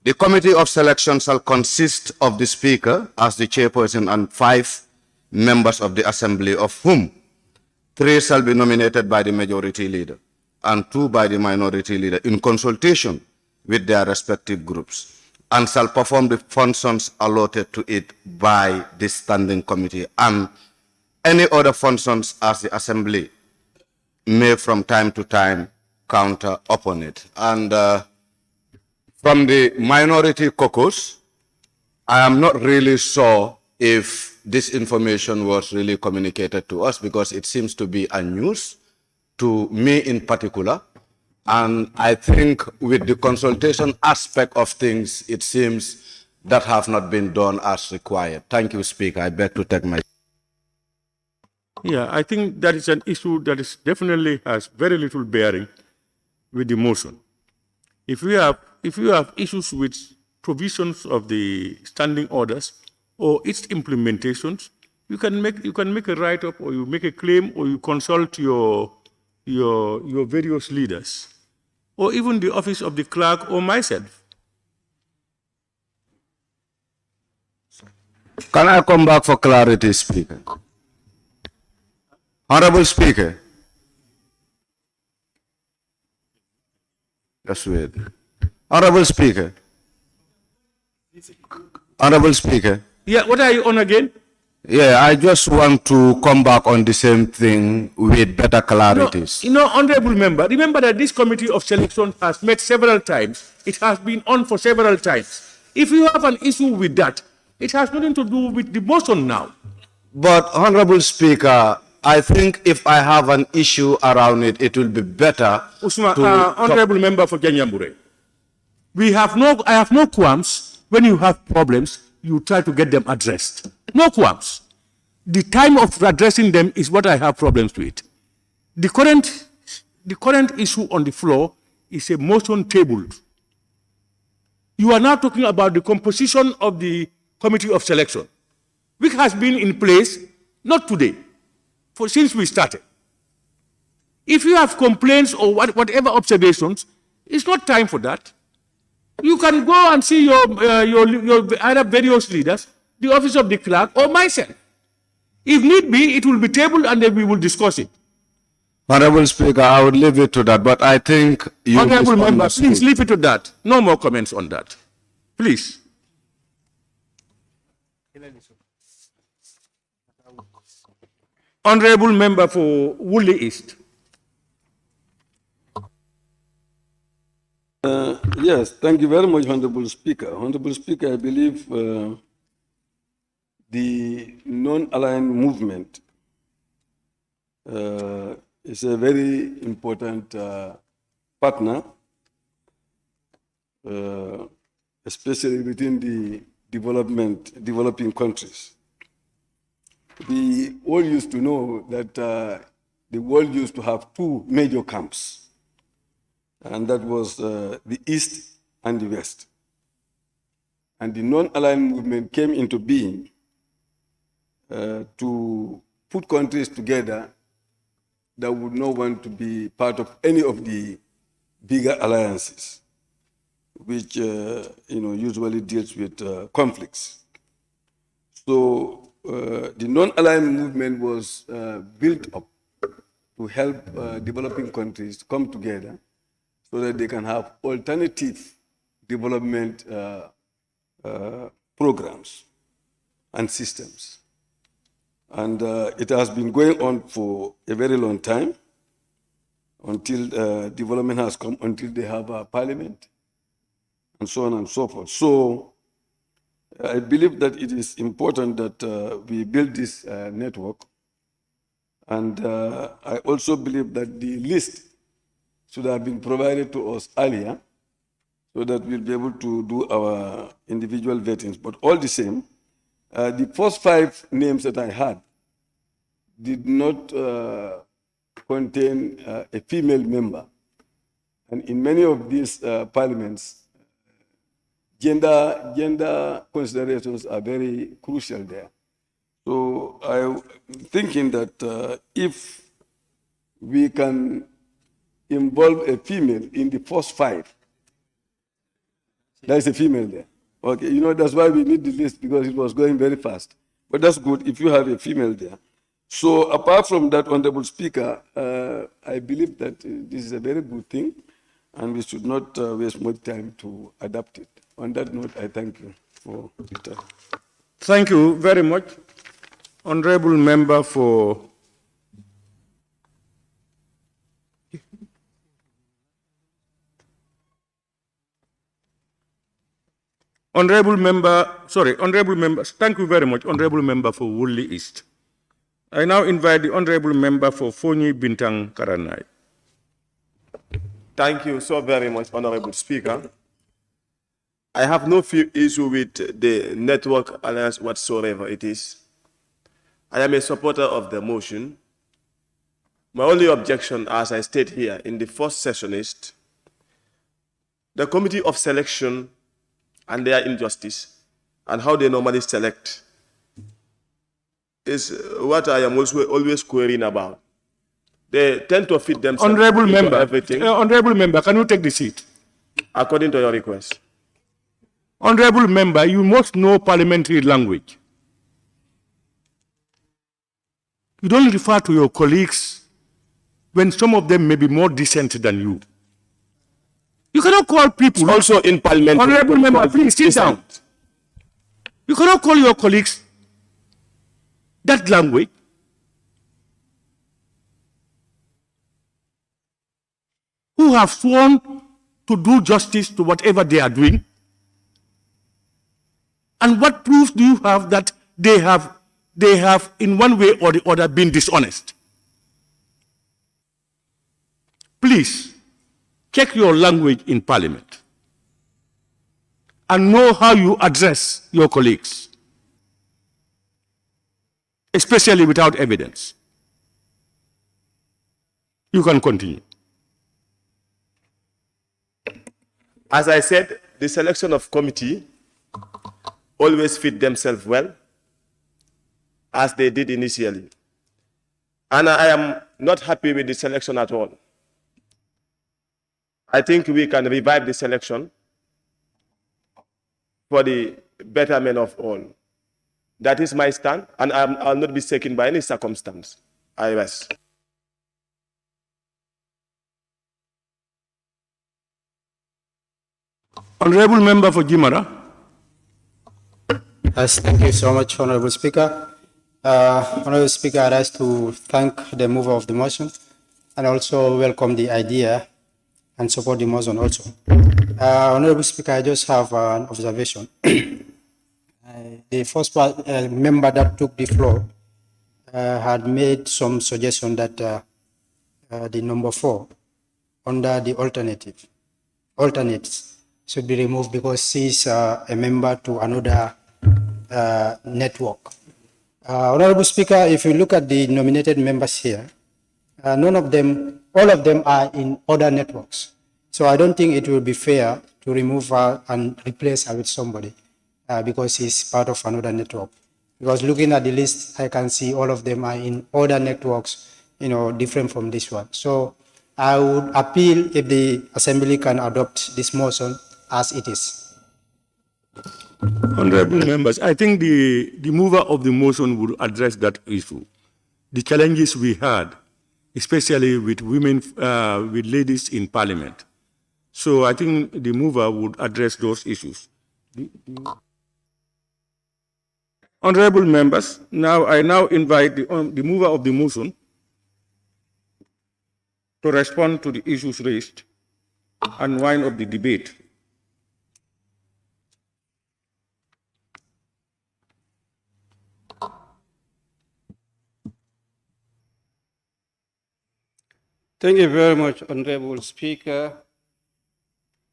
the Committee of Selection shall consist of the Speaker as the chairperson and 5 members of the Assembly, of whom 3 shall be nominated by the Majority Leader and 2 by the Minority Leader in consultation with their respective groups, and shall perform the functions allotted to it by the Standing Committee and any other functions as the Assembly may from time to time counter upon it. And from the Minority Caucus, I am not really sure if this information was really communicated to us, because it seems to be a news to me in particular. And I think with the consultation aspect of things, it seems that have not been done as required. Thank you, Speaker. I beg to take my... Yeah, I think that is an issue that is definitely has very little bearing with the motion. If you have issues with provisions of the standing orders or its implementations, you can make a write-up, or you make a claim, or you consult your various leaders, or even the office of the clerk or myself. Can I come back for clarity, Speaker? Honourable Speaker. Just wait. Honourable Speaker. Honourable Speaker. Yeah, what are you on again? Yeah, I just want to come back on the same thing with better clarities. Honourable Member, remember that this Committee of Selection has met several times. It has been on for several times. If you have an issue with that, it has nothing to do with the motion now. But, Honourable Speaker, I think if I have an issue around it, it will be better Honourable Member for Kenyambure, I have no qualms. When you have problems, you try to get them addressed. No qualms. The time of addressing them is what I have problems with. The current issue on the floor is a motion tabled. You are now talking about the composition of the Committee of Selection, which has been in place, not today, since we started. If you have complaints or whatever observations, it's not time for that. You can go and see your other various leaders, the office of the clerk, or myself. If need be, it will be tabled and then we will discuss it. Honourable Speaker, I would leave it to that, but I think you... Honourable Member, please leave it to that. No more comments on that. Please. Honourable Member for Woolly East. Yes, thank you very much, Honourable Speaker. Honourable Speaker, I believe the non-aligned movement is a very important partner, especially within the developing countries. We all used to know that the world used to have 2 major camps, and that was the East and the West. And the non-aligned movement came into being to put countries together that would not want to be part of any of the bigger alliances, which usually deals with conflicts. So the non-aligned movement was built up to help developing countries come together so that they can have alternative development programs and systems. And it has been going on for a very long time until development has come, until they have a parliament, and so on and so forth. So I believe that it is important that we build this network. And I also believe that the list should have been provided to us earlier so that we'll be able to do our individual vettings. But all the same, the first 5 names that I had, did not contain a female member. And in many of these parliaments, gender considerations are very crucial there. So I'm thinking that if we can involve a female in the first 5, there is a female there. Okay, you know, that's why we need the list, because it was going very fast. But that's good if you have a female there. So apart from that, Honourable Speaker, I believe that this is a very good thing, and we should not waste much time to adapt it. On that note, I thank you for the time. Thank you very much, Honourable Member for Honourable Member, thank you very much, Honourable Member for Woolly East. I now invite the Honourable Member for Fonyi Bintang Karanai. Thank you so very much, Honourable Speaker. I have no issue with the network alliance whatsoever it is. I am a supporter of the motion. My only objection, as I state here in the first session, is the committee of selection and their injustice and how they normally select is what I am also always querying about. They tend to fit themselves Honourable into Member, everything. Honourable Member, can you take the seat? According to your request. Honourable Member, you must know parliamentary language. You don't refer to your colleagues when some of them may be more decent than you. You cannot call people... Also in parliament... Honourable Member, please sit down. You cannot call your colleagues that language. Who have sworn to do justice to whatever they are doing. And what proof do you have that they have in one way or the other been dishonest? Please, check your language in Parliament and know how you address your colleagues, especially without evidence. You can continue. As I said, the selection of committee always fit themselves well, as they did initially. And I am not happy with the selection at all. I think we can revive the selection for the betterment of all. That is my stand, and I'll not be shaken by any circumstance. I rest. Honourable Member for Jimara. Yes, thank you so much, Honourable Speaker. Honourable Speaker, I rise to thank the mover of the motion and also welcome the idea and support the motion also. Honourable Speaker, I just have an observation. The first member that took the floor had made some suggestion that the number 4 under the alternates should be removed because she's a member to another network. Honourable Speaker, if you look at the nominated members here, all of them are in other networks. So I don't think it will be fair to remove her and replace her with somebody because she's part of another network. Because looking at the list, I can see all of them are in other networks, different from this one. So I would appeal if the Assembly can adopt this motion as it is. Honourable members, I think the mover of the motion will address that issue. The challenges we had, especially with women, with ladies in Parliament. So I think the mover would address those issues. Honourable members, I now invite the mover of the motion to respond to the issues raised and wind up the debate. Thank you very much, Honourable Speaker.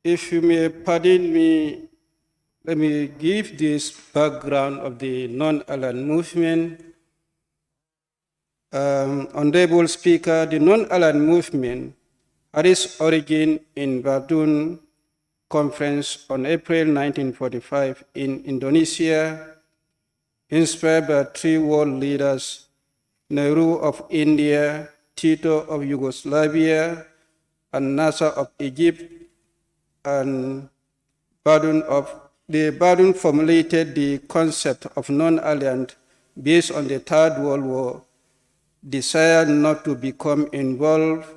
If you may pardon me, let me give this background of the non-aligned movement. Honourable Speaker, the non-aligned movement had its origin in Bandung Conference on April 1945 in Indonesia, inspired by three world leaders, Nehru of India, Tito of Yugoslavia, and Nasser of Egypt, and Bandung formulated the concept of non-aligned based on the Third World War, desire not to become involved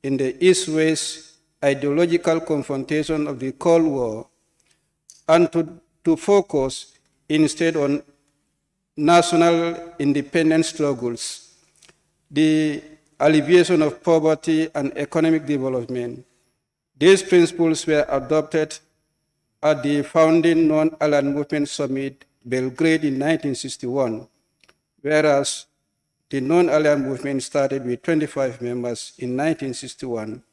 in the East-West ideological confrontation of the Cold War, and to focus instead on national independence struggles, the alleviation of poverty and economic development. These principles were adopted at the founding Non-Aligned Movement Summit, Belgrade in 1961, whereas the Non-Aligned Movement started with 25 members in 1961.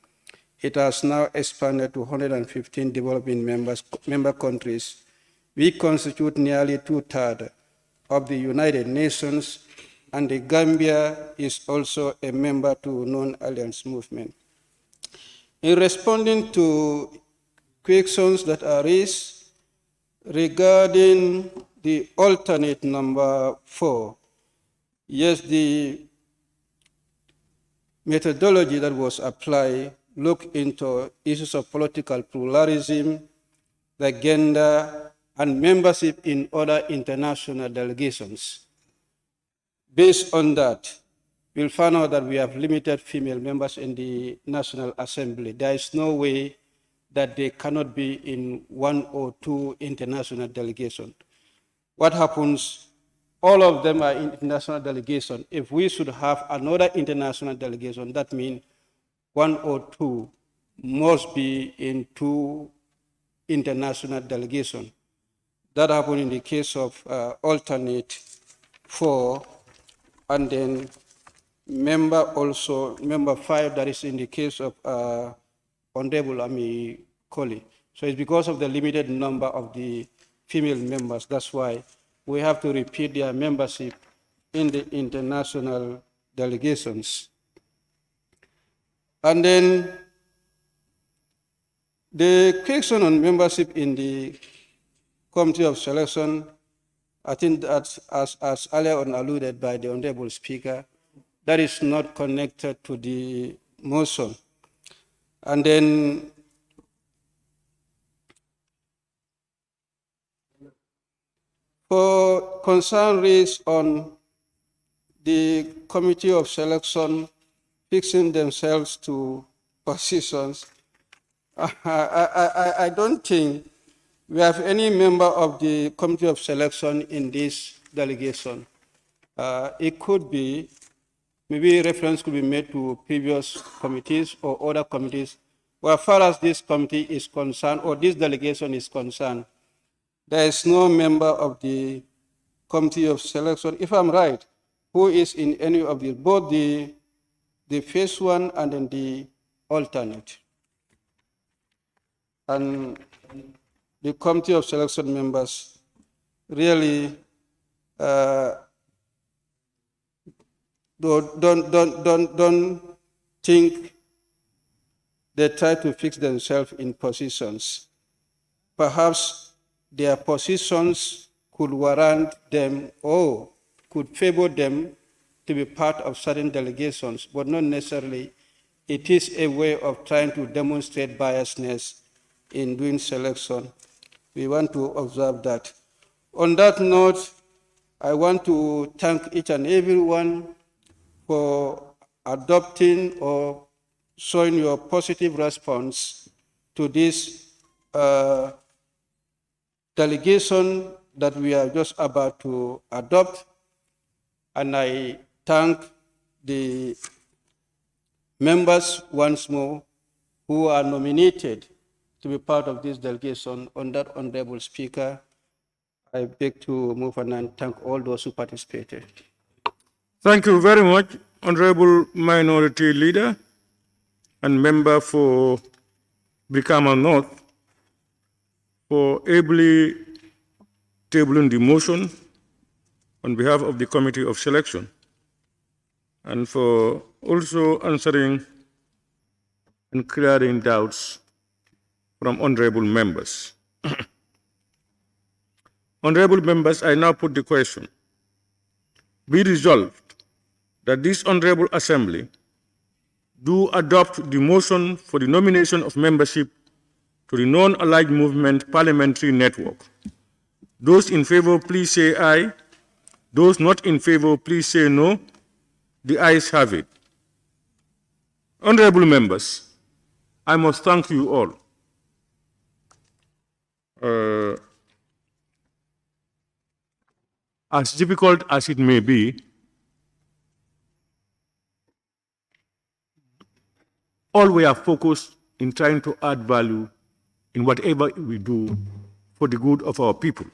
It has now expanded to 115 developing member countries. We constitute nearly 2/3 of the United Nations, and the Gambia is also a member to Non-Alliance Movement. In responding to questions that are raised regarding the alternate number 4, yes, the methodology that was applied looked into issues of political pluralism, the gender, and membership in other international delegations. Based on that, we'll find out that we have limited female members in the National Assembly. There is no way that they cannot be in 1 or 2 international delegations. What happens? All of them are international delegations. If we should have another international delegation, that means 1 or 2 must be in 2 international delegations. That happened in the case of alternate 4, and then member 5, that is in the case of Honourable Ami Koli. So it's because of the limited number of the female members. That's why we have to repeat their membership in the international delegations. And then the question on membership in the Committee of Selection, I think that, as earlier on alluded by the Honourable Speaker, that is not connected to the motion. And then for concern raised on the Committee of Selection fixing themselves to positions, I don't think we have any member of the Committee of Selection in this delegation. It could be, maybe reference could be made to previous committees or other committees. Well, as far as this committee is concerned, or this delegation is concerned, there is no member of the Committee of Selection, if I'm right, who is in any of the, both the first one and then the alternate. And the Committee of Selection members really don't think they try to fix themselves in positions. Perhaps their positions could warrant them or could favor them to be part of certain delegations, but not necessarily. It is a way of trying to demonstrate biasness in doing selection. We want to observe that. On that note, I want to thank each and everyone for adopting or showing your positive response to this delegation that we are just about to adopt. And I thank the members once more who are nominated to be part of this delegation. On that, Honourable Speaker, I beg to move on and thank all those who participated. Thank you very much, Honourable Minority Leader and Member for Brikama North, for ably tabling the motion on behalf of the Committee of Selection. and for also answering and clearing doubts from honorable members. Honorable members, I now put the question. Be resolved that this honorable assembly do adopt the motion for the nomination of membership to the Non-Aligned Movement Parliamentary Network. Those in favor, please say aye. Those not in favor, please say no. The ayes have it. Honorable members, I must thank you all. As difficult as it may be, all we are focused in trying to add value in whatever we do for the good of our people.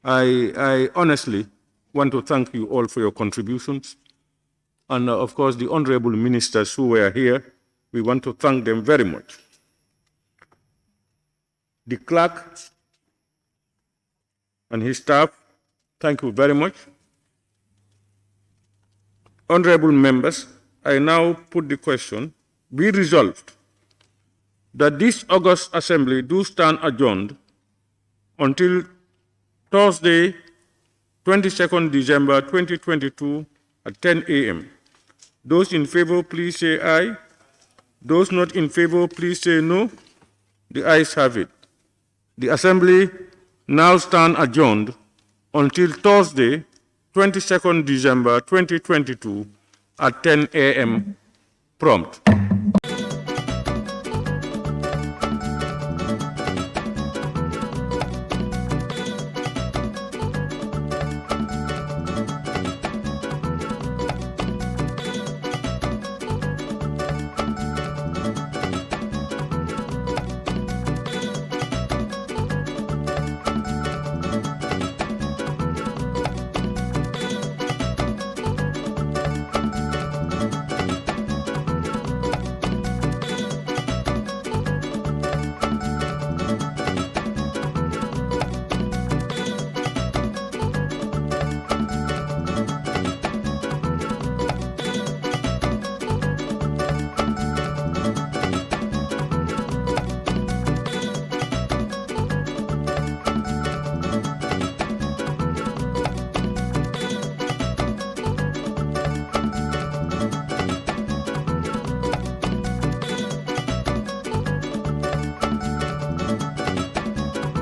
I honestly want to thank you all for your contributions. And of course, the honorable ministers who were here, we want to thank them very much. The clerk and his staff, thank you very much. Honorable members, I now put the question, be resolved that this August Assembly do stand adjourned until Thursday, 22nd December 2022 at 10 a.m. Those in favor, please say aye. Those not in favor, please say no. The ayes have it. The Assembly now stand adjourned until Thursday, 22nd December 2022 at 10 a.m. prompt.